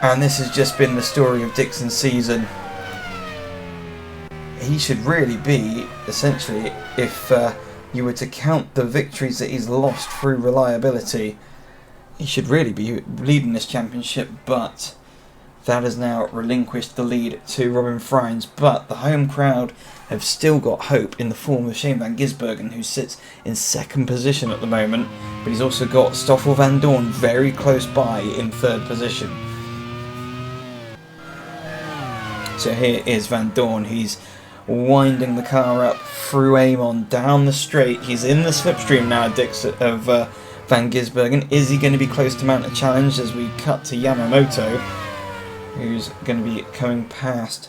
And this has just been the story of Dixon's season. He should really be, essentially, if you were to count the victories that he's lost through reliability, he should really be leading this championship, but that has now relinquished the lead to Robin Freins. But the home crowd have still got hope in the form of Shane van Gisbergen, who sits in 2nd position at the moment, but he's also got Stoffel van Dorn very close by in 3rd position. So here is Van Dorn. He's winding the car up through Amon down the straight. He's in the slipstream now of Van Gisbergen. Is he going to be close to mount a challenge as we cut to Yamamoto, who's going to be coming past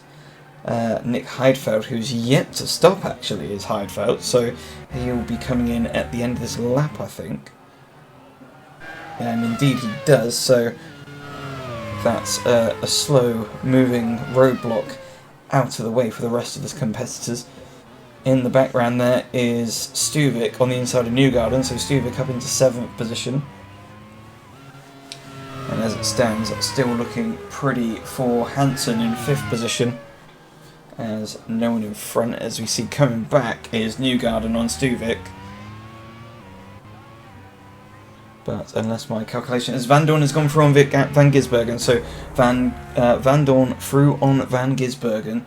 Nick Heidfeld, who's yet to stop actually, is Heidfeld, so he'll be coming in at the end of this lap, I think. And indeed he does, so that's a slow moving roadblock out of the way for the rest of his competitors. In the background there is Stuvik on the inside of Newgarden, so Stuvik up into 7th position. And as it stands, still looking pretty for Hansen in 5th position, as no one in front. As we see coming back is Newgarden on Stuvik. But unless my calculation is, Van Dorn has gone through on Van Gisbergen, so Van Dorn through on Van Gisbergen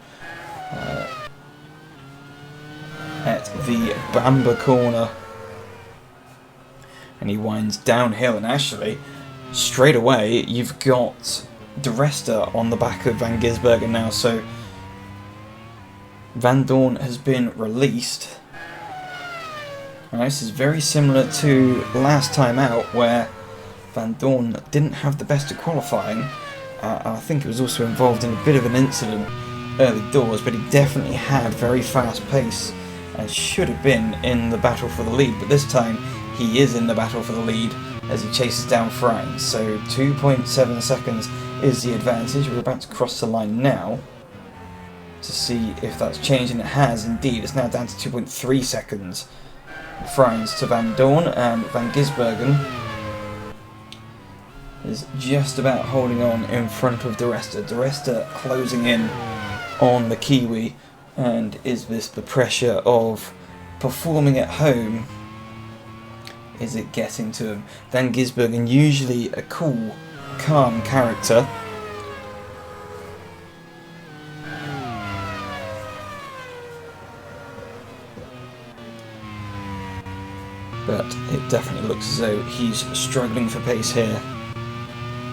at the Bamba corner, and he winds downhill, and actually straight away you've got De Resta on the back of Van Gisbergen now, so Van Dorn has been released. Now, this is very similar to last time out, where Van Dorn didn't have the best of qualifying, and I think he was also involved in a bit of an incident early doors, but he definitely had very fast pace and should have been in the battle for the lead, but this time he is in the battle for the lead as he chases down Freins. So 2.7 seconds is the advantage. We're about to cross the line now to see if that's changed, and it has indeed. It's now down to 2.3 seconds. Freins to Van Dorn, and Van Gisbergen is just about holding on in front of De Resta. De Resta closing in on the Kiwi, and is this the pressure of performing at home is it getting to him? Van Gisbergen, usually a cool, calm character. But it definitely looks as though he's struggling for pace here.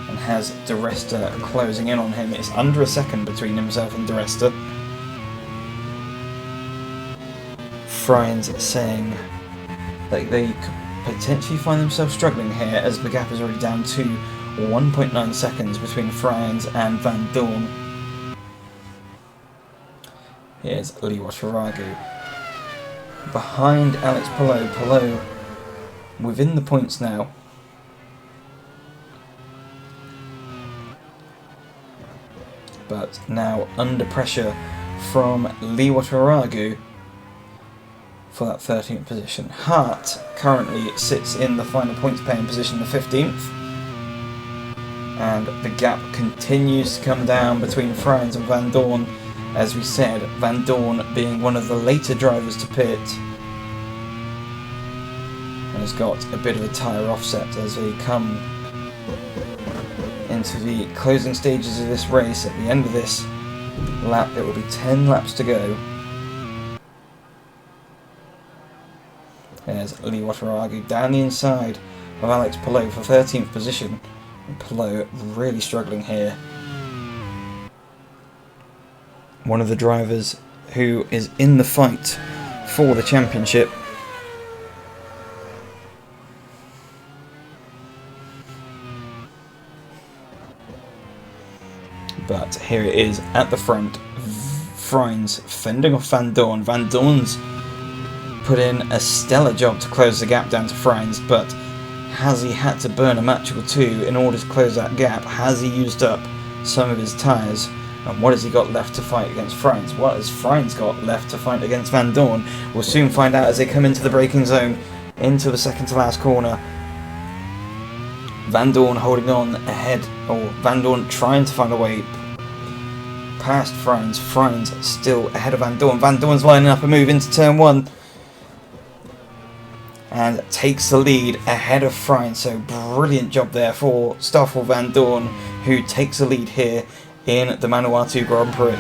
And has De Resta closing in on him. It's under a second between himself and De Resta. Friends saying that they could potentially find themselves struggling here, as the gap is already down to 1.9 seconds between Friends and Van Dorn. Here's Lee Wataragu. Behind Alex Palou. Palou within the points now. But now under pressure from Lee Wataragu for that 13th position. Hart currently sits in the final points paying position, the 15th. And the gap continues to come down between Frans and Van Dorn. As we said, Van Dorn being one of the later drivers to pit, and has got a bit of a tyre offset as they come into the closing stages of this race. At the end of this lap, it will be 10 laps to go. There's Lee Wataragu down the inside of Alex Palou for 13th position. And Palou really struggling here. One of the drivers who is in the fight for the championship. But here it is at the front. Frines fending off Van Dorn. Van Dorn's put in a stellar job to close the gap down to Frines, but has he had to burn a match or two in order to close that gap? Has he used up some of his tyres? And what has he got left to fight against Frines? What has Frines got left to fight against Van Dorn? We'll soon find out as they come into the braking zone, into the second to last corner. Van Dorn holding on ahead, or Van Dorn trying to find a way past Frines. Frines still ahead of Van Dorn. Van Dorn's lining up a move into turn 1 and takes the lead ahead of Frines. So brilliant job there for Stoffel Van Dorn, who takes the lead here in the Manawatu Grand Prix.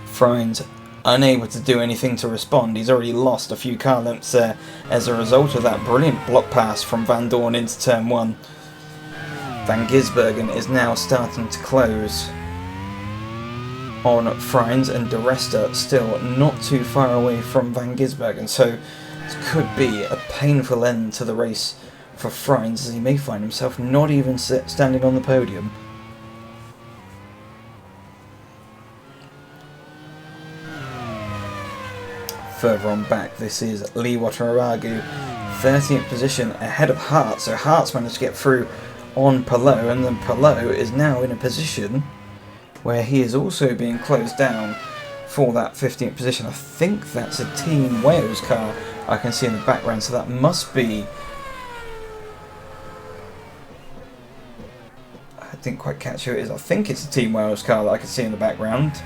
Frines unable to do anything to respond. He's already lost a few car lengths there as a result of that brilliant block pass from Van Dorn into turn 1. Van Gisbergen is now starting to close on Frines, and De Resta still not too far away from Van Gisbergen, so this could be a painful end to the race for Frines, as he may find himself not even standing on the podium. Further on back, this is Lee Wataragu, 13th position ahead of Hart, so Hart's managed to get through on Palou, and then Palou is now in a position where he is also being closed down for that 15th position. I think that's a Team Wales car I can see in the background, so that must be... I didn't quite catch who it is. I think it's a Team Wales car that I can see in the background.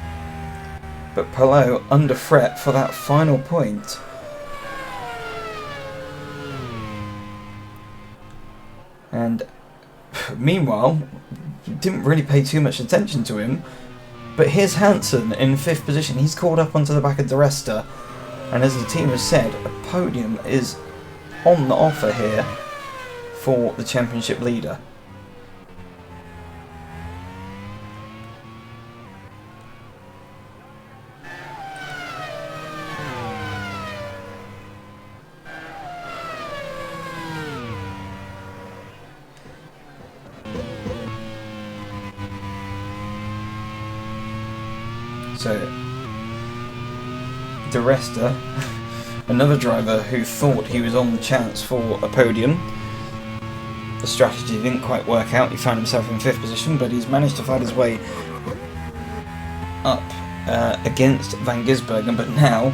But Palou under threat for that final point. And meanwhile, didn't really pay too much attention to him. But here's Hansen in 5th position. He's caught up onto the back of De Resta. And as the team has said, a podium is on the offer here for the championship leader. So, De Resta, another driver who thought he was on the chance for a podium. The strategy didn't quite work out. He found himself in 5th position, but he's managed to fight his way up against Van Gisbergen, but now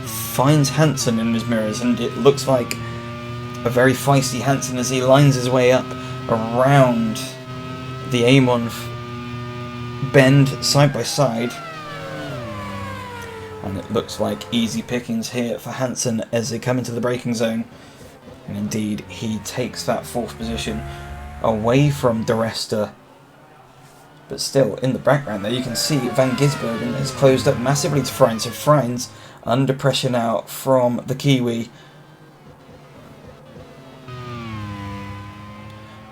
finds Hansen in his mirrors, and it looks like a very feisty Hansen as he lines his way up around the Amon bend side by side. And it looks like easy pickings here for Hansen as they come into the braking zone. And indeed, he takes that 4th position away from De Resta. But still, in the background there, you can see Van Gisbergen has closed up massively to Freins. So Freins under pressure now from the Kiwi.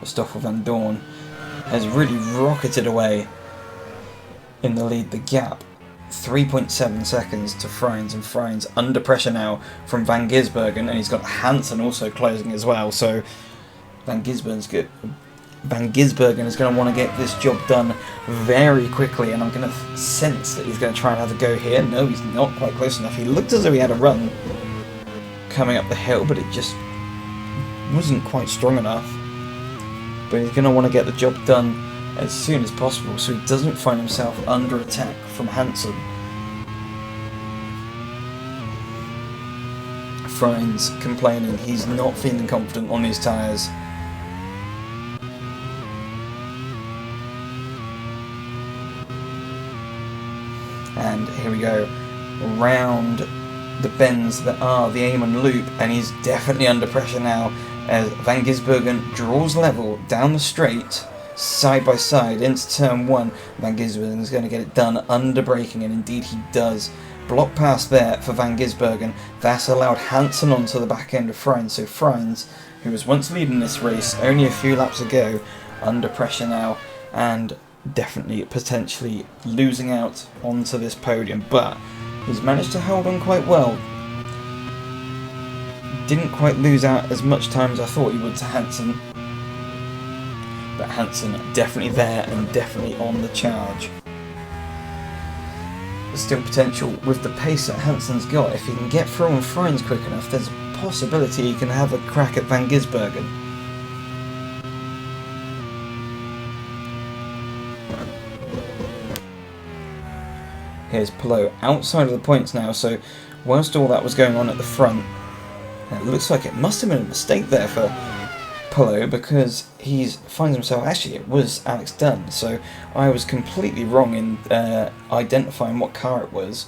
Stoffel van Dorn has really rocketed away in the lead. The gap 3.7 seconds to Freins, and Freins under pressure now from Van Gisbergen, and he's got Hansen also closing as well. So Van Gisbergen is going to want to get this job done very quickly, and I'm going to sense that he's going to try and have a go here. No, he's not quite close enough. He looked as though he had a run coming up the hill, but it just wasn't quite strong enough. But he's going to want to get the job done as soon as possible so he doesn't find himself under attack from Hansen. Freins complaining he's not feeling confident on his tyres. And here we go, round the bends that are the Amon loop, and he's definitely under pressure now as Van Gisbergen draws level down the straight, side by side into turn 1. Van Gisbergen is going to get it done under braking, and indeed he does. Block pass there for Van Gisbergen. That's allowed Hansen onto the back end of Freins. So Freins, who was once leading this race only a few laps ago, under pressure now, and definitely potentially losing out onto this podium, but he's managed to hold on quite well. Didn't quite lose out as much time as I thought he would to Hansen, but Hansen definitely there and definitely on the charge. There's still potential with the pace that Hansen's got. If he can get through on Freins quick enough, there's a possibility he can have a crack at Van Gisbergen. Here's Pelot outside of the points now, so whilst all that was going on at the front, it looks like it must have been a mistake there for Pelot, because he finds himself, actually it was Alex Dunn, so I was completely wrong in identifying what car it was.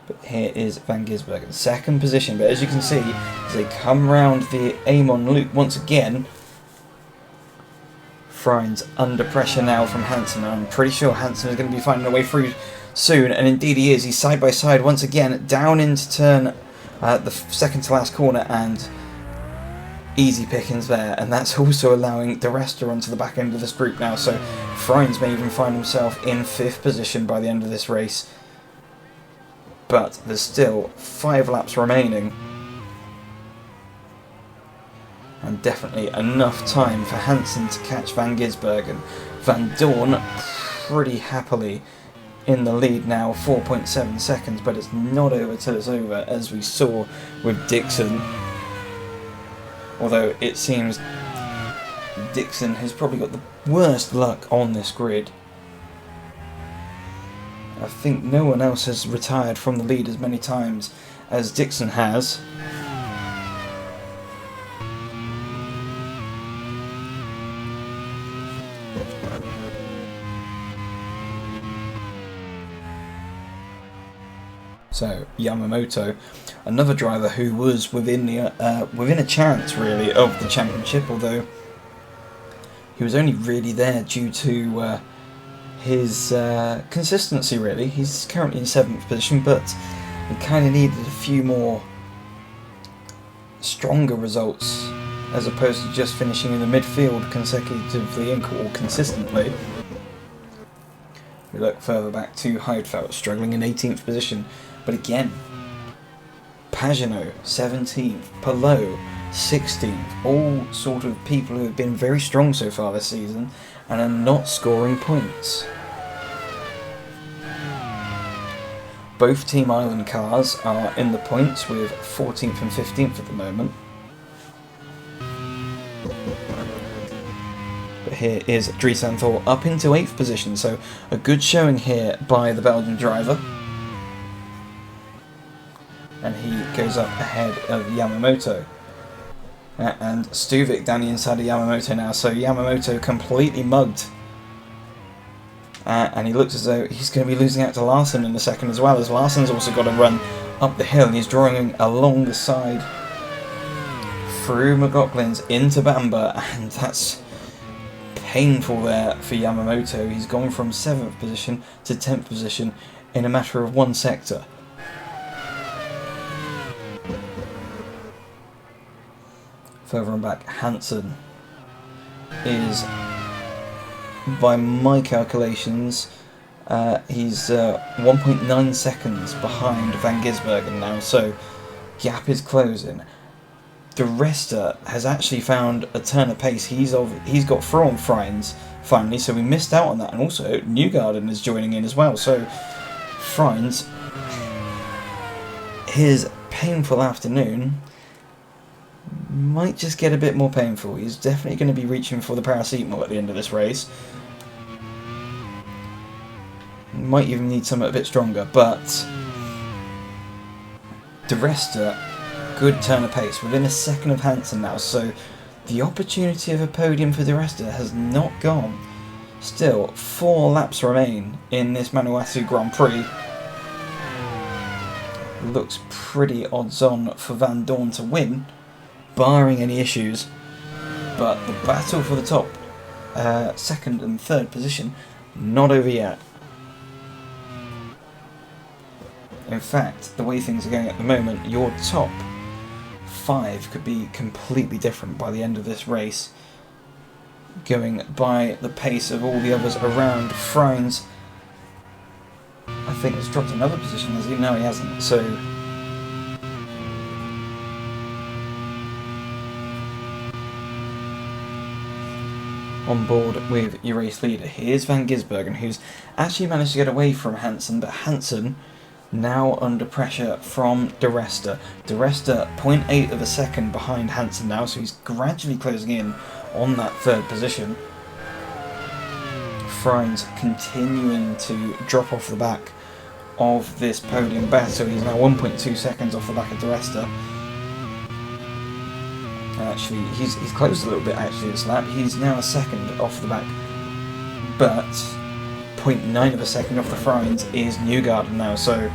But here is Van Gisbergen, 2nd position, but as you can see, as they come round the Amon loop once again, Freins under pressure now from Hansen. I'm pretty sure Hansen is going to be finding a way through soon, and indeed he is. He's side by side once again down into turn the second to last corner, and easy pickings there, and that's also allowing De Resta onto the back end of this group now, so Freins may even find himself in 5th position by the end of this race. But there's still 5 laps remaining, and definitely enough time for Hansen to catch Van Gisbergen. Van Dorn pretty happily in the lead now, 4.7 seconds, but it's not over till it's over, as we saw with Dixon. Although it seems Dixon has probably got the worst luck on this grid. I think no one else has retired from the lead as many times as Dixon has. So Yamamoto, another driver who was within a chance really of the championship, although he was only really there due to his consistency really. He's currently in 7th position, but he kind of needed a few more stronger results as opposed to just finishing in the midfield consecutively or consistently. We look further back to Heidfeld, struggling in 18th position. But again, Pagenaud, 17th, Pelot, 16th, all sort of people who have been very strong so far this season and are not scoring points. Both Team Island cars are in the points with 14th and 15th at the moment. But here is Dries van Thor up into 8th position, so a good showing here by the Belgian driver. And he goes up ahead of Yamamoto. And Stuvik down the inside of Yamamoto now, so Yamamoto completely mugged. And he looks as though he's going to be losing out to Larson in a second as well, as Larson's also got to run up the hill, and he's drawing along the side through McLaughlin's into Bamba, and that's painful there for Yamamoto. He's gone from 7th position to 10th position in a matter of one sector. Further on back, Hansen is, by my calculations, he's 1.9 seconds behind Van Gisbergen now, so gap is closing. De Resta has actually found a turn of pace. He's got through on Freins finally, so we missed out on that, and also Newgarden is joining in as well. So Freins, his painful afternoon might just get a bit more painful. He's definitely going to be reaching for the paracetamol at the end of this race. Might even need something a bit stronger, but De Resta, good turn of pace, within a second of Hansen now, so the opportunity of a podium for De Resta has not gone. Still, 4 laps remain in this Manawatu Grand Prix. Looks pretty odds-on for Van Dorn to win, barring any issues, but the battle for the top 2nd and 3rd position, not over yet. In fact, the way things are going at the moment, your top 5 could be completely different by the end of this race, going by the pace of all the others around. Freins, I think, has dropped another position, has he? No, he hasn't. So on board with your race leader, here's Van Gisbergen, who's actually managed to get away from Hansen, but Hansen now under pressure from De Resta. De Resta 0.8 of a second behind Hansen now, so he's gradually closing in on that 3rd position. Freins continuing to drop off the back of this podium battle. He's now 1.2 seconds off the back of De Resta. Actually, he's closed a little bit actually this lap. He's now a second off the back, but 0.9 of a second off the Freins is Newgarden now, so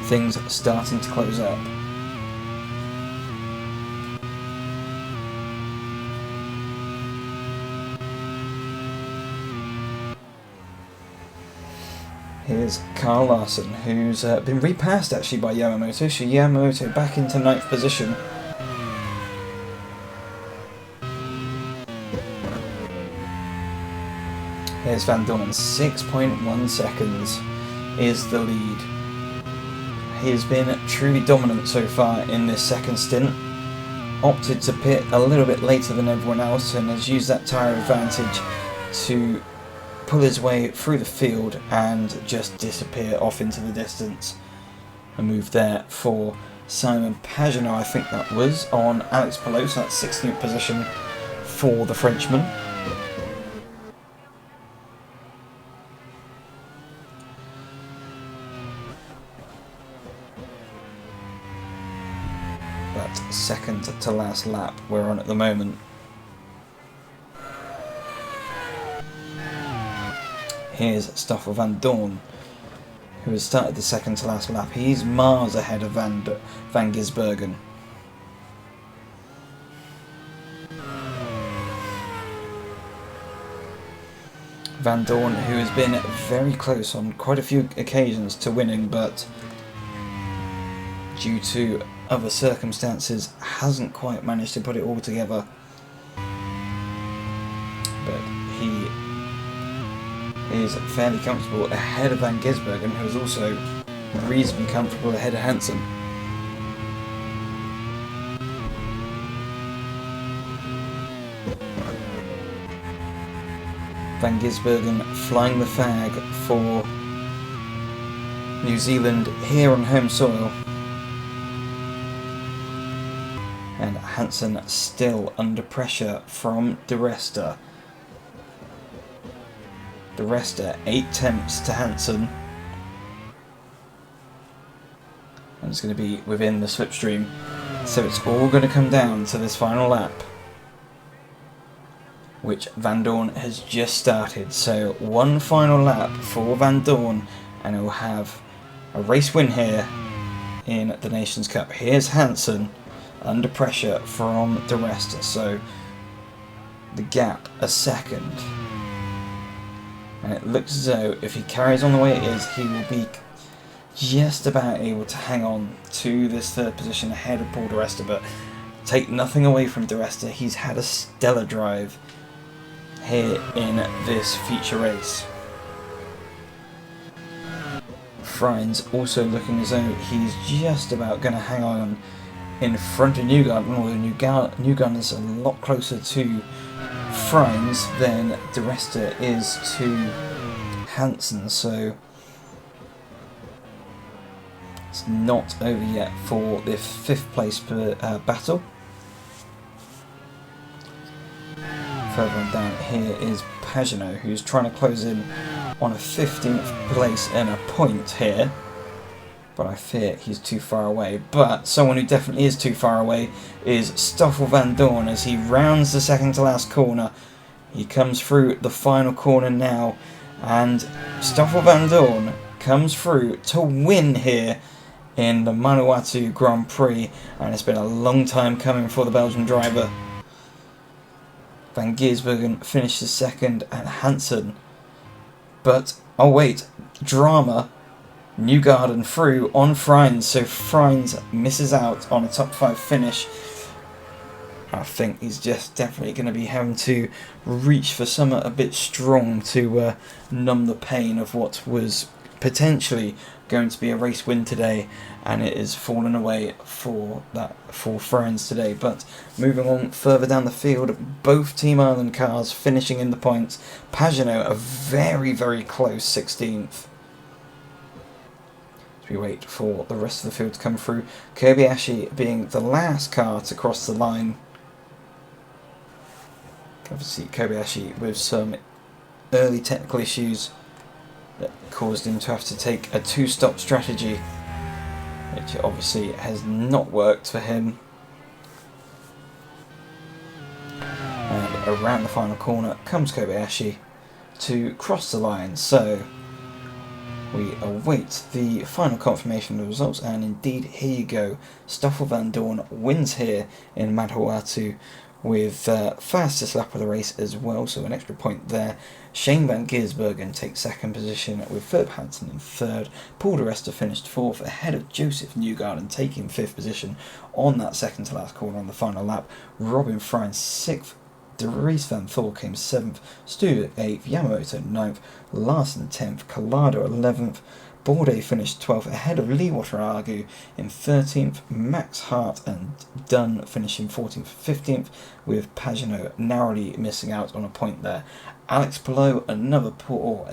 things are starting to close up. Here's Carl Larson, who's been repassed actually by Yamamoto, so Yamamoto back into 9th position. Here's Van Dorn, 6.1 seconds is the lead. He has been truly dominant so far in this 2nd stint. Opted to pit a little bit later than everyone else and has used that tyre advantage to pull his way through the field and just disappear off into the distance. A move there for Simon Pagenaud, I think that was, on Alex Palou, so that's 16th position for the Frenchman. That 2nd to last lap we're on at the moment. Here's Stoffel Van Dorn, who has started the 2nd to last lap. He's miles ahead of Van Gisbergen. Van Dorn, who has been very close on quite a few occasions to winning, but due to other circumstances hasn't quite managed to put it all together. But he is fairly comfortable ahead of Van Gisbergen, who is also reasonably comfortable ahead of Hansen. Van Gisbergen flying the flag for New Zealand here on home soil. And Hansen still under pressure from De Resta. De Resta 8 tenths to Hansen. And it's going to be within the slipstream So it's all going to come down to this final lap, which Van Dorn has just started. So one final lap for Van Dorn, and he'll have a race win here in the Nations Cup. Here's Hansen under pressure from the rest, so the gap a second. And it looks as though if he carries on the way it is, he will be just about able to hang on to this third position ahead of Paul di Resta, but take nothing away from di Resta. He's had a stellar drive here in this feature race. Frines also looking as though he's just about going to hang on in front of Newgarden, although Newgarden is a lot closer to Frines than di Resta is to Hansen, so it's not over yet for the 5th place battle. Further on down here is Pagenaud, who's trying to close in on a 15th place and a point here, but I fear he's too far away. But someone who definitely is too far away is Stoffel Van Dorn as he rounds the second to last corner. He comes through the final corner now, and Stoffel Van Dorn comes through to win here in the Manawatu Grand Prix, and it's been a long time coming for the Belgian driver. Van Giersbergen finishes second and Hansen. But, oh wait, drama. Newgarden through on Frines, so Frines misses out on a top 5 finish. I think he's just definitely going to be having to reach for something a bit strong to numb the pain of what was potentially going to be a race win today, and it is fallen away for Frines today. But moving on further down the field, both Team Ireland cars finishing in the points. Pagenaud a very, very close 16th. As we wait for the rest of the field to come through, Kobayashi being the last car to cross the line. Obviously Kobayashi with some early technical issues that caused him to have to take a 2-stop strategy, which obviously has not worked for him. And around the final corner comes Kobayashi to cross the line, so we await the final confirmation of the results, and indeed here you go. Stoffel Van Dorn wins here in Manawatu with fastest lap of the race as well, so an extra point there. Shane Van Giersbergen takes second position with Philip Hansen in third. Paul di Resta finished fourth ahead of Joseph Newgarden, taking 5th position on that second to last corner on the final lap. Robin Frines 6th. Dries Van Thor came 7th, Stewart 8th, Yamamoto 9th, Larson 10th, Collado 11th, Bourdais finished 12th ahead of Lee Watanabe in 13th, Max Hart and Dunn finishing 14th, 15th, with Pagenaud narrowly missing out on a point there. Alex Palou, another poor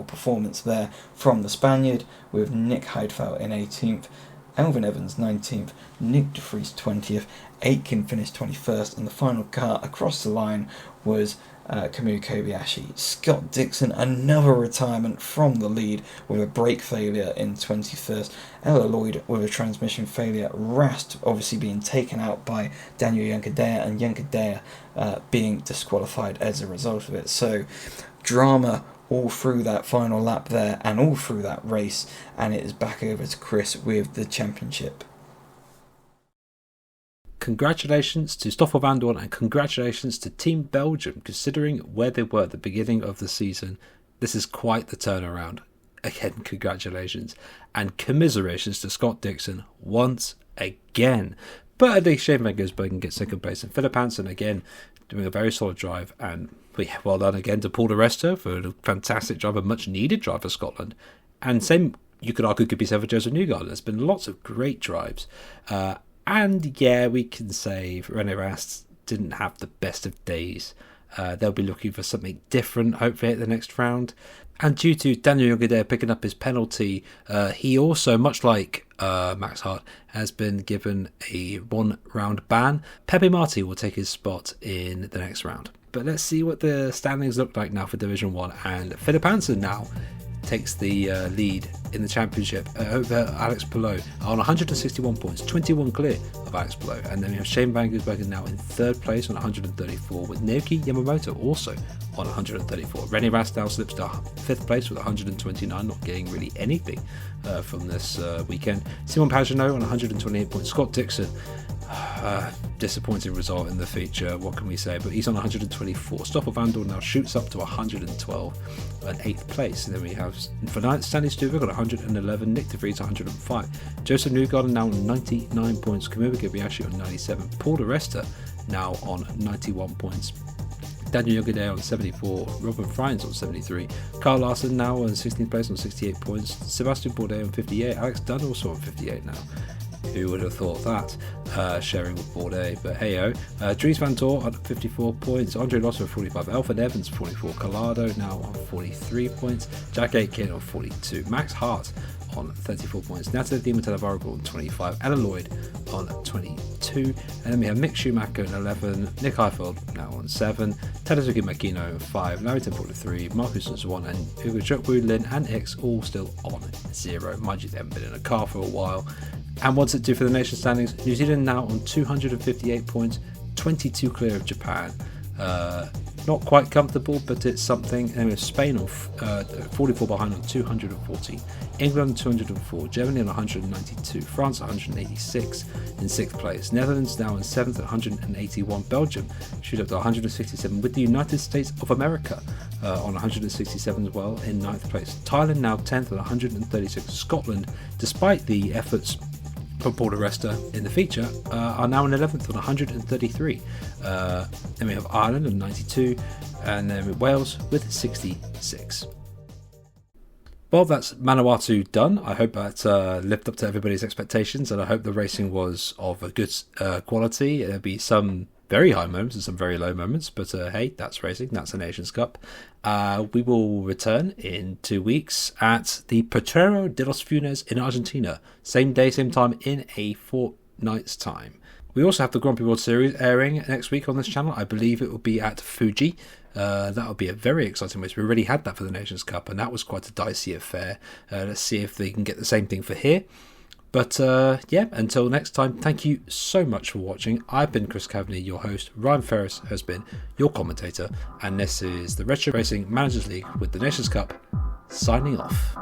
performance there from the Spaniard, with Nick Heidfeld in 18th, Elvin Evans 19th, Nick de Vries 20th, Aitken finished 21st, and the final car across the line was Kamui Kobayashi. Scott Dixon, another retirement from the lead with a brake failure in 21st. Ella Lloyd with a transmission failure. Rast obviously being taken out by Daniel Juncadella, and Juncadella being disqualified as a result of it. So drama all through that final lap there and all through that race, and it is back over to Chris with the championship. Congratulations to Stoffel Van Dorn and congratulations to Team Belgium, considering where they were at the beginning of the season. This is quite the turnaround. Again, congratulations. And commiserations to Scott Dixon once again. But at least Shane Van Giersbergen gets second place, and Philip Hansen again doing a very solid drive. And well done again to Paul di Resta for a fantastic drive, a much needed drive for Scotland. And same, you could argue, could be said for Joseph Newgarden. There's been lots of great drives. And yeah, we can say René Rast didn't have the best of days. They'll be looking for something different, hopefully, at the next round. And due to Daniel Juncadella picking up his penalty, he also, much like Max Hart, has been given a 1-round ban. Pepe Marti will take his spot in the next round. But let's see what the standings look like now for Division 1. And Philip Hansen now takes the lead in the championship over Alex Palou on 161 points, 21 clear of Alex Palou. And then we have Shane Van Gisbergen now in third place on 134, with Naoki Yamamoto also on 134. René Rast now slips to fifth place with 129, not getting really anything from this weekend. Simon Pagenaud on 128 points. Scott Dixon, disappointing result in the feature, what can we say, but he's on 124. Stoffel Vandoorne now shoots up to 112 and 8th place. And then we have for ninth, Stanley Stuber got 111, Nick de Vries 105, Joseph Newgarden now on 99 points, Kamui Kobayashi on 97, Paul de Resta now on 91 points, Daniel Yogadea on 74, Robin Friends on 73, Carl Larson now on 16th place on 68 points, Sebastian Bourdais on 58, Alex Dunn also on 58 now. Who would have thought that, sharing with Bourdais, but hey-oh. Dries Van Tor on 54 points, Andre Lotto on 45, Alfred Evans 44, Collado now on 43 points, Jack Aitken on 42, Max Hart on 34 points, Natalie Di Matteo on 25, Ella Lloyd on 22, and then we have Mick Schumacher on 11, Nick Heifeld now on 7, Tadazuki Makino on 5, Larry Temple on 3, Marcus on 1, and Hugo Chokwu, Lin and X all still on 0. Mind you, they haven't been in a car for a while. And what's it do for the nation standings? New Zealand now on 258 points, 22 clear of Japan. Not quite comfortable, but it's something. And with Spain on 44 behind on 214, England on 204, Germany on 192, France 186 in 6th place, Netherlands now in 7th at 181, Belgium shoot up to 167, with the United States of America on 167 as well in 9th place, Thailand now 10th at 136, Scotland, despite the efforts for Paul de Resta in the feature, are now in 11th on 133. Then we have Ireland on 92, and then Wales with 66. Well, that's Manawatu done. I hope that lived up to everybody's expectations, and I hope the racing was of a good quality. There'll be some very high moments and some very low moments, but hey, that's racing, that's the Nations Cup. We will return in 2 weeks at the Potrero de los Funes in Argentina, same day, same time, in a fortnight's time. We also have the Grand Prix World Series airing next week on this channel. I believe it will be at Fuji. That will be a very exciting race. We already had that for the Nations Cup, and that was quite a dicey affair. Let's see if they can get the same thing for here. But yeah, until next time, thank you so much for watching. I've been Chris Cavaney, your host. Ryan Ferris has been your commentator. And this is the Retro Racing Managers League with the Nations Cup, signing off.